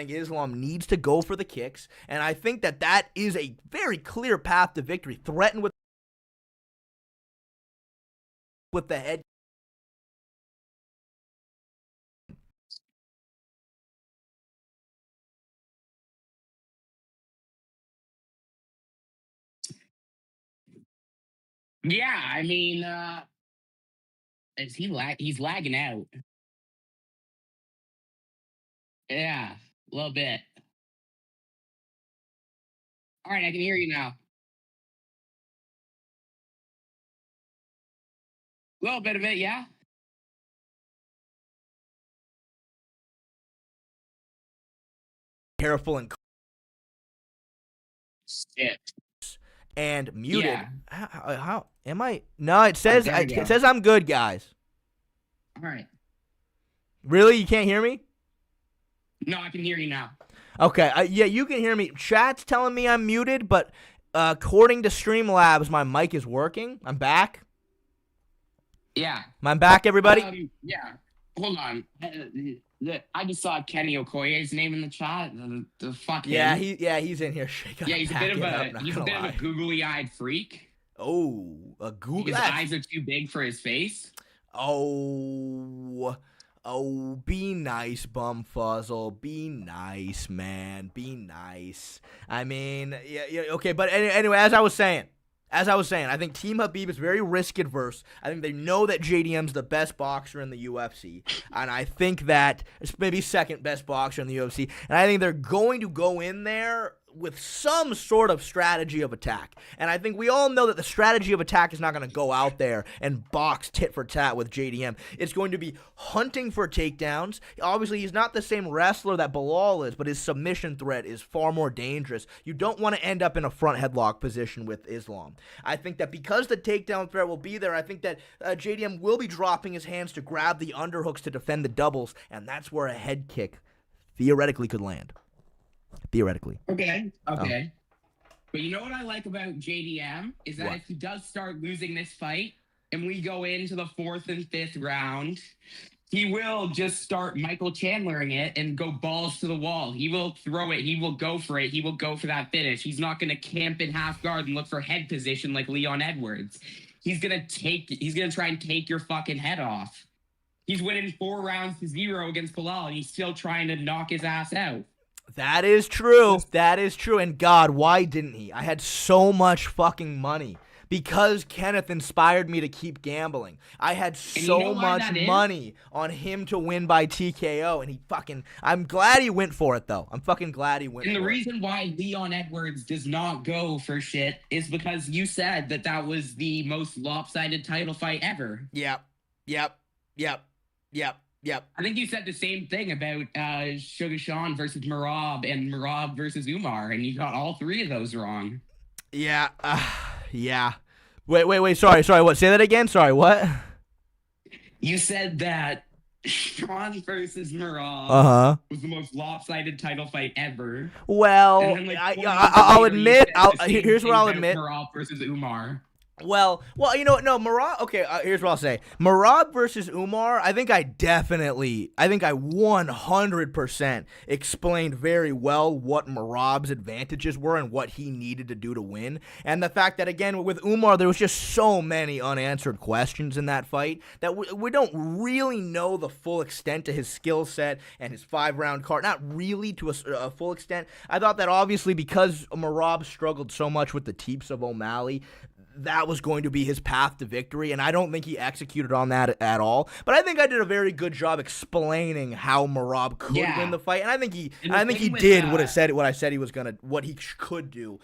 I think that is a very clear path to victory. Threaten with the head. Yeah, I mean, he's lagging out. Yeah, a little bit. All right, I can hear you now. A little bit of it, yeah. Careful and Shit. And muted. Yeah. How am I? No, it says I'm good, guys. All right. Really, you can't hear me? No, I can hear you now. Okay, yeah, you can hear me. Chat's telling me I'm muted, but according to Streamlabs, my mic is working. I'm back. Yeah. I'm back, everybody. Yeah. Hold on. I just saw Kenny Okoye's name in the chat. The fuck Yeah, him. he's in here. Shake up. Yeah, he's a bit of a googly-eyed freak. Oh, a googly. His eyes are too big for his face. Oh, be nice, Bumfuzzle. Be nice, man. Be nice. I mean, yeah, okay, but anyway, as I was saying, I think Team Habib is very risk-adverse. I think they know that JDM's the best boxer in the UFC, and I think that it's maybe second best boxer in the UFC, and I think they're going to go in there with some sort of strategy of attack. And I think we all know that the strategy of attack is not going to go out there and box tit for tat with JDM. It's going to be hunting for takedowns. Obviously, he's not the same wrestler that Bilal is, but his submission threat is far more dangerous. You don't want to end up in a front headlock position with Islam. I think that because the takedown threat will be there, I think that JDM will be dropping his hands to grab the underhooks to defend the doubles, and that's where a head kick theoretically could land. Theoretically. Okay. But you know what I like about JDM is that if he does start losing this fight and we go into the 4th and 5th round, he will just start Michael Chandlering it and go balls to the wall. He will throw it. He will go for it. He will go for that finish. He's not going to camp in half guard and look for head position like Leon Edwards. he's gonna try and take your fucking head off. He's winning 4-0 against Bilal, and he's still trying to knock his ass out. That is true. That is true. And God, why didn't he? I had so much fucking money. Because Kenneth inspired me to keep gambling. I had so much money on him to win by TKO, and I'm glad he went for it, though. I'm fucking glad he went for it. And the reason why Leon Edwards does not go for shit is because you said that was the most lopsided title fight ever. Yep. I think you said the same thing about Sugar Sean versus Merab and Merab versus Umar, and you got all three of those wrong. Yeah. Yeah. Wait. Sorry. What? Say that again. Sorry. What? You said that Sean versus Merab was the most lopsided title fight ever. Well, I'll admit. Here's what I'll admit. Merab versus Umar. Well, you know what? No, Merab. Okay, here's what I'll say. Merab versus Umar. I think I 100% explained very well what Merab's advantages were and what he needed to do to win. And the fact that, again, with Umar, there was just so many unanswered questions in that fight that we don't really know the full extent to his skill set and his 5-round card. Not really to a full extent. I thought that obviously because Merab struggled so much with the teeps of O'Malley, that was going to be his path to victory, and I don't think he executed on that at all. But I think I did a very good job explaining how Merab could win the fight, and I think he did what I said he was what he could do.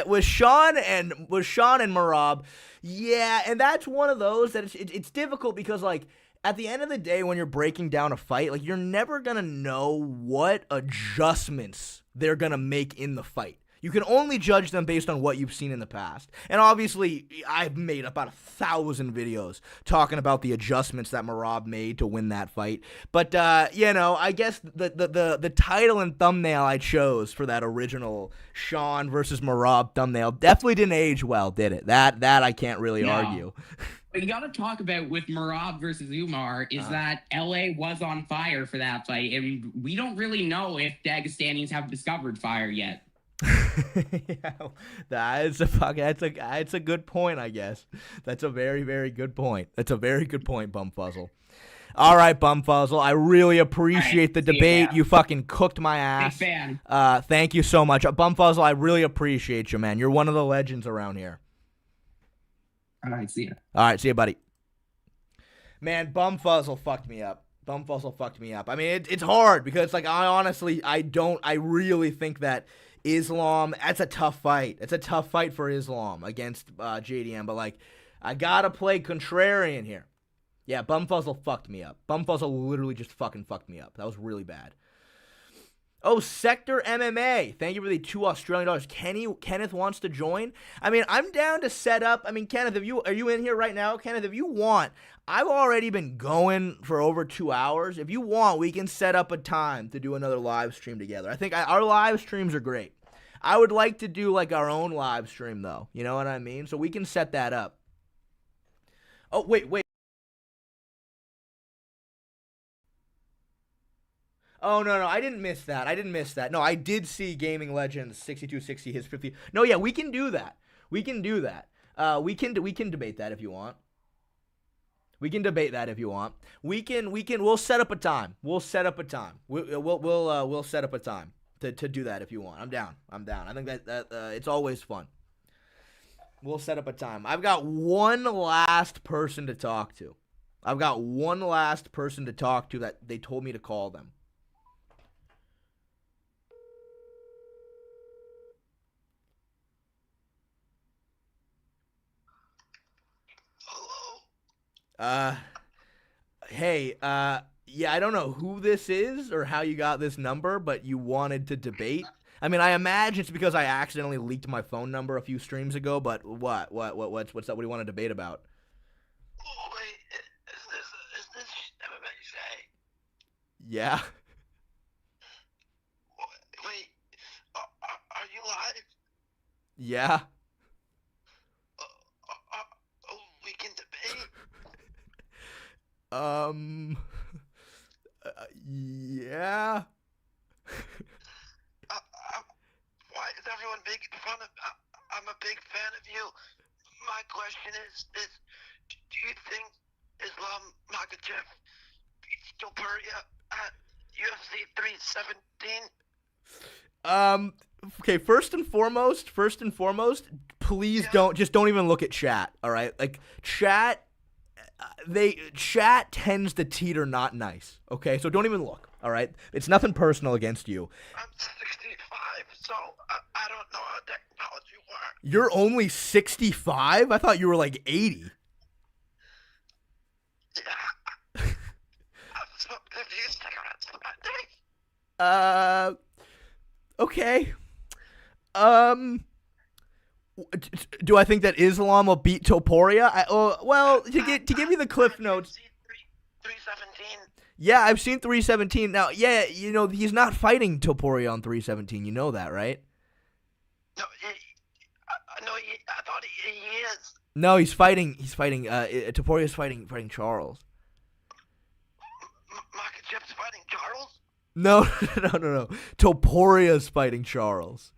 With Sean and Merab, yeah, and that's one of those that it's difficult because like at the end of the day, when you're breaking down a fight, like you're never gonna know what adjustments they're gonna make in the fight. You can only judge them based on what you've seen in the past. And obviously, I've made about 1,000 videos talking about the adjustments that Merab made to win that fight. But, I guess the title and thumbnail I chose for that original Sean versus Merab thumbnail definitely didn't age well, did it? That I can't really argue. What you got to talk about with Merab versus Umar is that LA was on fire for that fight, and we don't really know if Dagestanians have discovered fire yet. Yeah, that's a good point, I guess. That's a very, very good point. That's a very good point, Bumfuzzle. All right, Bumfuzzle, I really appreciate the debate. You fucking cooked my ass. Big fan. Thank you so much. Bumfuzzle, I really appreciate you, man. You're one of the legends around here. All right, see ya. All right, see ya, buddy. Man, Bumfuzzle fucked me up. I mean, it's hard because, like, I really think that Islam, that's a tough fight. It's a tough fight for Islam against JDM, but, like, I gotta play contrarian here. Yeah, Bumfuzzle fucked me up. Bumfuzzle literally just fucking fucked me up. That was really bad. Oh, Sector MMA. Thank you for the $2 Australian. Kenneth wants to join. I mean, I'm down to set up. I mean, Kenneth, are you in here right now? Kenneth, if you want, I've already been going for over 2 hours. If you want, we can set up a time to do another live stream together. I think our live streams are great. I would like to do like our own live stream though. You know what I mean? So we can set that up. Oh, wait. Oh, no, I didn't miss that. No, I did see Gaming Legends 6260 his 50. No, yeah, we can do that. We can debate that if you want. We'll set up a time. We'll set up a time to do that if you want. I'm down. I think that it's always fun. We'll set up a time. I've got one last person to talk to. That they told me to call them. Hey, yeah, I don't know who this is or how you got this number, but you wanted to debate. I mean, I imagine it's because I accidentally leaked my phone number a few streams ago, but what's up? What do you want to debate about? Oh, wait, is this MMA Shay? Yeah. Wait, are you live? Yeah. We can debate? Yeah. Why is everyone making fun of? I'm a big fan of you. my question is do you think Islam Makhachev beats Topuria at UFC 317? Okay, first and foremost, please don't even look at chat, all right? Like chat tends to teeter not nice, okay? So don't even look, all right? It's nothing personal against you. I'm 65, so I don't know how technology works. You're only 65? I thought you were like 80. Yeah. So if you stick around Sunday. Okay. Do I think that Islam will beat Topuria? Well, to give you the cliff notes. 317. Yeah, I've seen 317. Now, yeah, you know, he's not fighting Topuria on 317. You know that, right? No, I thought he is. No, he's fighting. Topuria's fighting Charles. Makhachev's fighting Charles? No. Topuria's fighting Charles.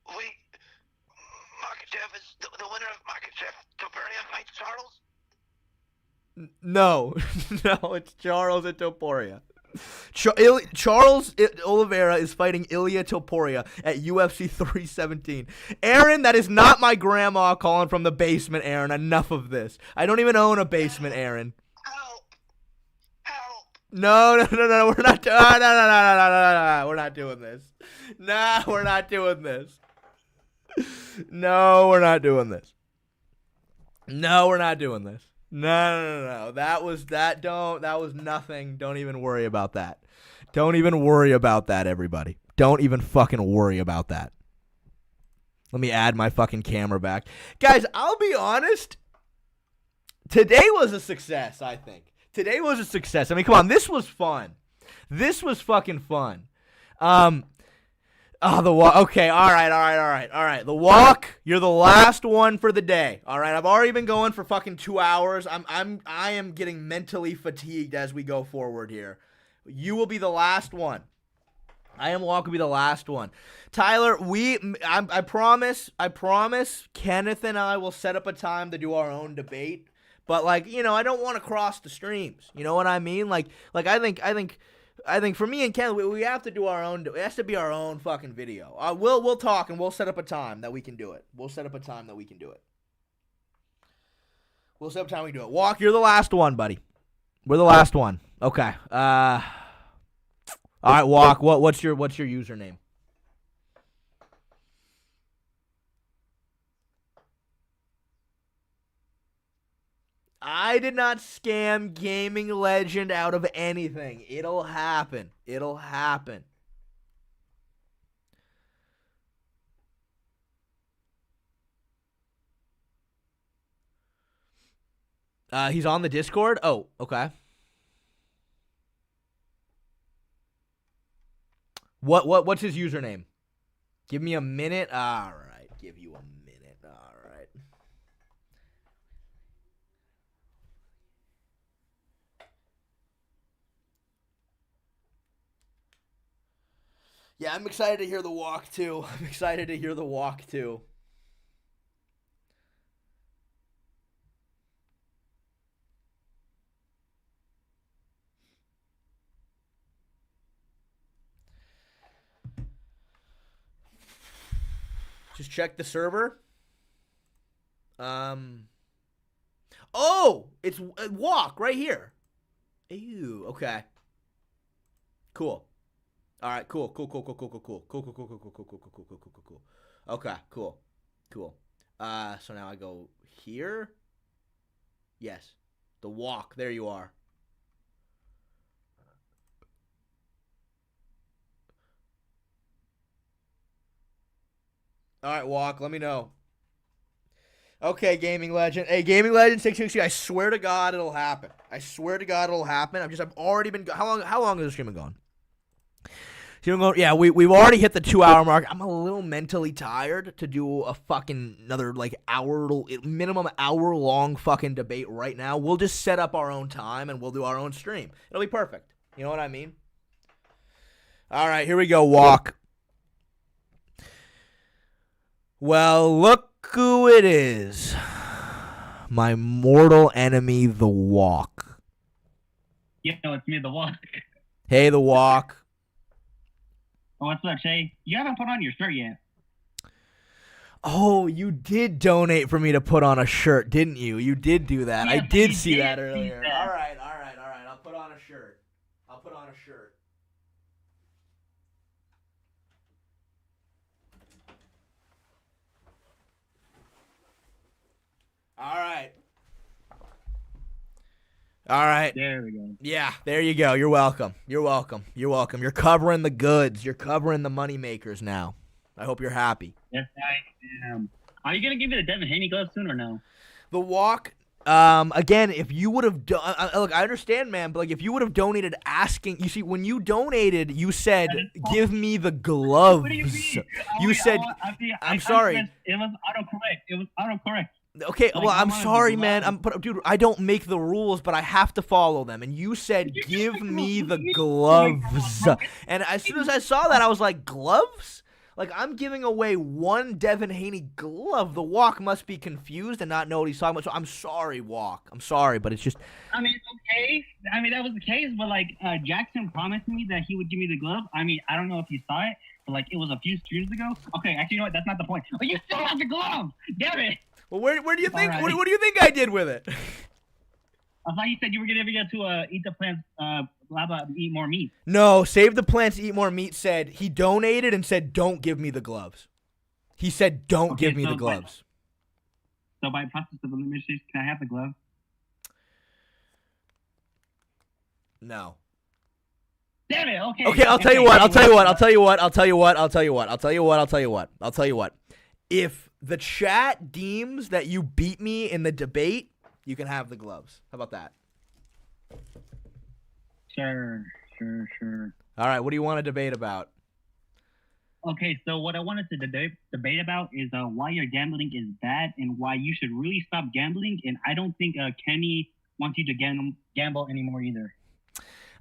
Wait, Makhachev is the winner of Makhachev. Topuria fights Charles? No, it's Charles and Topuria. Charles Oliveira is fighting Ilia Topuria at UFC 317. Aaron, that is not my grandma calling from the basement, Aaron. Enough of this. I don't even own a basement, Aaron. Help! No, we're not. No, we're not doing this. No, we're not doing this. No, we're not doing this. No, we're not doing this. No. That was nothing. Don't even worry about that. Don't even worry about that, everybody. Don't even fucking worry about that. Let me add my fucking camera back. Guys, I'll be honest. Today was a success, I think. Today was a success. I mean, come on. This was fun. This was fucking fun. The walk. Okay, all right. The walk. You're the last one for the day. All right, I've already been going for fucking 2 hours. I am getting mentally fatigued as we go forward here. You will be the last one. Walk will be the last one. Tyler, I promise. Kenneth and I will set up a time to do our own debate. But I don't want to cross the streams. You know what I mean? I think for me and Ken, we have to do our own. It has to be our own fucking video. We'll talk and we'll set up a time that we can do it. Walk, you're the last one, buddy. We're the last one. Okay. All right, Walk. What's your username? I did not scam Gaming Legend out of anything. It'll happen. He's on the Discord? Oh, okay. What's his username? Give me a minute. All right. Give you a minute. All right. Yeah, I'm excited to hear the walk too. Just check the server. Oh, it's walk right here. Ew. Okay. Cool. All right. Cool. Okay. Cool. So now I go here. Yes. The walk. There you are. All right, Walk. Let me know. Okay, Gaming Legend. Hey, Gaming Legend 660. I swear to God it'll happen. I've already been. How long has the stream been going? Yeah, we've already hit the 2-hour mark. I'm a little mentally tired to do a fucking another minimum hour long fucking debate right now. We'll just set up our own time and we'll do our own stream. It'll be perfect. You know what I mean? All right, here we go, Walk. Well, look who it is. My mortal enemy, The Walk. Yeah, no, it's me, The Walk. Hey, The Walk. Oh, what's up, Shay? You haven't put on your shirt yet. Oh, you did donate for me to put on a shirt, didn't you? You did do that. Yes, I did see did that see earlier. that. All right. I'll put on a shirt. All right. There we go. Yeah, there you go. You're welcome. You're covering the goods. You're covering the money makers now. I hope you're happy. Yes, I am. Are you gonna give me the Devin Haney glove soon or no? The Walk. Again, if you would have look, I understand, man, but like if you would have donated asking, you see, when you donated, you said, "Give me the gloves." What do you mean? You said, "I'm sorry." It was autocorrect. Okay, Like, well, I I'm wanted sorry, the man. gloves. Dude, I don't make the rules, but I have to follow them. And you said, "Give me the gloves." And as soon as I saw that, I was like, "Gloves?" Like, I'm giving away one Devin Haney glove. The Walk must be confused and not know what he's talking about. So I'm sorry, Walk. I'm sorry, but it's just. I mean, okay. I mean, that was the case, but like Jackson promised me that he would give me the glove. I mean, I don't know if you saw it, but like it was a few streams ago. Okay, actually, you know what? That's not the point. But you still have the glove. Damn it. Well, where do you think? Alright. What do you think I did with it? I thought you said you were gonna get to eat the plants, blah blah, eat more meat. No, Save the Plants, Eat More Meat said he donated and said, "Don't give me the gloves." He said, "Don't Okay, give me so the gloves." So by process of elimination, can I have the glove? No. Damn it. Okay. Okay, I'll tell you what. If the chat deems that you beat me in the debate, you can have the gloves. How about that? Sure. All right, what do you want to debate about? Okay, so what I wanted to debate about is why your gambling is bad and why you should really stop gambling. And I don't think Kenny wants you to gamble anymore either.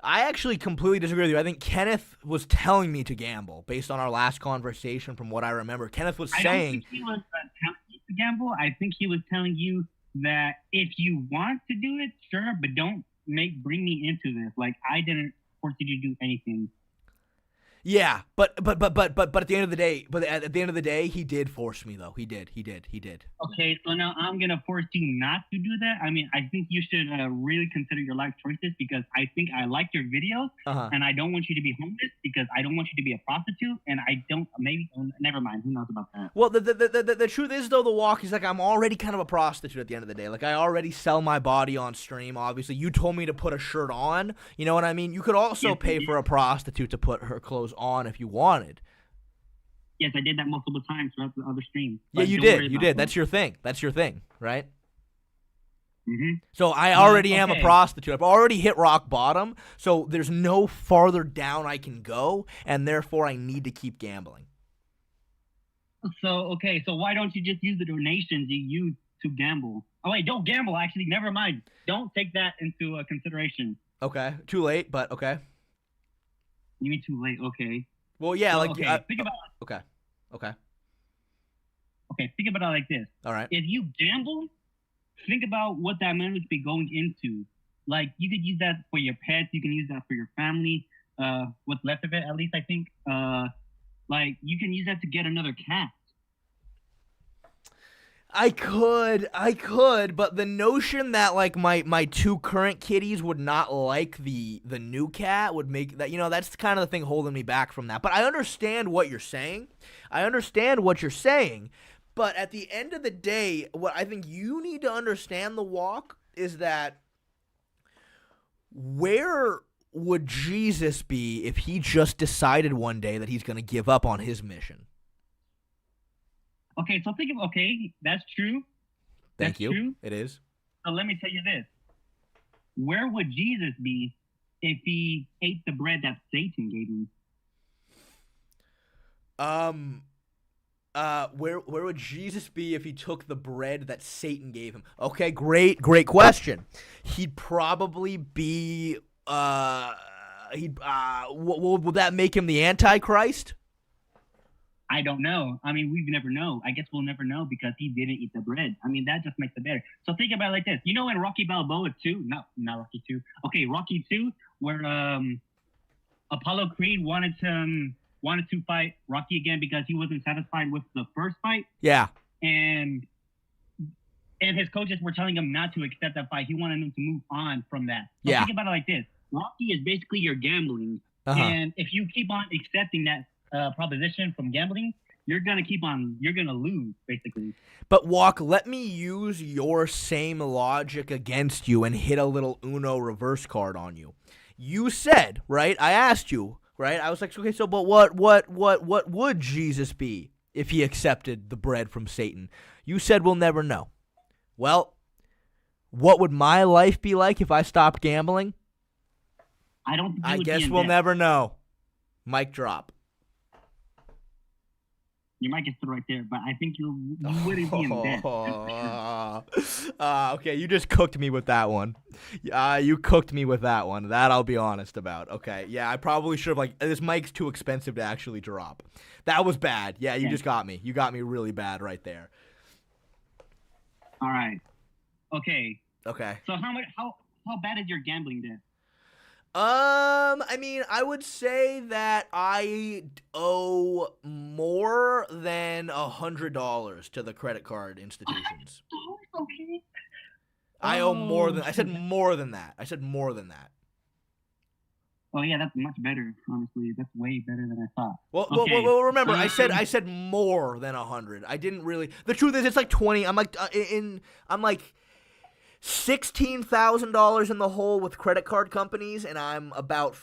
I actually completely disagree with you. I think Kenneth was telling me to gamble based on our last conversation from what I remember. Kenneth was saying... I don't think he was telling you to gamble. I think he was telling you that if you want to do it, sure, but don't bring me into this. Like, I didn't force you to do anything. Yeah, but at the end of the day, he did force me though. He did. Okay, so now I'm gonna force you not to do that. I mean, I think you should really consider your life choices because I think I like your videos, and I don't want you to be homeless because I don't want you to be a prostitute, and I don't. Maybe never mind. Who knows about that? Well, the truth is though, The Walk is like I'm already kind of a prostitute at the end of the day. Like I already sell my body on stream. Obviously, you told me to put a shirt on. You know what I mean? You could also pay for a prostitute to put her clothes on if you wanted. Yes, I did that multiple times throughout the other streams. Yeah, you did. That's your thing, right? Mm-hmm. So I already am a prostitute. I've already hit rock bottom, so there's no farther down I can go, and therefore I need to keep gambling. So why don't you just use the donations you use to gamble? Oh wait, don't gamble. Actually, never mind. Don't take that into consideration. Okay, too late, but okay. You mean too late? Okay. Well, yeah, so, think about. Okay. Okay, think about it like this. All right. If you gamble, think about what that money would be going into. Like, you could use that for your pets. You can use that for your family. What's left of it, at least I think. Like, you can use that to get another cat. I could, but the notion that like my two current kitties would not like the new cat would make that, that's kind of the thing holding me back from that. But I understand what you're saying. But at the end of the day, what I think you need to understand, The Walk, is that where would Jesus be if he just decided one day that he's going to give up on his mission? Okay, so that's true. Thank you. True. It is. So let me tell you this. Where would Jesus be if he ate the bread that Satan gave him? Where would Jesus be if he took the bread that Satan gave him? Okay, great question. He'd probably be, would that make him the Antichrist? I don't know. I mean, we've never know. I guess we'll never know because he didn't eat the bread. I mean, that just makes it better. So think about it like this. You know in Rocky Balboa 2, not Rocky 2. Okay, Rocky 2, where Apollo Creed wanted to fight Rocky again because he wasn't satisfied with the first fight. Yeah. And his coaches were telling him not to accept that fight. He wanted him to move on from that. So Yeah. think about it like this. Rocky is basically your gambling. And if you keep on accepting that proposition from gambling, you're going to lose, basically. But, Walk, let me use your same logic against you and hit a little Uno reverse card on you. You said, right, I asked you, right, I was like, okay, so but what would Jesus be if he accepted the bread from Satan? You said we'll never know. Well, what would my life be like if I stopped gambling? I guess we'll never know. Mic drop. You might get through right there, but I think you wouldn't be in debt. Okay, you just cooked me with that one. You cooked me with that one. That I'll be honest about. Okay, yeah, I probably should have, this mic's too expensive to actually drop. That was bad. Yeah, you just got me. You got me really bad right there. All right. Okay. Okay. So how bad is your gambling debt? I mean, I would say that I owe more than $100 to the credit card institutions. Okay. I owe more than. I said more than that. Oh yeah, that's much better. Honestly, that's way better than I thought. Well, remember, I said more than 100. I didn't really. The truth is, it's like 20. I'm like $16,000 in the hole with credit card companies, and I'm about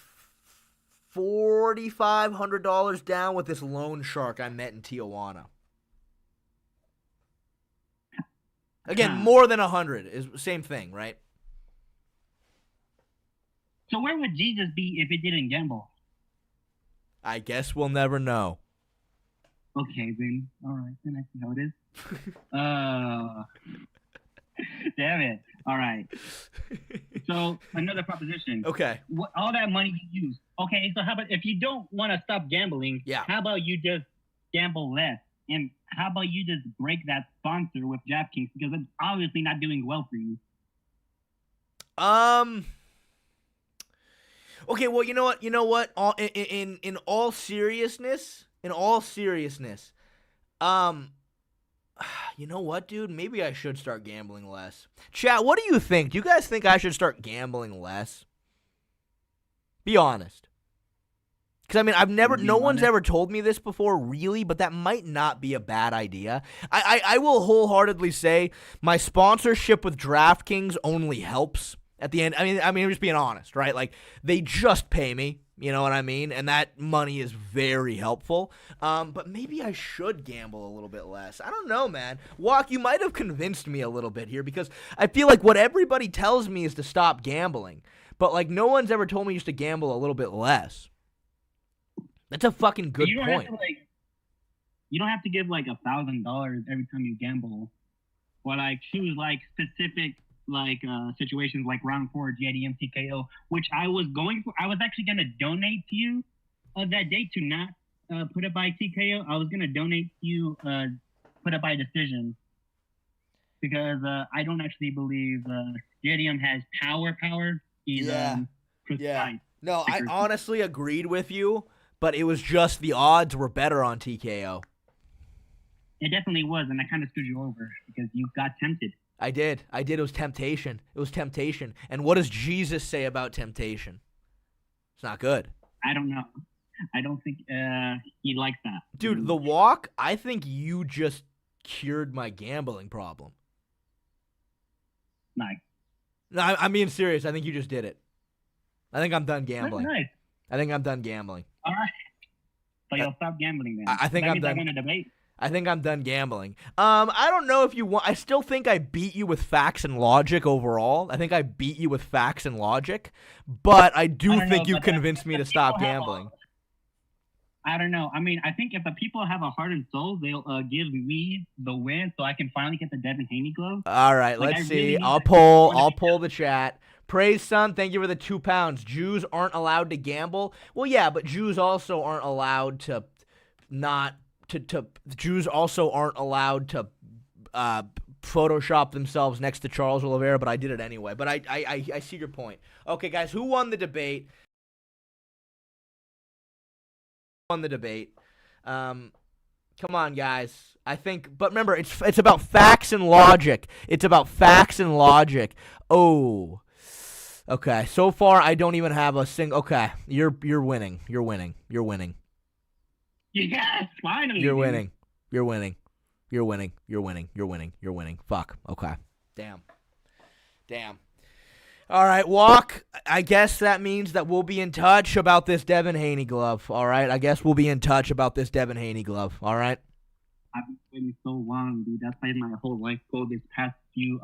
$4,500 down with this loan shark I met in Tijuana. Again, more than 100 is same thing, right? So where would Jesus be if he didn't gamble? I guess we'll never know. Okay, then. All right, then I see how it is. Damn it. All right. So another proposition. Okay. All that money you use. Okay, so how about if you don't want to stop gambling, how about you just gamble less? And how about you just break that sponsor with DraftKings because it's obviously not doing well for you? Okay, well, you know what? In all seriousness, you know what, dude? Maybe I should start gambling less. Chat, what do you think? Do you guys think I should start gambling less? Be honest. Because, I mean, no one's ever told me this before, really, but that might not be a bad idea. I will wholeheartedly say my sponsorship with DraftKings only helps at the end. I mean, I'm just being honest, right? Like, they just pay me. You know what I mean? And that money is very helpful. But maybe I should gamble a little bit less. I don't know, man. Walk, you might have convinced me a little bit here because I feel like what everybody tells me is to stop gambling. But, no one's ever told me just to gamble a little bit less. That's a fucking good point. You don't have to give, $1,000 every time you gamble. Or, choose, specific situations like round 4 JDM TKO, which I was actually going to donate to you that day to not put it by TKO. I was going to donate to you put it by decision because I don't actually believe JDM has power. He's precise. No, I honestly agreed with you, but it was just the odds were better on TKO. It definitely was, and I kind of screwed you over because you got tempted. I did. It was temptation. And what does Jesus say about temptation? It's not good. I don't know. I don't think he likes that. Dude, the walk, I think you just cured my gambling problem. Nice. No, I'm being serious. I think you just did it. I think I'm done gambling. That's nice. I think I'm done gambling. All right. So you'll stop gambling then. I think I'm done. I want to debate. I think I'm done gambling. I don't know if you want. I still think I beat you with facts and logic overall. I think I beat you with facts and logic, but I think you convinced me to stop gambling. I don't know. I mean, I think if the people have a heart and soul, they'll give me the win, so I can finally get the Devin Haney glove. All right, let's see. I'll pull the chat. Praise Son, thank you for the £2. Jews aren't allowed to gamble. Well, yeah, but Jews also aren't allowed to not Jews also aren't allowed to Photoshop themselves next to Charles Oliveira, but I did it anyway. But I see your point. Okay, guys, who won the debate? Come on, guys. I think, but remember, it's about facts and logic. It's about facts and logic. Oh, okay. So far, I don't even have a single. Okay, you're winning. You're winning. You're winning. Yes, finally. You're winning. You're winning. You're winning. You're winning. You're winning. You're winning. Fuck. Okay. Damn. All right, Walk. I guess that means that we'll be in touch about this Devin Haney glove. All right. I guess we'll be in touch about this Devin Haney glove. All right. I've been waiting so long, dude. That's like my whole life goal this past few,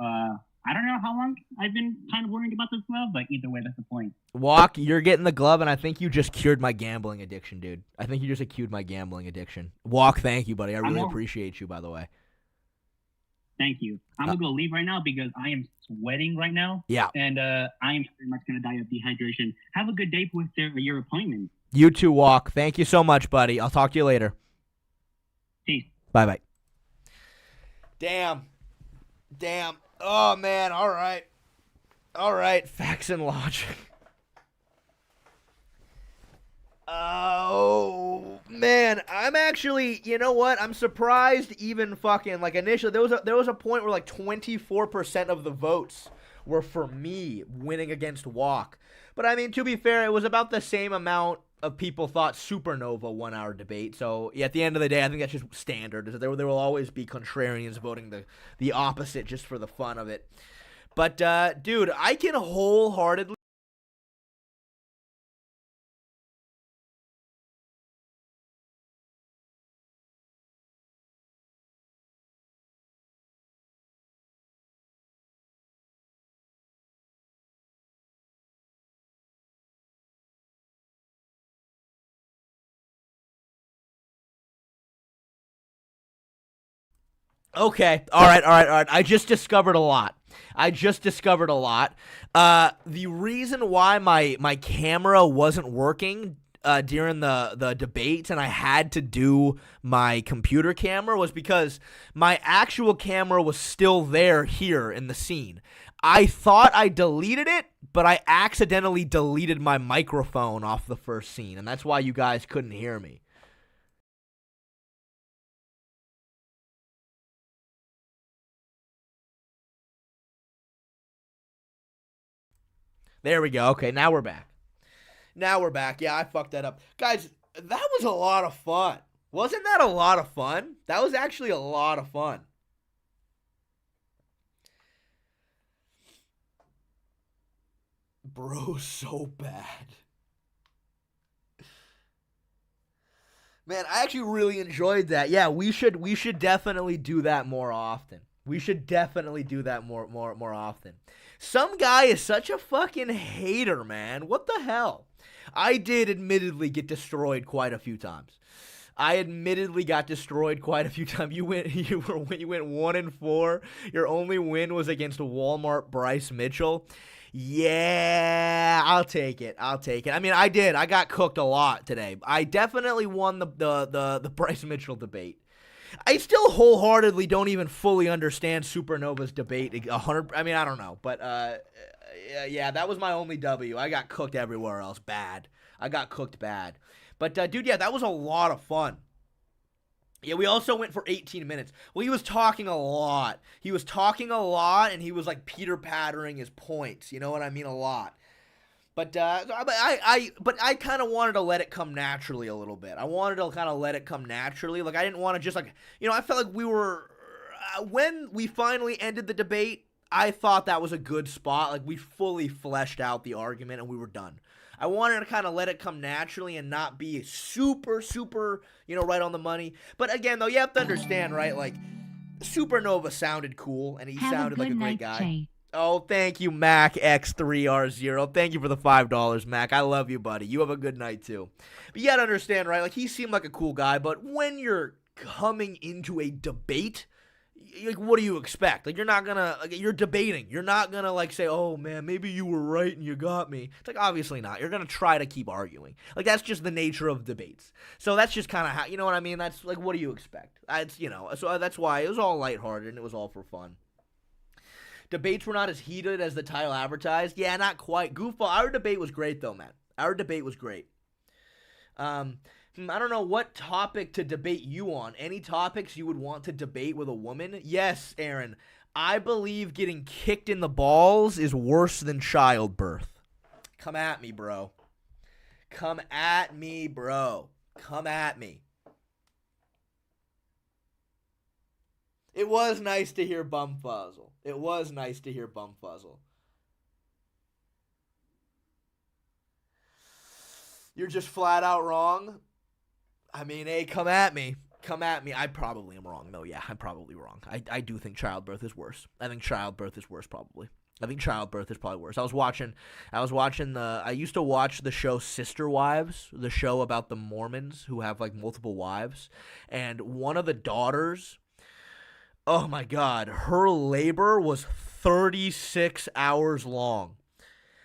I don't know how long I've been kind of worrying about this glove, but either way, that's the point. Walk, you're getting the glove, and I think you just cured my gambling addiction, dude. I think you just cured my gambling addiction. Walk, thank you, buddy. I really appreciate you, by the way. Thank you. I'm going to go leave right now because I am sweating right now. Yeah. And I am pretty much going to die of dehydration. Have a good day with your appointment. You too, Walk. Thank you so much, buddy. I'll talk to you later. Peace. Bye-bye. Damn. Oh, man. All right. Facts and logic. Oh, man. I'm actually, you know what? I'm surprised even fucking, like, initially, there was a point where, like, 24% of the votes were for me winning against Walk. But, I mean, to be fair, it was about the same amount of people thought Supernova won our debate. So, yeah, at the end of the day, I think that's just standard. There will always be contrarians voting the opposite just for the fun of it. But, dude, I can wholeheartedly... Okay, all right. I just discovered a lot. The reason why my camera wasn't working during the debates and I had to do my computer camera was because my actual camera was still there here in the scene. I thought I deleted it, but I accidentally deleted my microphone off the first scene, and that's why you guys couldn't hear me. There we go. Okay, now we're back. Yeah, I fucked that up. Guys, that was a lot of fun. Wasn't that a lot of fun? That was actually a lot of fun. Bro, so bad. Man, I actually really enjoyed that. Yeah, we should definitely do that more often. More often. Some guy is such a fucking hater, man. What the hell? I did admittedly get destroyed quite a few times. You went 1-4. Your only win was against Walmart Bryce Mitchell. Yeah, I'll take it. I mean, I did. I got cooked a lot today. I definitely won the Bryce Mitchell debate. I still wholeheartedly don't even fully understand Supernova's debate 100. I mean, I don't know, but yeah, that was my only W. I got cooked everywhere else bad. But dude, yeah, that was a lot of fun. Yeah, we also went for 18 minutes. Well, he was talking a lot. And he was like Peter-pattering his points. You know what I mean? A lot. But I kind of wanted to let it come naturally a little bit. Like, I didn't want to just, like, you know, I felt like we were, when we finally ended the debate, I thought that was a good spot. Like, we fully fleshed out the argument and we were done. I wanted to kind of let it come naturally and not be super, you know, right on the money. But again, though, you have to understand, right? Like, Supernova sounded cool and he sounded like a great guy. Jay. Oh, thank you, Mac X3R0. Thank you for the $5, Mac. I love you, buddy. You have a good night, too. But you gotta understand, right? Like, he seemed like a cool guy, but when you're coming into a debate, like, what do you expect? Like, you're not gonna, like, you're debating. You're not gonna, like, say, oh, man, maybe you were right and you got me. It's like, obviously not. You're gonna try to keep arguing. Like, that's just the nature of debates. So that's just kind of how, you know what I mean? That's, like, what do you expect? It's, you know, so that's why it was all lighthearted and it was all for fun. Debates were not as heated as the title advertised. Yeah, not quite. Goofball, our debate was great, though, man. Our debate was great. I don't know what topic to debate you on. Any topics you would want to debate with a woman? Yes, Aaron. I believe getting kicked in the balls is worse than childbirth. Come at me, bro. Come at me, bro. Come at me. It was nice to hear Bumfuzzle. It was nice to hear Bumfuzzle. You're just flat out wrong. I mean, hey, come at me. Come at me. I probably am wrong, though. Yeah, I'm probably wrong. I do think childbirth is worse. I think childbirth is worse, probably. I think childbirth is probably worse. I used to watch the show Sister Wives, the show about the Mormons who have, like, multiple wives. And one of the daughters, oh my God, her labor was 36 hours long.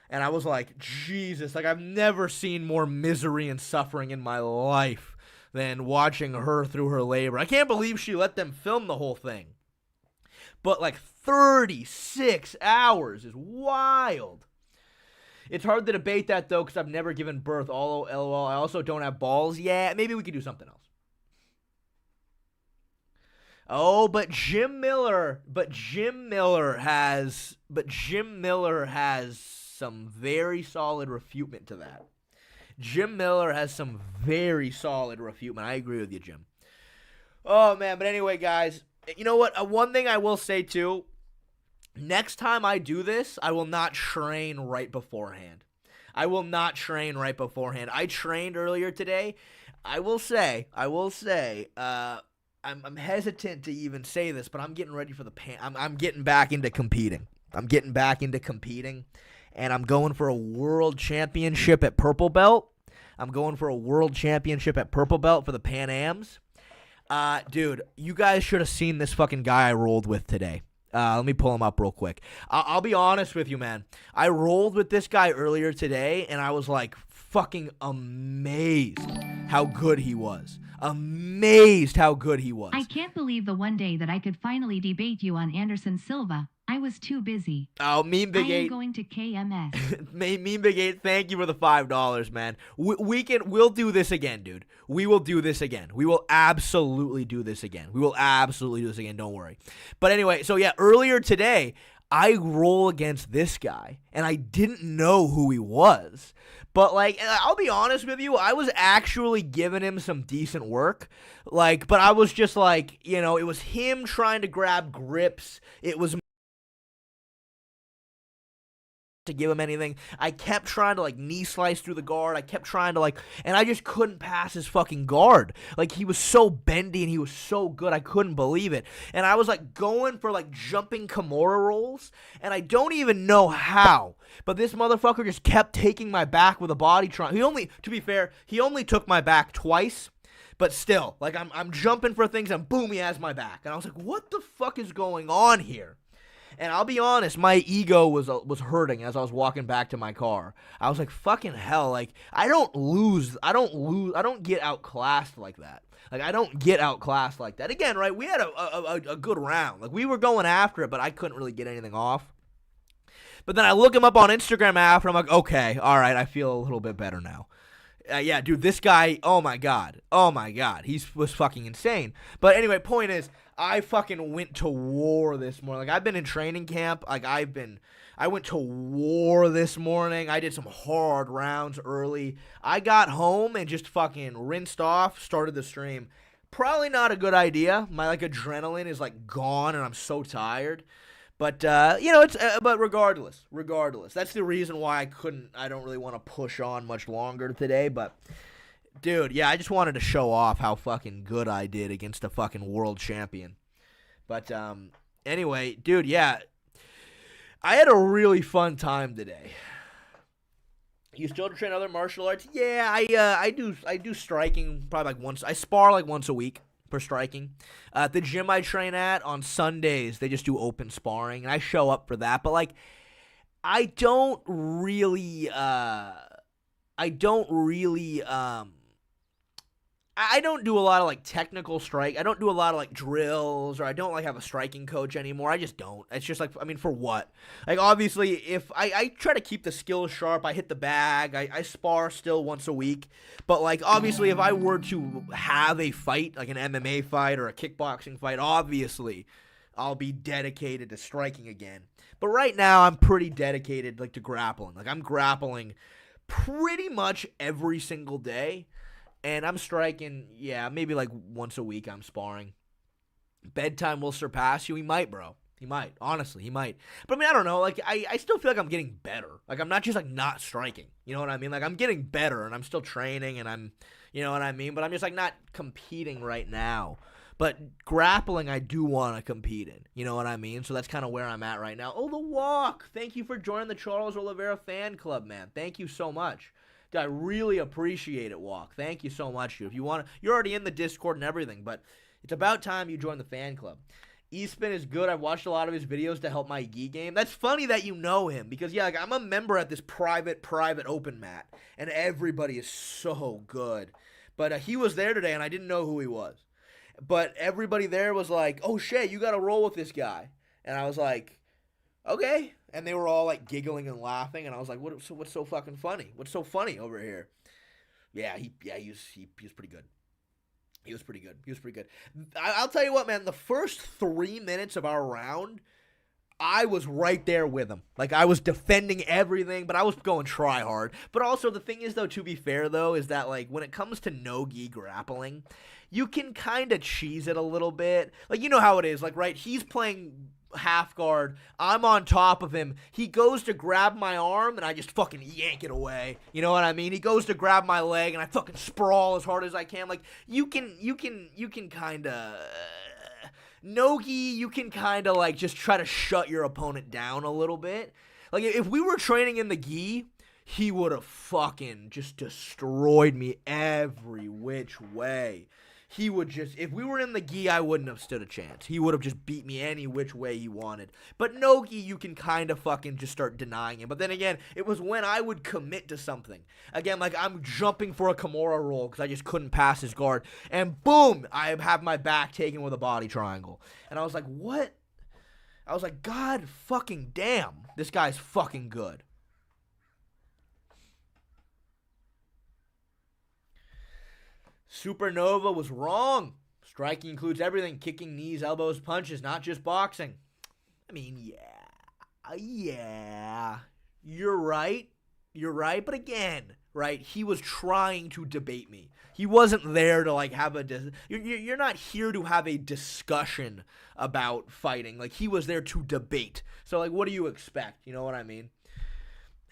And I was like, Jesus, like, I've never seen more misery and suffering in my life than watching her through her labor. I can't believe she let them film the whole thing. But, like, 36 hours is wild. It's hard to debate that, though, because I've never given birth. LOL, I also don't have balls. Yeah, maybe we could do something else. Oh, but Jim Miller has some very solid refutement to that. Jim Miller has some very solid refutement. I agree with you, Jim. Oh, man. But anyway, guys, you know what? One thing I will say, too, next time I do this, I will not train right beforehand. I trained earlier today. I will say, I'm hesitant to even say this, but I'm getting ready for I'm getting back into competing. And I'm going for a world championship at Purple Belt. For the Pan Ams. Dude, you guys should have seen this fucking guy I rolled with today. Let me pull him up real quick. I'll be honest with you, man. I rolled with this guy earlier today, and I was like fucking amazed how good he was. I can't believe the one day that I could finally debate you on Anderson Silva. I was too busy. Oh, Mean Big 8. I am going to KMS. Mean Big 8, thank you for the $5, man. We'll do this again, dude. We will do this again. We will absolutely do this again. Don't worry. But anyway, so yeah, earlier today, I roll against this guy, and I didn't know who he was. But, like, I'll be honest with you, I was actually giving him some decent work. Like, but I was just like, you know, it was him trying to grab grips. It was to give him anything. I kept trying to, like, knee slice through the guard. I kept trying to, like, and I just couldn't pass his fucking guard. Like, he was so bendy and he was so good. I couldn't believe it. And I was, like, going for, like, jumping Kimura rolls, and I don't even know how. But this motherfucker just kept taking my back with a body tron. To be fair, he only took my back twice. But still, like, I'm jumping for things, and boom, he has my back. And I was like, what the fuck is going on here? And I'll be honest, my ego was hurting as I was walking back to my car. I was like, fucking hell, like, I don't get outclassed like that. Again, right, we had a good round. Like, we were going after it, but I couldn't really get anything off. But then I look him up on Instagram after, I'm like, okay, all right, I feel a little bit better now. Yeah, dude, this guy, oh my god, he was fucking insane. But anyway, point is, I fucking went to war this morning. Like, I've been in training camp, like, I went to war this morning. I did some hard rounds early. I got home and just fucking rinsed off, started the stream. Probably not a good idea. My, like, adrenaline is, like, gone, and I'm so tired. But, you know, but regardless, that's the reason why I don't really want to push on much longer today, but, dude, yeah, I just wanted to show off how fucking good I did against a fucking world champion. But, anyway, dude, yeah, I had a really fun time today. You still train other martial arts? Yeah, I do striking probably like once. I spar like once a week. for striking. At the gym I train at, on Sundays, they just do open sparring, and I show up for that. But, like, I don't really I don't do a lot of, like, technical strike. I don't do a lot of, like, drills, or I don't, like, have a striking coach anymore. I just don't. It's just, like, I mean, for what? Like, obviously, if I try to keep the skills sharp, I hit the bag, I spar still once a week. But, like, obviously, if I were to have a fight, like an MMA fight or a kickboxing fight, obviously, I'll be dedicated to striking again. But right now, I'm pretty dedicated, like, to grappling. Like, I'm grappling pretty much every single day. And I'm striking, yeah, maybe like once a week I'm sparring. Bedtime will surpass you. He might, bro. He might. Honestly, he might. But I mean, I don't know. Like, I still feel like I'm getting better. Like, I'm not just, like, not striking. You know what I mean? Like, I'm getting better, and I'm still training, and I'm, you know what I mean? But I'm just, like, not competing right now. But grappling, I do want to compete in. You know what I mean? So that's kind of where I'm at right now. Oh, The Walk. Thank you for joining the Charles Oliveira fan club, man. Thank you so much. I really appreciate it, Walk. Thank you so much, dude. If you want to, you're already in the Discord and everything, but it's about time you join the fan club. Eastman is good. I've watched a lot of his videos to help my gi game. That's funny that you know him, because, yeah, like, I'm a member at this private open mat, and everybody is so good. But he was there today, and I didn't know who he was. But everybody there was like, oh, Shay, you got to roll with this guy. And I was like, okay. And they were all, like, giggling and laughing, and I was like, what's so fucking funny? What's so funny over here? Yeah, he was pretty good. He was pretty good. I'll tell you what, man, the first 3 minutes of our round, I was right there with him. Like, I was defending everything, but I was going try hard. But also, the thing is, though, to be fair, though, is that, like, when it comes to no-gi grappling, you can kind of cheese it a little bit. Like, you know how it is. Like, right, he's playing half guard, I'm on top of him, he goes to grab my arm and I just fucking yank it away. You know what I mean? He goes to grab my leg and I fucking sprawl as hard as I can. Like, you can kind of no-gi, you can kind of, like, just try to shut your opponent down a little bit. Like, if we were training in the gi, he would have fucking just destroyed me every which way. He would just, if we were in the gi, I wouldn't have stood a chance. He would have just beat me any which way he wanted. But no gi, you can kind of fucking just start denying him. But then again, it was when I would commit to something. Again, like, I'm jumping for a Kimura roll because I just couldn't pass his guard. And boom, I have my back taken with a body triangle. And I was like, what? I was like, God fucking damn, this guy's fucking good. Supernova was wrong. Striking includes everything. Kicking, knees, elbows, punches, not just boxing. I mean, yeah. You're right. But again, right, he was trying to debate me. He wasn't there to, like, have a... You're not here to have a discussion about fighting. Like, he was there to debate. So, like, what do you expect? You know what I mean?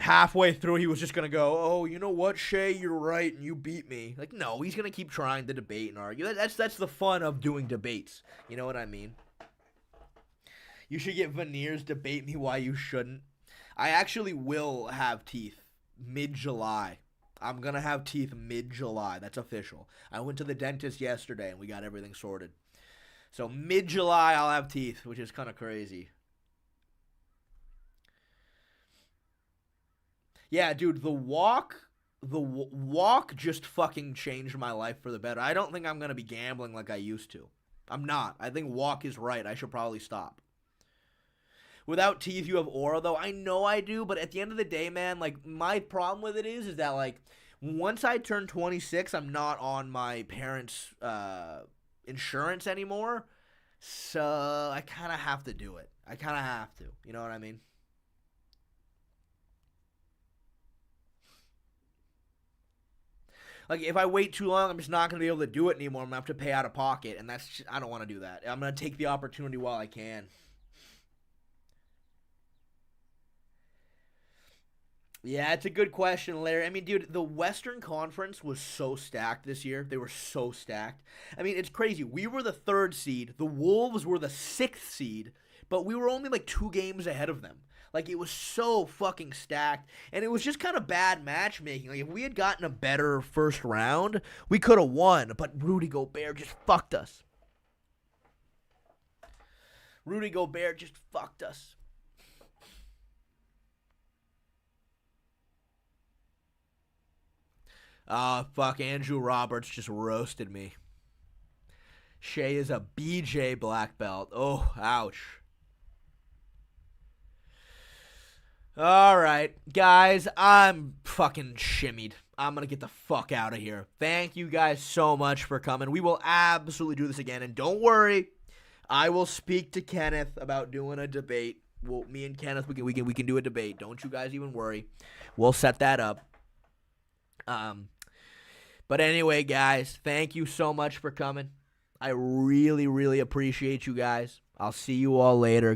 Halfway through, he was just going to go, oh, you know what, Shay, you're right, and you beat me. Like, no, he's going to keep trying to debate and argue. That's the fun of doing debates. You know what I mean? You should get veneers, debate me why you shouldn't. I actually will have teeth mid-July. I'm going to have teeth mid-July. That's official. I went to the dentist yesterday, and we got everything sorted. So mid-July, I'll have teeth, which is kind of crazy. Yeah, dude, the walk just fucking changed my life for the better. I don't think I'm going to be gambling like I used to. I'm not. I think walk is right. I should probably stop. Without teeth, you have aura, though. I know I do, but at the end of the day, man, like, my problem with it is that, like, once I turn 26, I'm not on my parents' insurance anymore, so I kind of have to do it. I kind of have to. You know what I mean? Like, if I wait too long, I'm just not going to be able to do it anymore. I'm going to have to pay out of pocket, and that's just, I don't want to do that. I'm going to take the opportunity while I can. Yeah, it's a good question, Larry. I mean, dude, the Western Conference was so stacked this year. They were so stacked. I mean, it's crazy. We were the 3rd seed. The Wolves were the 6th seed, but we were only like 2 games ahead of them. Like, it was so fucking stacked, and it was just kind of bad matchmaking. Like, if we had gotten a better first round, we could have won, but Rudy Gobert just fucked us. Rudy Gobert just fucked us. Fuck, Andrew Roberts just roasted me. Shea is a BJ black belt. Oh, ouch. All right, guys, I'm fucking shimmied. I'm going to get the fuck out of here. Thank you guys so much for coming. We will absolutely do this again. And don't worry, I will speak to Kenneth about doing a debate. Well, me and Kenneth, we can do a debate. Don't you guys even worry. We'll set that up. But anyway, guys, thank you so much for coming. I really, really appreciate you guys. I'll see you all later.